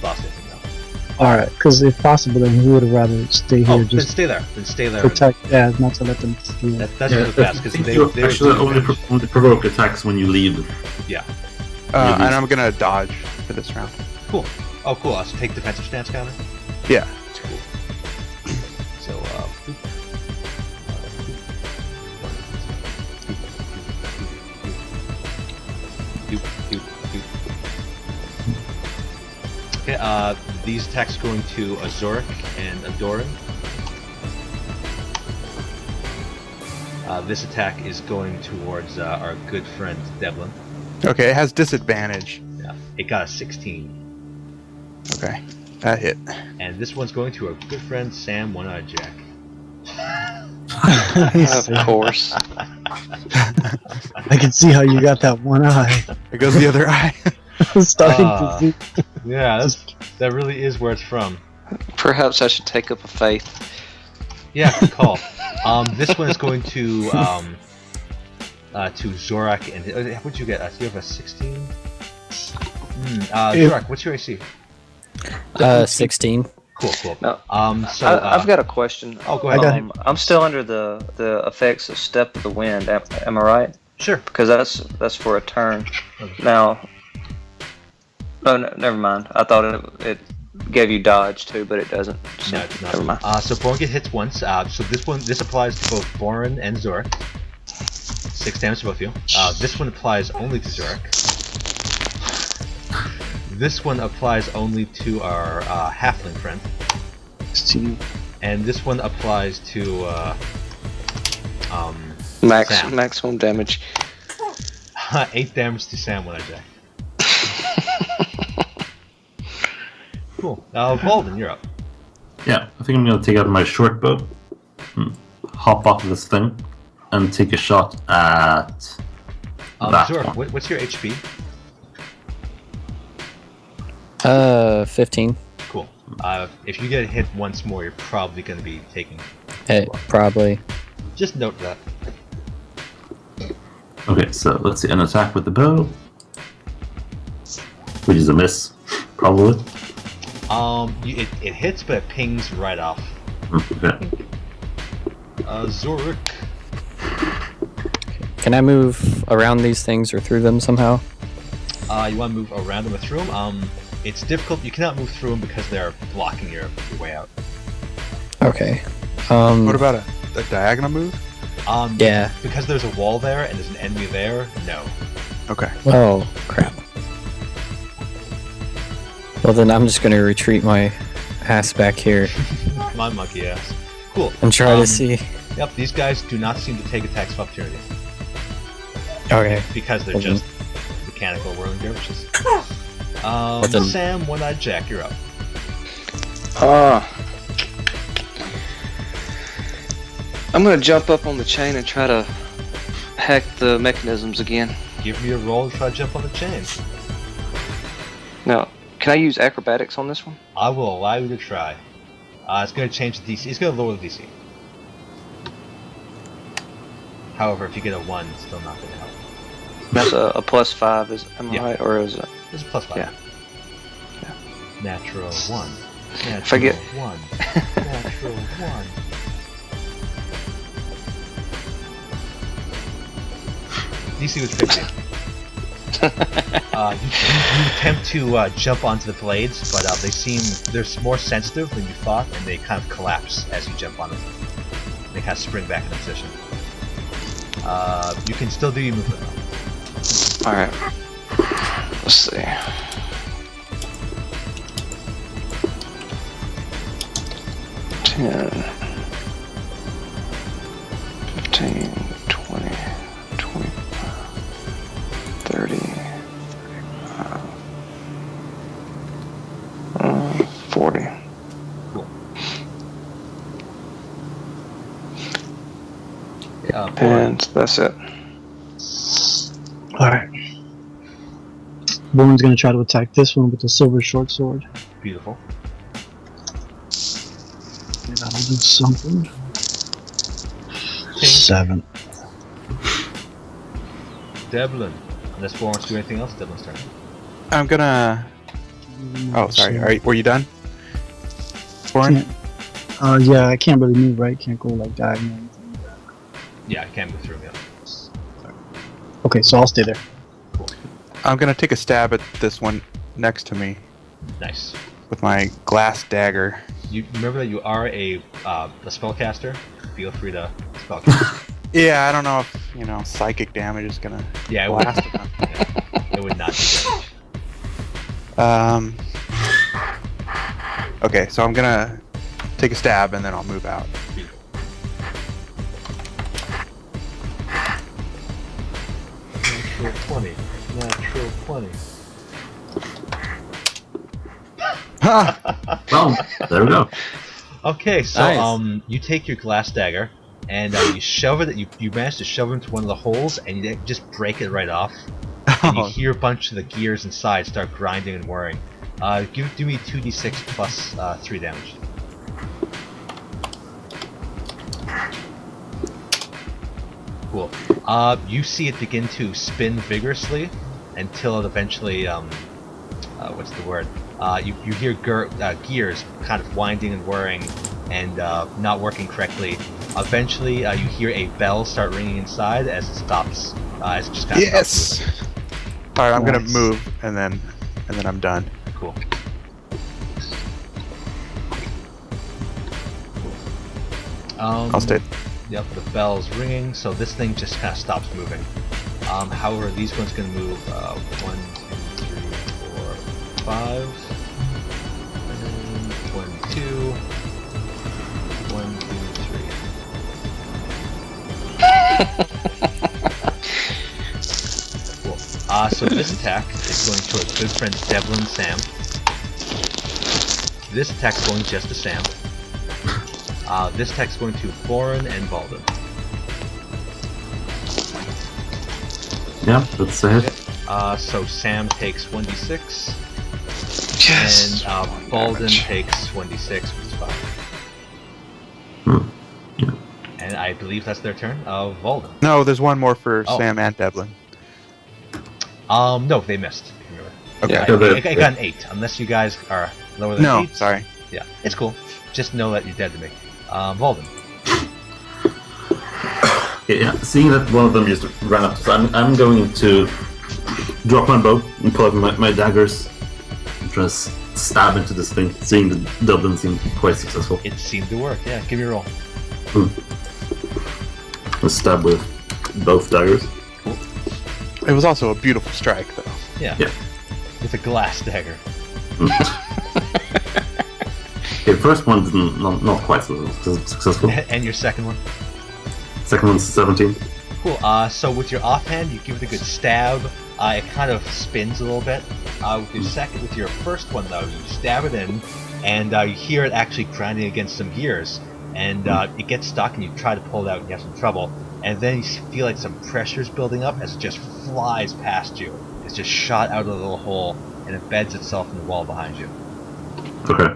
lost it, no. Alright, because if possible, then he would have rather stay here Then just stay there. Then stay there. protect. Yeah, not to let them through. That's really fast, because they actually only provoke attacks when you leave. Yeah. And I'm gonna dodge for this round. Cool. Oh, cool. So take defensive stance counter. Yeah. That's cool. So, boop. Okay, these attacks going to Azoric and Adoran. This attack is going towards our good friend Devlin. Okay, it has disadvantage. Yeah, it got a 16. Okay, that hit. And this one's going to our good friend Sam One-Eyed Jack. Of course. I can see how you got that one eye. It goes the other eye. Starting to see. Yeah, that really is where it's from. Perhaps I should take up a faith. Yeah, good call. This one is going to Zorak and what'd you get? You have a 16. Zorak, what's your AC? 16. Cool. No, So I've got a question. Oh, go ahead. I'm still under the effects of Step of the Wind. Am I right? Sure. Because that's for a turn. Okay. Now, oh, no, never mind. I thought it gave you dodge too, but it doesn't. So, No, it's not. never mind. So Boren gets hits once. So this applies to both Boren and Zorak. 6 damage to both of you. This one applies only to Zorak. This one applies only to our halfling friend. 16. And this one applies to Sam. Maximum damage. 8 damage to Sam when I die. Cool. Bolden, you're up. Yeah, I think I'm gonna take out my short bow, hop off this thing, and take a shot at that Zorak, one. what's your HP? 15. Cool. If you get hit once more, you're probably going to be taking. Probably. Just note that. Okay, so let's see. An attack with the bow, which is a miss, probably. It hits, but it pings right off. Okay. Zorik. Can I move around these things or through them somehow? You want to move around them or through them? It's difficult. You cannot move through them because they're blocking your way out. Okay. What about a diagonal move? Yeah. Because there's a wall there and there's an enemy there, no. Okay. Oh, crap. Well, then I'm just gonna retreat my ass back here My monkey ass. Cool. and try to see. Yep, these guys do not seem to take attacks of opportunity. Okay. Because they're Well, then- just mechanical whirling dervishes. then- Sam, One-Eyed Jack, you're up. I'm gonna jump up on the chain and try to hack the mechanisms again. Give me a roll to try to jump on the chain. Now, can I use acrobatics on this one? I will allow you to try. It's going to change the DC. It's going to lower the DC. However, if you get a 1, it's still not going to help. That's a +5, am I Yeah. right? Or is it? It's a +5. Yeah. Natural 1. Natural If I get- 1. Natural 1. DC was 15. You attempt to jump onto the blades, but they're more sensitive than you thought, and they kind of collapse as you jump on them. They kind of spring back into position. You can still do your movement. Alright. Let's see. $10, $15, $20, $25, $30, $40. Cool. And that's it. Alright. Born's gonna try to attack this one with the silver short sword. Beautiful. And that'll do something. 7. Devlin. Unless Bourne wants to do anything else, Devlin's turn. I'm gonna. Oh, sorry. Were you done? Warren? Yeah, I can't really move, right? Can't go like diagonal or anything like that. Yeah, I can't move through him yet. Okay, so I'll stay there. I'm gonna take a stab at this one next to me Nice. with my glass dagger. You remember that you are a spellcaster? Feel free to spellcast. Yeah, I don't know if psychic damage is gonna Yeah, it blast would, it. yeah, it would not do damage. Okay, so I'm gonna take a stab and then I'll move out. Beautiful. Natural 20. Natural 20. Well, there we go. Okay, so Nice. you take your glass dagger and you shove it. You manage to shove it into one of the holes and you just break it right off. And you hear a bunch of the gears inside start grinding and whirring. Do me 2d6 plus 3 damage. Cool. You see it begin to spin vigorously until it eventually, what's the word? You hear gears kind of winding and whirring and not working correctly. Eventually, you hear a bell start ringing inside as it stops. As it just kind of stops moving. Yes. All right, I'm gonna Nice. move and then I'm done. Cool. I'll stay. Yep, the bell's ringing, so this thing just kind of stops moving. However, these ones can move 1, 2, 3, 4, 5. And 1, 2. 1, 2, 3. Cool. So this attack is going to our good friend Devlin Sam. This attack's going just to Sam. This attack's going to Boren and Balden. Yeah, that's a hit. So Sam takes 1d6, Yes. and Balden takes 1d6, which is 5. Hmm. Yeah. And I believe that's their turn. Volden. No, there's one more for Oh. Sam and Devlin. No, they missed. Okay. Yeah. I got an 8. Unless you guys are lower than No, 8. sorry. Yeah, it's cool. Just know that you're dead to me. Volden. Yeah, seeing that one of them just ran up, so I'm going to drop my bow and pull out my daggers and try to stab into this thing, seeing that Dublin seemed quite successful. It seemed to work. Yeah, give me a roll. A stab with both daggers. It was also a beautiful strike, though. Yeah. Yeah. With a glass dagger. Okay, first one didn't not quite so successful. And your second one. Second one's 17. Cool. So with your offhand, you give it a good stab. It kind of spins a little bit. With your first one though, you stab it in, and you hear it actually grinding against some gears, and it gets stuck, and you try to pull it out, and you have some trouble. And then you feel like some pressure's building up as it just flies past you. It's just shot out of the little hole and embeds itself in the wall behind you. Okay.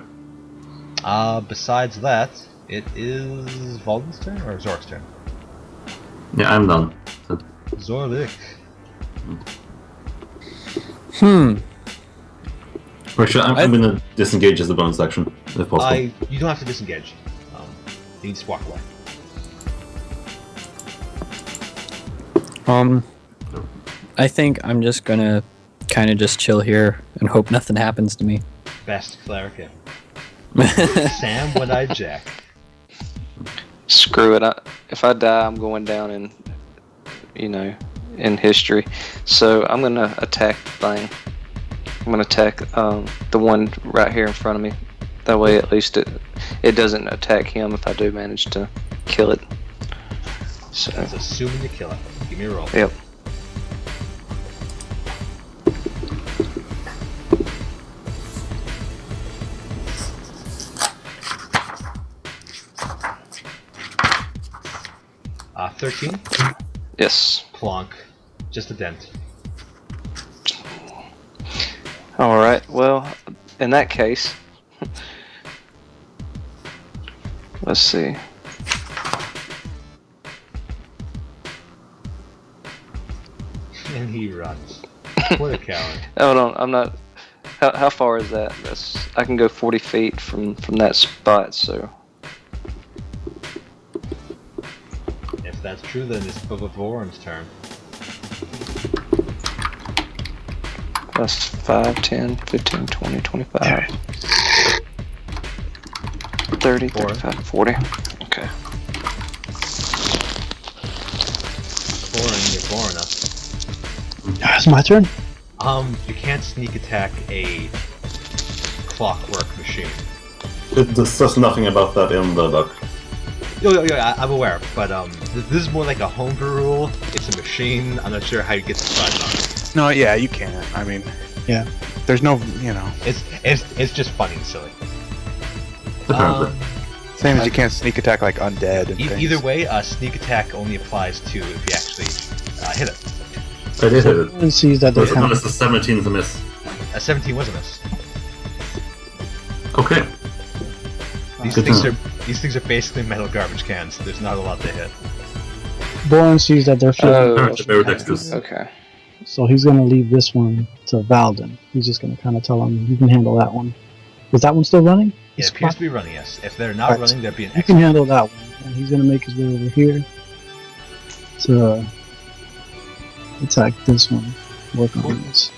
Besides that, it is Volden's turn or Zork's turn. Yeah, I'm done. So, Zorlik. actually, I'm gonna disengage as a bonus action, if possible. You don't have to disengage. You just walk away. I think I'm just gonna kind of just chill here and hope nothing happens to me. Best cleric ever. Sam, one-eyed Jack. Screw it. If I die, I'm going down in history. So I'm gonna attack the thing. I'm gonna attack the one right here in front of me. That way, at least it doesn't attack him if I do manage to kill it. So That's assuming you kill it. Give me a roll. yep. Uh, 13. Yes. Plonk. Just a dent. All right. Well, in that case, let's see. And he runs. What a coward. Hold on. I'm not. How far is that? I can go 40 feet from that spot. So If that's true, then it's Bubba Voron's turn. that's 5, 10, 15, 20, 25, 30, 35, 40. Okay. Voron, you're Vorona. It's my turn. You can't sneak attack a clockwork machine. It says nothing about that in the book. I'm aware, but this is more like a homebrew rule. It's a machine. I'm not sure how you get the size on it. No, yeah, you can. I mean, Yeah. there's no, It's just funny and silly. Apparently. same as you can't sneak attack like undead and things. Either way, sneak attack only applies to if you actually hit it. I did hit it. And sees that they But have it's a 17 to miss. A 17 was a miss. Okay. These Good things to are basically metal garbage cans. There's not a lot to hit. Boren sees that they're feeling, Apparently very dexterous. Okay. so he's gonna leave this one to Valden. He's just gonna kind of tell him you can handle that one. Is that one still running? It appears to be running, yes. If they're not Right. running, there'd be an You can extra. handle that one, and he's gonna make his way over here to attack this one. Work on this.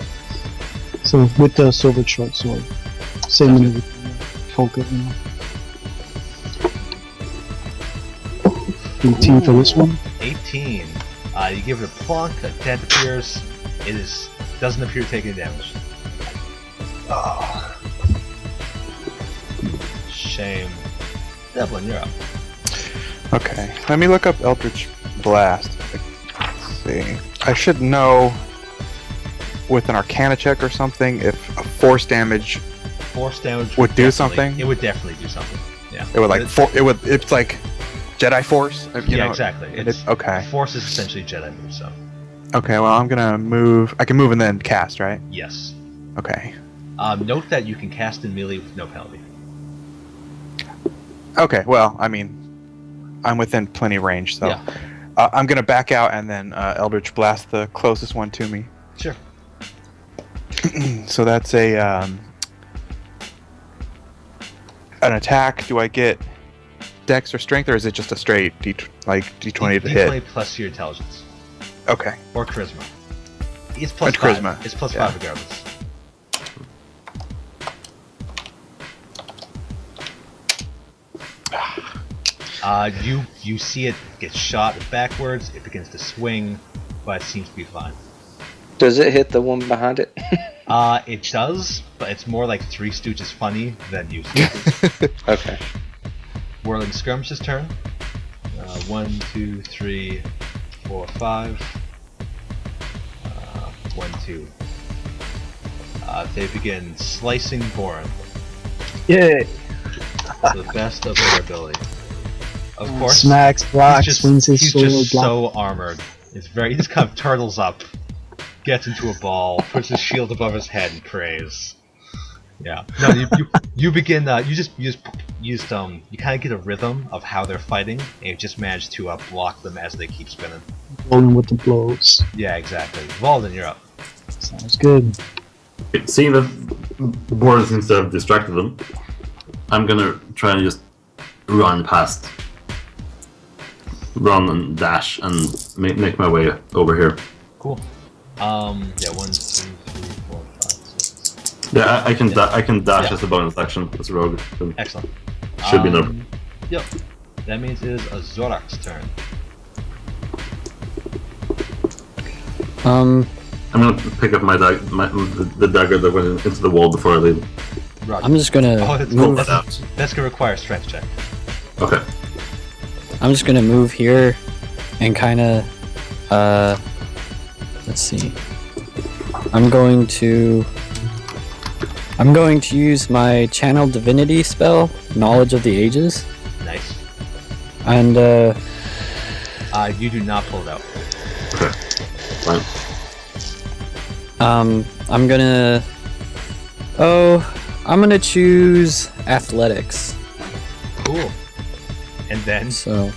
So with the silver short sword, same maneuver, poke it. 18 for this one. 18. You give it a plonk, a dent appears. Doesn't appear to take any damage. Shame. Devlin, you're up. Okay, let me look up Eldritch Blast. Let's see. I should know with an Arcana check or something if a force damage Force damage Would do definitely- something? It would definitely do something. Yeah. it would it's like Jedi Force. You Yeah, know? exactly. Okay. Force is essentially Jedi move, so Okay, well I'm gonna move. I can move and then cast, right? yes. Okay. Note that you can cast in melee with no penalty. Okay. Well, I mean, I'm within plenty range, so Yeah. I'm gonna back out and then Eldritch Blast the closest one to me. Sure. So that's an attack. Do I get Dex or Strength, or is it just a straight D20 to hit? D20 plus your intelligence Okay. or charisma. It's plus It's 5. charisma. It's plus Yeah. 5 regardless. You see it get shot backwards. It begins to swing, but it seems to be fine. Does it hit the one behind it? It does, but it's more like Three Stooges funny than you. Okay. Whirling Skirmish's turn. 1, 2, 3, 4, 5. 1, 2. They begin slicing Boren Yay! to the best of their ability. Of course, Smacks, blocks, swings his he's sword, just block. so armored. He just kind of turtles up, gets into a ball, puts his shield above his head, and prays. Yeah. No, you begin. You kind of get a rhythm of how they're fighting, and you just manage to block them as they keep spinning. Rolling with the blows. Yeah, exactly. Valden, you're up. Sounds good. Seeing that Boris seems to have distracted them, I'm gonna try and just run and dash, and make my way over here. Cool. Yeah. 1, 2, 3, 4, 5, 6. Yeah, I can dash Yeah. as a bonus action as a rogue. So Excellent. should be enough. Yep. That means it is Azorak's turn. I'm gonna pick up the dagger that went into the wall before I leave. Roger. I'm just gonna Oh, that's move. cool. That's gonna require a strength check. Okay. I'm just gonna move here and kind of, let's see. I'm going to use my Channel Divinity spell, Knowledge of the Ages, Nice. and You do not pull it out. Okay. Fine. I'm gonna choose Athletics. Cool. And then So,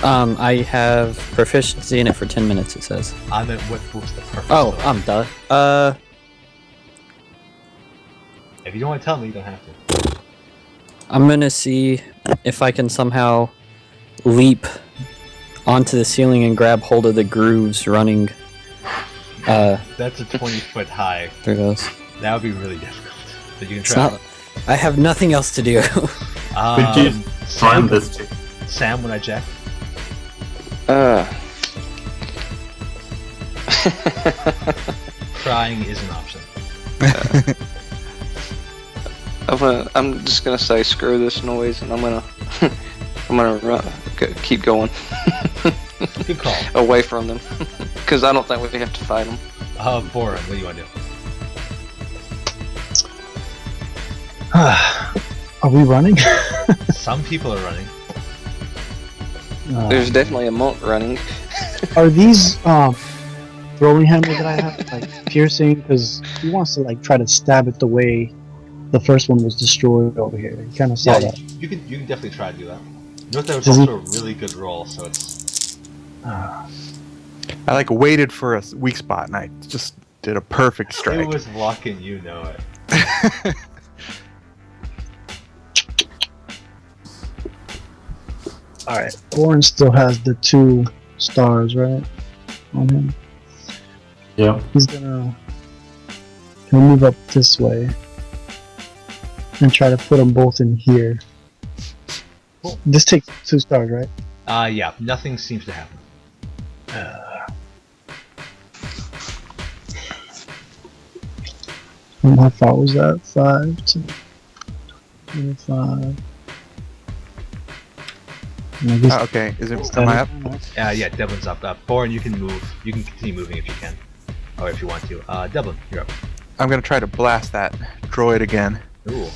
I have proficiency in it for 10 minutes. It says. I meant what's the purpose? Oh, of it? I'm done. If you don't want to tell me, you don't have to. I'm gonna see if I can somehow leap onto the ceiling and grab hold of the grooves running That's a 20-foot high. through those. That would be really difficult. But you can It's try. not. I have nothing else to do. Could you Sam, find this? Sam, when I jack. Crying is an option. I'm just gonna say screw this noise, and I'm gonna run, keep going Good call. away from them, because I don't think we have to fight them. Boren, what do you want to do? Are we running? Some people are running. There's definitely a monk running. Are these throwing hammers that I have like piercing? Because he wants to like try to stab it the way the first one was destroyed over here. You kind of saw that. you can definitely try to do that. Note that was Does he- also a really good roll, so it's I waited for a weak spot and I just did a perfect strike. it was luck and you know it. All right, Orange still has the 2 stars, right, on him. Yeah. He'll move up this way and try to put them both in here. Cool. This takes 2 stars, right? Yeah, nothing seems to happen. How far was that? 5 to 25. I guess Okay, am I up? Yeah, Devlin's up. Boren, you can move. You can continue moving if you can, or if you want to. Devlin, you're up. I'm gonna try to blast that droid again. Ooh.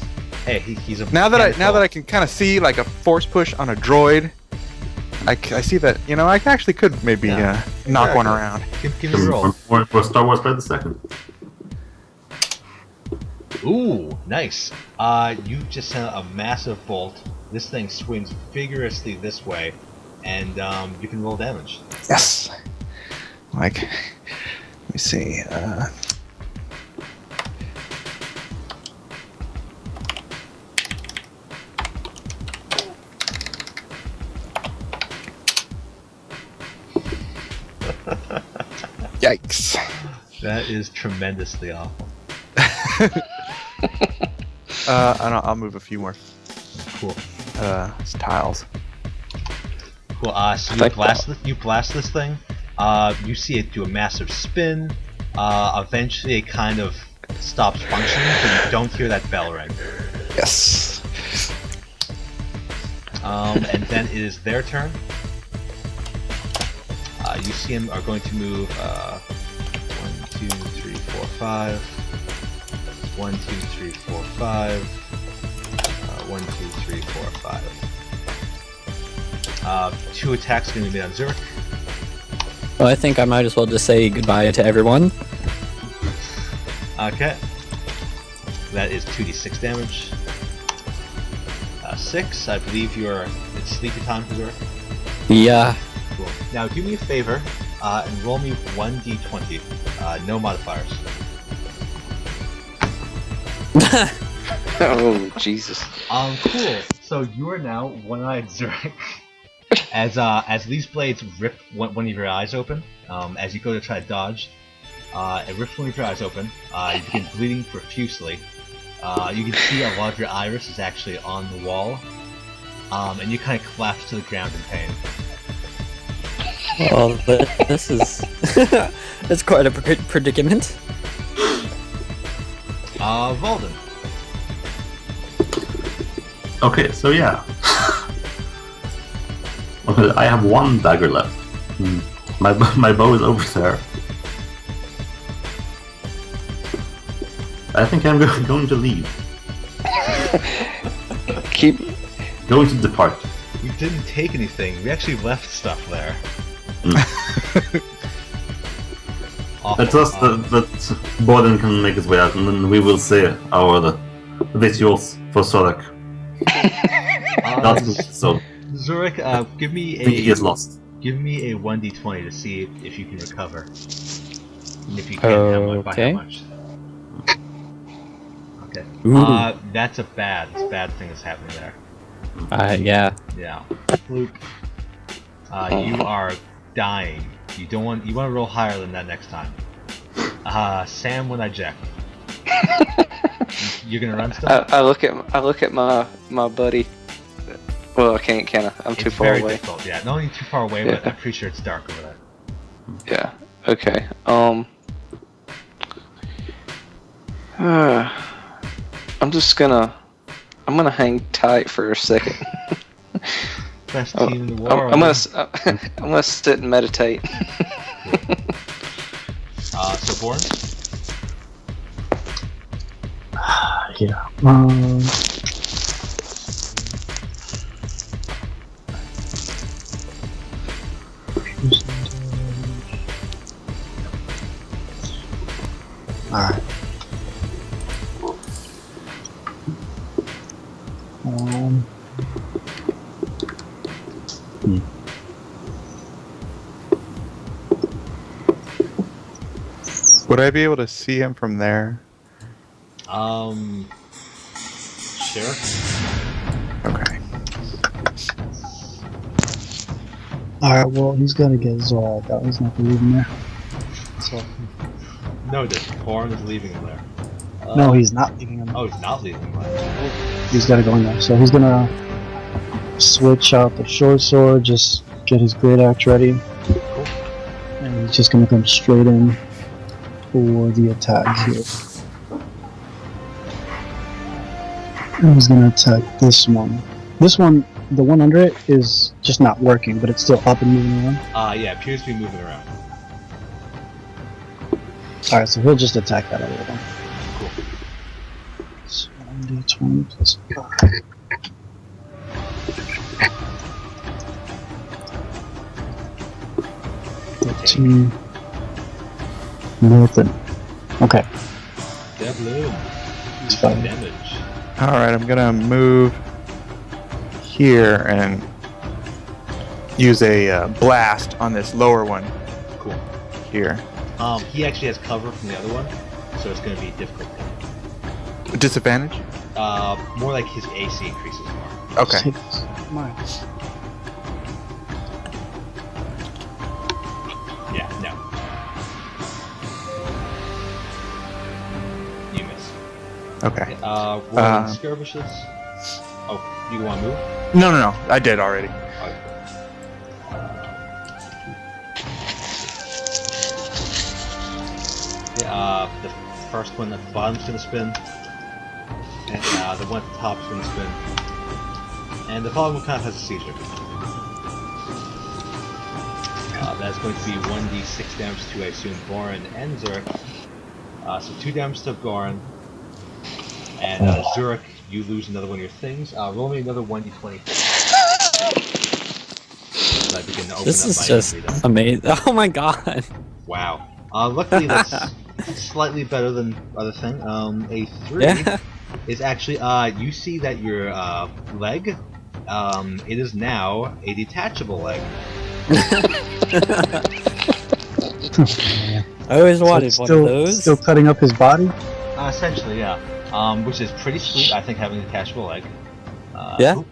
Hey, he's a. Now that I can kind of see like a force push on a droid, I see that I actually could maybe Yeah. knock one Exactly. around. Give me a roll. For Star Wars by the second. Ooh, nice. You just sent a massive bolt This thing swings vigorously this way, and you can roll damage. Yes. Like, let me see. Yikes. That is tremendously awful. I'll move a few more Cool. tiles. Cool. So you blast this thing. You see it do a massive spin. Eventually, it kind of stops functioning, but you don't hear that bell ring. Yes. And then it is their turn. You see them are going to move 1, 2, 3, 4, 5. 1, 2, 3, 4, 5. 1, 2, 3, 4, 5. 2 attacks going to be made on Zurich. Well, I think I might as well just say goodbye to everyone. Okay. That is 2d6 damage. 6. I believe it's sleepy time for Zurich. Yeah. Cool. Now do me a favor and roll me 1d20. No modifiers. Oh Jesus. Cool. So you are now one-eyed Zurich. As these blades rip one of your eyes open, as you go to try to dodge, it rips one of your eyes open. You begin bleeding profusely. You can see a lot of your iris is actually on the wall, and you kind of collapse to the ground in pain. Well, this is that's quite a predicament. Valden. Okay, so yeah. Okay, I have 1 dagger left. My bow is over there. I think I'm going to leave. Going to depart. We didn't take anything. We actually left stuff there. I trust that Borden can make his way out, and then we will say our visuals for Sorak. So Zurich, give me I think he is lost. Give me a 1d20 to see if you can recover. And if you can, by how much? Okay. That's a bad thing that's happening there. Yeah. Yeah. Bloop. You are dying. You want to roll higher than that next time. Sam, when I jack. You're gonna run still? I look at my buddy. Well, I can't, can I? I'm too far very away. Difficult. Yeah, not only too far away, but I'm pretty sure it's dark over there. Yeah. Okay. I'm gonna hang tight for a second. Best team in the world. I'm gonna sit and meditate. So Born? Yeah. Alright. Would I be able to see him from there? Sure. Okay. Alright, well, he's gonna get Zorak out. He's not gonna leave him there. So. No, Born is leaving him there. No, he's not leaving him. Oh, he's not leaving him there. He's gotta go in there. So he's gonna switch out the short sword, just get his great axe ready. Cool. And he's just gonna come straight in for the attack here. And he's gonna attack this one. This one, the one under it, is just not working, but it's still up and moving around. Yeah, it appears to be moving around. Alright, so he'll just attack that other one. Cool. So 1d20 plus 5. 13. Nothing. Okay. Devlin. It's fine. Damage. Alright, I'm gonna move here and use a blast on this lower one Cool. here. He actually has cover from the other one, so it's going to be difficult. Disadvantage? More like his AC increases more. Okay. 6. Mine. Yeah, no. You miss. Okay. Rolling skirmishes. Oh, you want to move? No. I did already. Yeah, the first one at the bottom's gonna spin, and the one at the top's gonna spin, and the bottom one kind of has a seizure. That's going to be 1d6 damage to, I assume, Goran and Zurich. So 2 damage to Goran, and Zurich, you lose another one of your things. Roll me another 1d20. So I begin to open This up is my just inventory then. amazing. Oh my god. Wow. Luckily that's slightly better than other thing. A 3 Yeah. is actually, you see that your leg, it is now a detachable leg. I always wanted So one it's of those. Still cutting up his body? Essentially, yeah. Which is pretty sweet, I think, having a detachable leg. Yeah? Oop.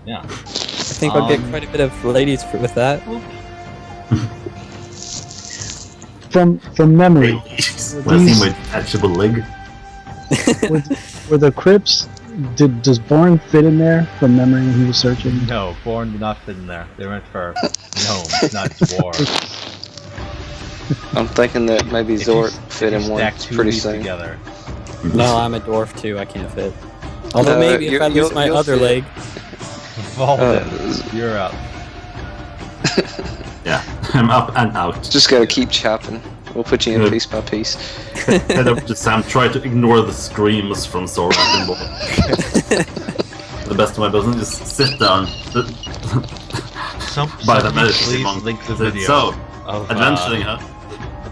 Yeah. I think I'll get quite a bit of ladies with that. From memory, When I see my detachable leg. were the crypts? Does Born fit in there from memory when he was searching? No, Born did not fit in there. They went for gnomes, not dwarves. I'm thinking that maybe If you Zort s- fit if in you one stack two of pretty these soon. together. No, I'm a dwarf too. I can't fit. Although No, maybe if I lose my you'll other fit. leg. Valden, you're up. Yeah, I'm up and out. Just gotta keep chopping. We'll put you in Good. piece by piece. Head up to Sam, try to ignore the screams from Zorak and Bo. The best of my ability, just sit down. By the Somebody medicine please monk. link the video So, of adventuring, huh?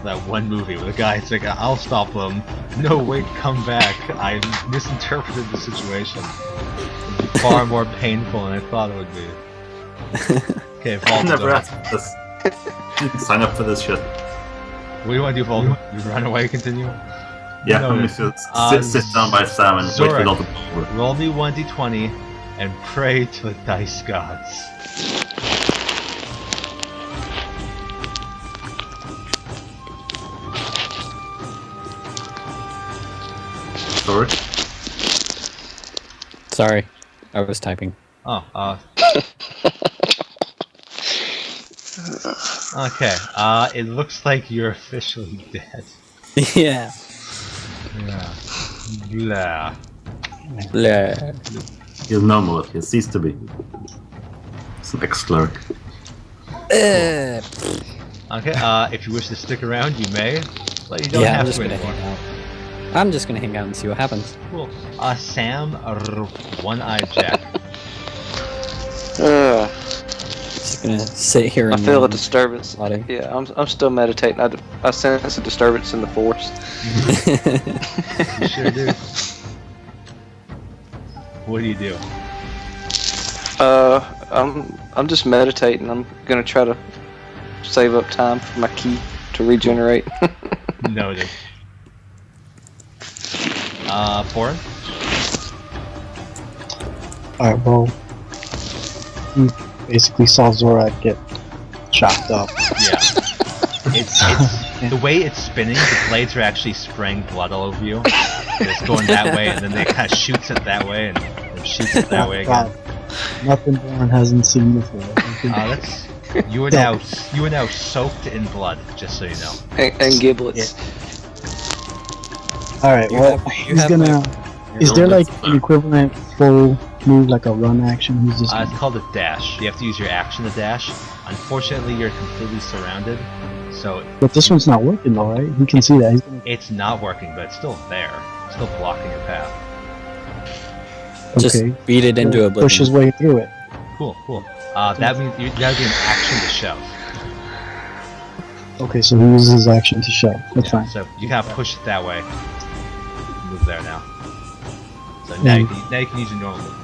that one movie where the guy's like, I'll stop them. No, wait, come back. I misinterpreted the situation. It'd be far more painful than I thought it would be. Okay, I Valden, never go. asked for this. Sign up for this shit. What do you want to do, Valden? You run away, continue? Yeah, No, let me sit down by Sam and wait for it all to blow over. Roll me 1d20 and pray to the dice gods. Sorry. Sorry, I was typing. Oh, okay, it looks like you're officially dead. Yeah. Yeah. Blah. Blah. He's no more. He ceased to be. It's an ex-cleric. Eh. Okay, if you wish to stick around, you may, but you don't Yeah, I'm have just to gonna anymore. hang out. I'm just gonna hang out and see what happens. Cool. Sam, one-eyed Jack. Just gonna sit here I and feel a disturbance. plotting. Yeah, I'm still meditating. I sense a disturbance in the force. You sure do. What do you do? I'm just meditating. I'm gonna try to save up time for my key to regenerate. Noted. Foreign? Alright, well, you basically saw Zorak get chopped up. Yeah. It's the way it's spinning, the blades are actually spraying blood all over you. It's going that way, and then it kind of shoots it that way, and shoots it that way again. God, nothing Born hasn't seen before. That's you are now soaked in blood, just so you know. and giblets. Alright, You well, have- you he's have gonna... my- Is there like an equivalent full move, like a run action? He's just... It's called a dash. You have to use your action to dash. Unfortunately, you're completely surrounded, so But this one's not working though, right? He can see that. He's gonna... it's not working, but it's still there. It's still blocking your path. Just Okay. beat it into oblivion. Push his way through it. Cool. That means that would be an action to shove. Okay, so he uses his action to shove. That's fine. So you kind of push it that way. Move there now. So now you can use your normal move.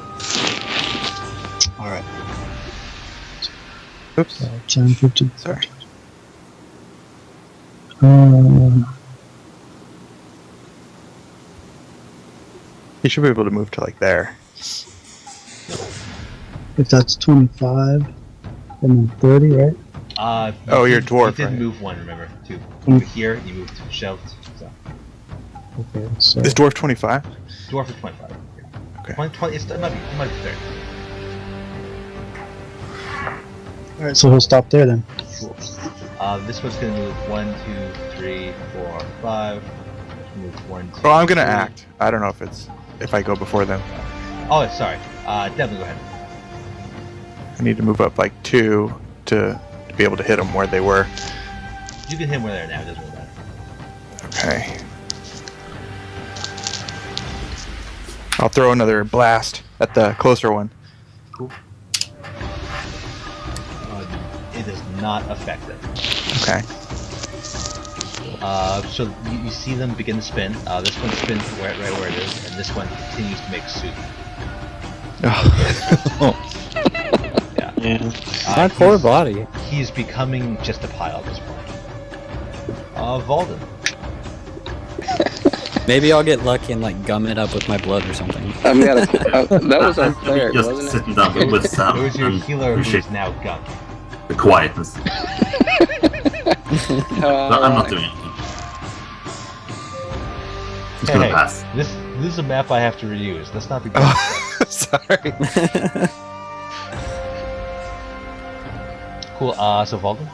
All right. Oops. 10, 15. Sorry. You should be able to move to like there. If that's 25, and then 30, right? Oh, you're a You dwarf, did right? move one, remember? To over here, you moved to shelved. So Okay, so Is dwarf 25? dwarf is 25. Okay. 20, it might be 30. all right, so he'll stop there then. Cool. This one's gonna move 1, 2, 3, 4, 5. Move 1, 2. Oh, I'm gonna 3. act. I don't know if I go before them. Oh, sorry. Definitely go ahead. I need to move up like 2 to be able to hit them where they were. You can hit him where they're now. It doesn't really matter. Okay. I'll throw another blast at the closer one. Cool. It does not affect it. Okay. So you see them begin to spin. This one spins right where it is, and this one continues to make soup. Yeah. My poor body. He's becoming just a pile at this point. Valden. Maybe I'll get lucky and like gum it up with my blood or something. I mean, that was our cleric, Just wasn't it? sitting down with Sam It was your and healer who's appreciate now gum. the quietness. But I'm not doing anything. Just gonna Hey, pass. this is a map I have to reuse. Let's not be. Sorry. Cool. So Valden.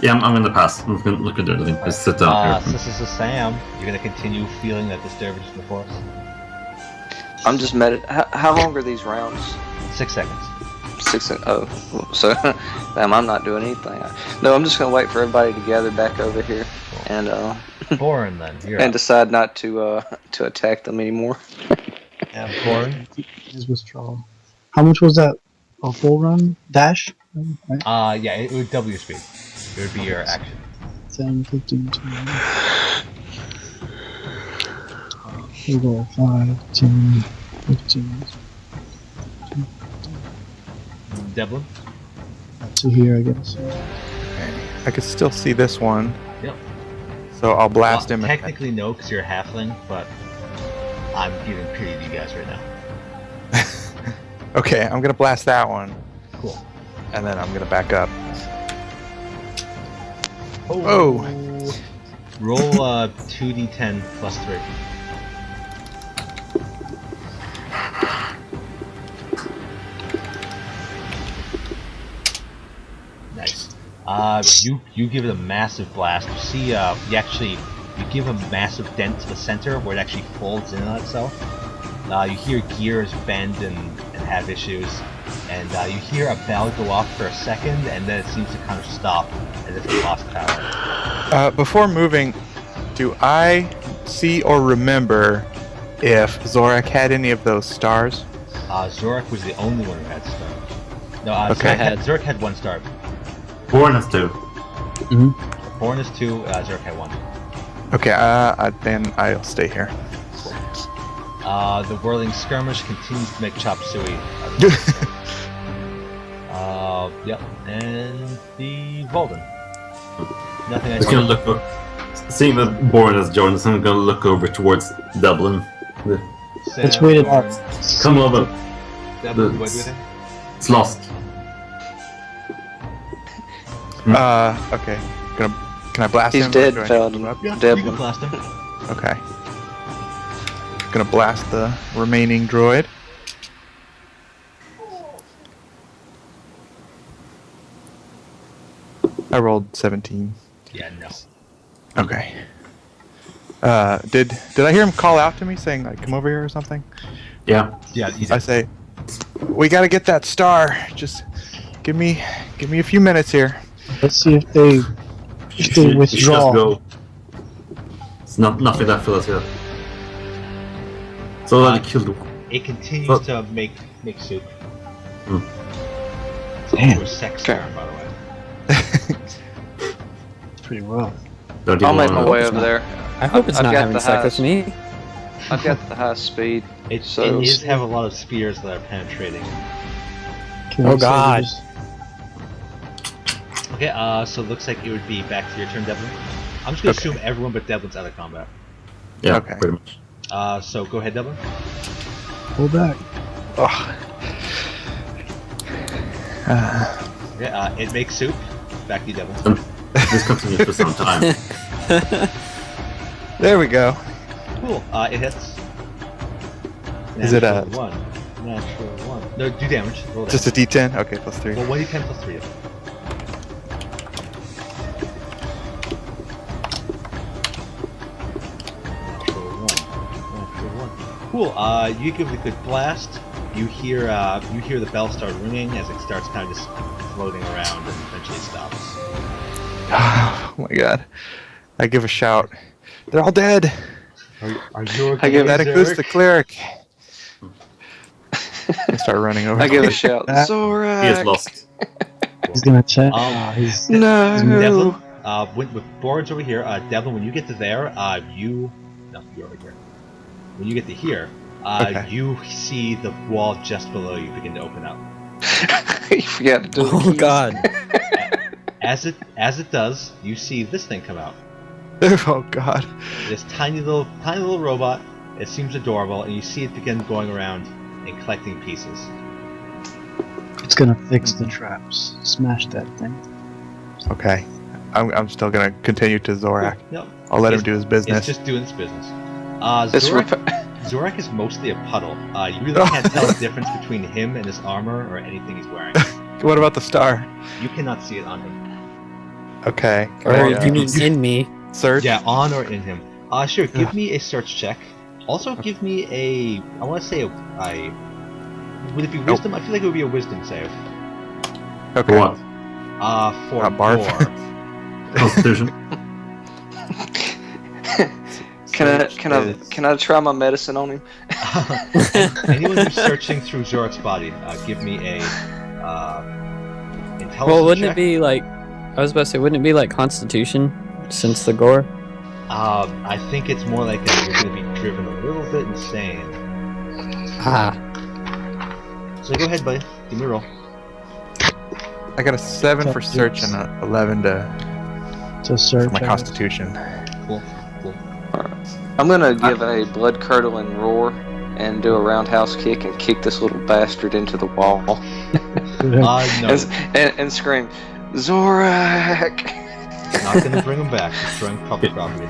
Yeah, I'm gonna pass. I'm gonna look at everything. Just sit down So this is Sam. You're gonna continue feeling that disturbance in the forest. I'm just How long are these rounds? 6 seconds. 6. Oh, so damn, I'm not doing anything. No, I'm just gonna wait for everybody to gather back over here and Boren, then. You're and up. decide not to attack them anymore. Yeah, Boren. His withdrawal. How much was that? A full run dash? Right? Yeah, it would double your speed. It would be your action. 10, 15, 20. We go 5, 10, 15. Devlin. To here, I guess. I could still see this one. Yep. So I'll blast him. Technically no, because you're a halfling, but I'm giving pity to you guys right now. Okay, I'm gonna blast that one, Cool. and then I'm gonna back up. Oh. Roll 2d10 plus 3. Nice. You give it a massive blast. You see, you give a massive dent to the center where it actually folds in on itself. You hear gears bend and have issues, and you hear a bell go off for a second, and then it seems to kind of stop as if it lost power. Before moving, do I see or remember if Zorak had any of those stars? Zorak was the only one who had stars. No, Okay. Zorak had 1 star. Born us too. Born is 2, Zorak had 1. Okay, then I'll stay here. The whirling skirmish continues to make chop suey. Yep, and the Volden. Nothing I Just gonna look over. Seeing that Born has joined us, I'm gonna look over towards Dublin. Let's wait it out. Come over. Dublin, what do you think? It's lost. Okay. Can I blast He's him? dead, or do I need to Feldon. move up? Yeah, you Devlin. can blast him. Okay. Gonna blast the remaining droid. I rolled 17. Yeah, no. Okay. Did I hear him call out to me saying like come over here or something? Yeah. Yeah, you I did. say, we gotta get that star. Just give me a few minutes here. Let's see if they You should just withdraw. go. It's nothing that fills here. So I killed. It continues Oh. to make soup. Hmm. It's a sex star, by the way. It's pretty rough. Don't I'll even make my wanna- way over there. I hope it's I've not got having the sex with me. I've got the high speed. It So- is have a lot of spears that are penetrating. Can Oh, we say we God. just- Okay, so it looks like it would be back to your turn, Devlin. I'm just gonna Okay. assume everyone but Devlin's out of combat. Yeah, Okay. pretty much. So go ahead, Devlin. Pull back. Oh. Okay, it makes soup. Back to you, Devlin. This continues for some time. There we go. Cool. It hits. Is it a- Natural 1? Natural 1. No, do damage. Roll Just a damage. D10? Okay, plus 3. Well, 1d10 plus 3. Natural 1. Natural 1. Cool. You give it a good blast. You hear the bell start ringing as it starts kind of just floating around and eventually stops. Oh my god. I give a shout. They're all dead! Are you I give- Medicus the cleric! I start running over. I give a shout. He is Zorak! lost. He's gonna check. He's No! Devlin, with boards over here, Devlin, when you get to there, you're over here. When you get to here, Okay. you see the wall just below you begin to open up. You forgot to do the Oh keys. God. As it does, you see this thing come out. Oh god. This tiny little robot. It seems adorable, and you see it begin going around and collecting pieces. It's gonna fix the traps. Smash that thing. Okay. I'm still gonna continue to Zorak. Yep. I'll let him It's- do his It's business. just doing its business. This Zorak is mostly a puddle. You really can't tell the difference between him and his armor or anything he's wearing. What about the star? You cannot see it on him. Okay. Or Can I, you mean in me? search? Yeah, on or in him. Sure. Give me a search check. Also, give me a. I want to say a. Would it be wisdom? I feel like it would be a wisdom save. Okay. For what? For Barf. Gore. Constitution? Can I try my medicine on him? Anyone who's searching through Zorak's body, give me a intelligence Well, wouldn't check. it be like? I was about to say, wouldn't it be like Constitution, since the gore? I think it's more like you're going to be driven a little bit insane. Ah. So go ahead, buddy. Give me a roll. I got a 7 for search and an 11 to search. my I guess. constitution. Cool. I'm gonna give a blood curdling roar and do a roundhouse kick and kick this little bastard into the wall No. and scream, Zorak! Not going to bring him back. Destroying public property.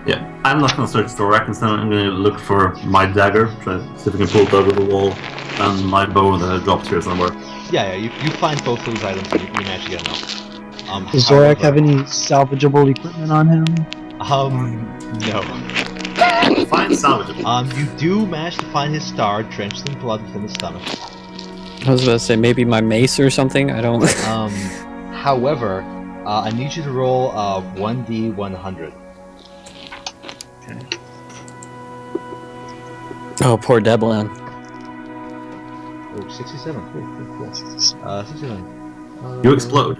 Yeah. I'm not gonna search the rack instead. I'm gonna look for my dagger, try to see if I can pull it over the wall, and my bow that I dropped here somewhere. Yeah. You find both those items and you manage to get them out. Does Zorak have any salvageable equipment on him? No. Fine salvageable. You do manage to find his star drenched in blood within his stomach. I was about to say maybe my mace or something. I don't. However, I need you to roll 1d100. Oh, poor Deblin. Oh, 67. Cool. 67. You explode.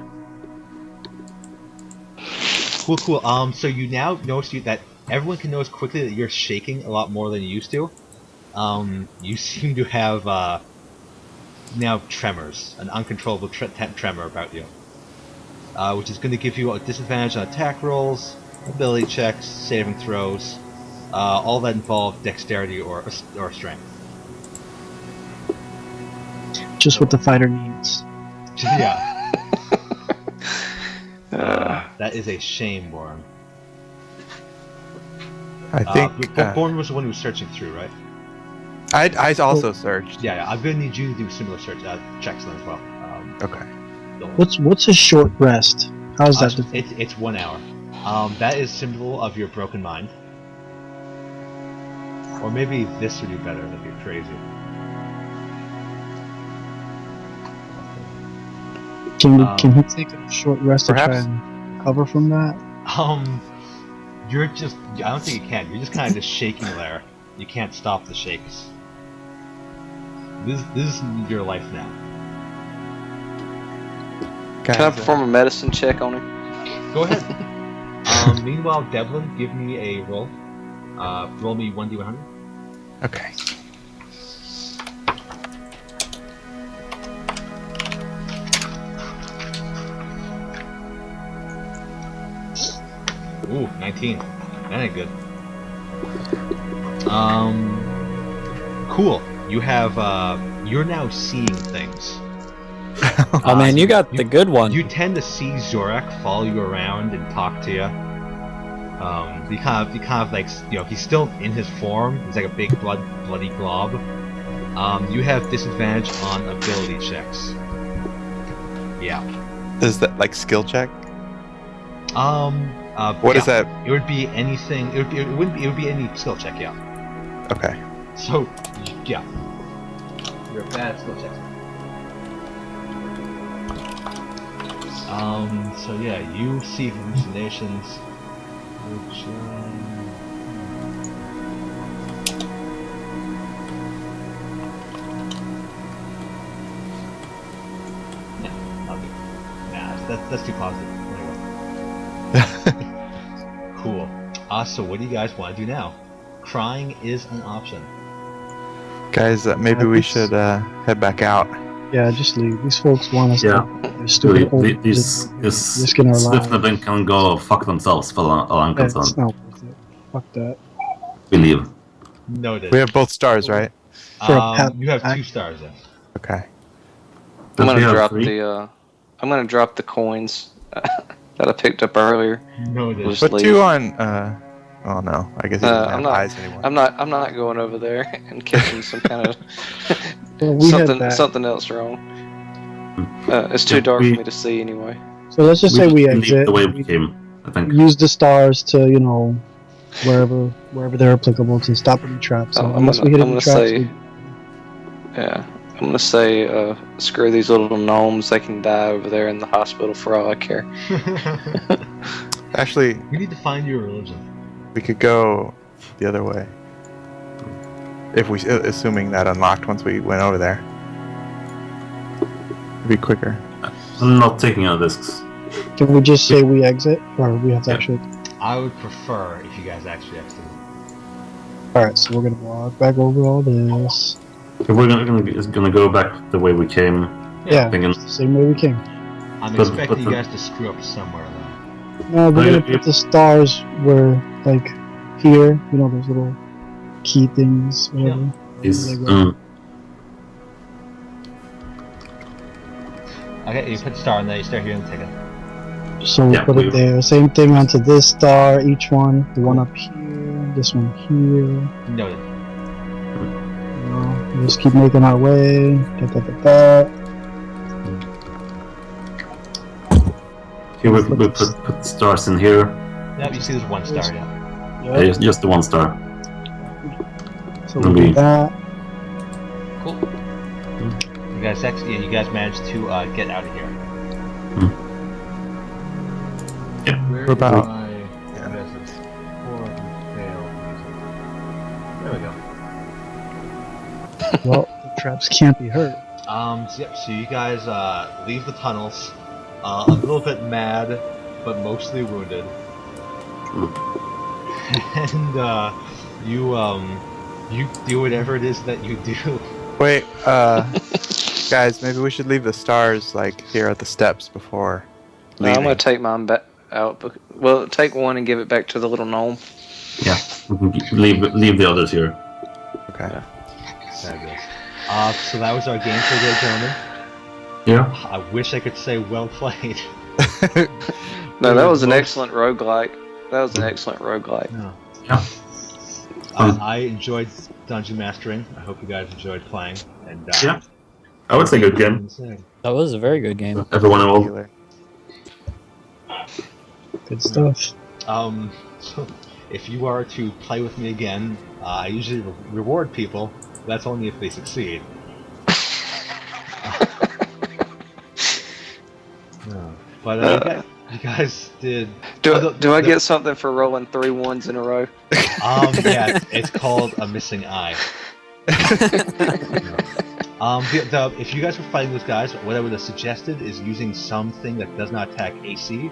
Cool. So you now notice that everyone can notice quickly that you're shaking a lot more than you used to. You seem to have now tremors, an uncontrollable tremor about you, which is going to give you a disadvantage on attack rolls, ability checks, saving throws, all that involve dexterity or strength. Just what the fighter needs. Yeah. That is a shame, Warren. I think Born was the one who was searching through, right? I also searched. Yeah. I'm gonna need you to do similar search checks then as well. Okay. What's a short rest? How's that? It's 1 hour. That is symbol of your broken mind. Or maybe this would be better if you're crazy. Can he take a short rest to try perhaps. and recover from that? You're just. I don't think you can. You're just kind of just shaking there. You can't stop the shakes. This is your life now. Can I perform a medicine check on him? Go ahead. Meanwhile, Devlin, give me a roll. Roll me 1d100. Okay. Ooh, 19. That ain't good. Cool. You have, you're now seeing things. Oh man, you got the good one. You tend to see Zorak follow you around and talk to you. He kind of like, he's still in his form. He's like a big bloody glob. You have disadvantage on ability checks. Yeah. Is that like skill check? What is that? It would be anything. It would be any skill check. Yeah. Okay. So, yeah. You're bad at skill checks. So yeah, you see hallucinations, which, that's too positive. Anyway. Cool. So what do you guys want to do now? Crying is an option. Guys, maybe we should head back out. Yeah, just leave. These folks want us Yeah. to. They're stupid old. These risking our lives. Swiftnevin can go fuck themselves for all I'm Yeah, it's concerned. not worth it. Fuck that. We leave. Noted. We have both stars, right? You have 2 stars then. Okay. I'm Don't we gonna have drop 3? I'm gonna drop the coins that I picked up earlier. Noted. Just Put leave. 2 on. Oh no, I guess he doesn't have eyes anymore. I'm not going over there and catching some kind of Well, we had that. something else wrong. It's too dark for me to see anyway. So let's just say we leave exit. the way we came, I think. Use the stars to, wherever they're applicable to stop any traps. So unless we hit any traps, I'm gonna say, screw these little gnomes. They can die over there in the hospital for all I care. Actually, we need to find your religion. We could go the other way. If we, assuming that unlocked once we went over there. It'd be quicker. I'm not taking any risks. Can we just say we exit, or we have to actually? I would prefer if you guys actually exited. All right, so we're gonna walk back over all this. If we're gonna go back the way we came. Yeah, thinking, the same way we came. I'm expecting you guys to screw up somewhere though. No, we're gonna put the stars where, like, here. Those little key things. Whatever. Yeah. Okay, you put the star in there. You start hearing the ticket. So we put it there. Same thing onto this star. Each one. The one up here. This one here. Noted. We just keep making our way. Here we put the stars in here. Yeah, you see there's 1 star, yeah. Yeah, just the 1 star. So we do that. Cool. You guys managed to get out of here. Yeah. Where We're about. There we go. Well, the traps can't be hurt. So you guys leave the tunnels, a little bit mad, but mostly wounded. And you do whatever it is that you do. Wait, guys, maybe we should leave the stars like here at the steps before. No, I'm gonna take mine back out. Well, take one and give it back to the little gnome. Yeah, we can leave the others here. Okay. Yeah. Fabulous. So that was our game for the day, gentlemen. Yeah. I wish I could say well played. No, that was an excellent roguelike. That was an excellent roguelike. No. Yeah. I enjoyed dungeon mastering. I hope you guys enjoyed playing. And yeah. I would say good game. That was a very good game. Everyone involved. Good stuff. So if you are to play with me again, I usually reward people. That's only if they succeed. But you guys did. Do I get something for rolling 3 1s in a row? Yeah, it's called a missing eye. If you guys were fighting those guys, what I would have suggested is using something that does not attack AC,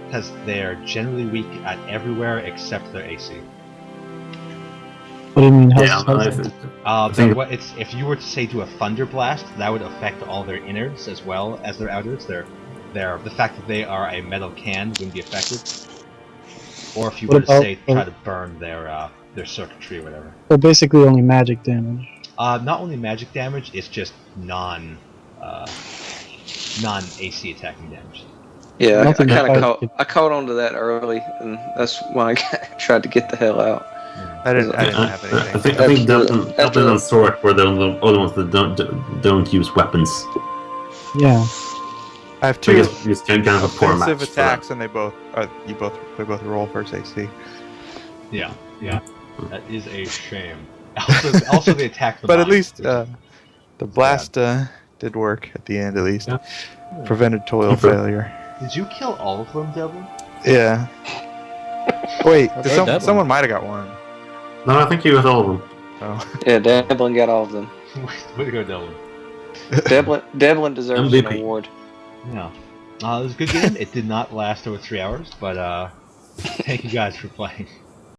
because they're generally weak at everywhere except their AC. What do you mean? If you were to say do a thunder blast, that would affect all their innards as well as their outers. The fact that they are a metal can wouldn't be affected. Or if you What were to about- say try to burn their circuitry or whatever. So basically only magic damage. Not only magic damage, it's just non AC attacking damage. Yeah, Nothing I kind besides- of caught on to that early, and that's why I tried to get the hell out. I didn't have I anything. think After Devlin and Sorek were the only ones that don't use weapons. Yeah. I have I two guess it's kind of a poor match offensive for that. attacks, and they both roll versus AC. Yeah. That is a shame. Also they attack the But at body, least which- the blast did work at the end. At least Yeah. prevented toil Okay. failure. Did you kill all of them, Devil? Yeah. Wait, Or Devlin. someone might have got one. No, I think you got all of them. Oh, Yeah, Devlin got all of them. Way to go, Devil. Devlin deserves an MVP. award. Yeah. It was a good game. It did not last over 3 hours, but thank you guys for playing.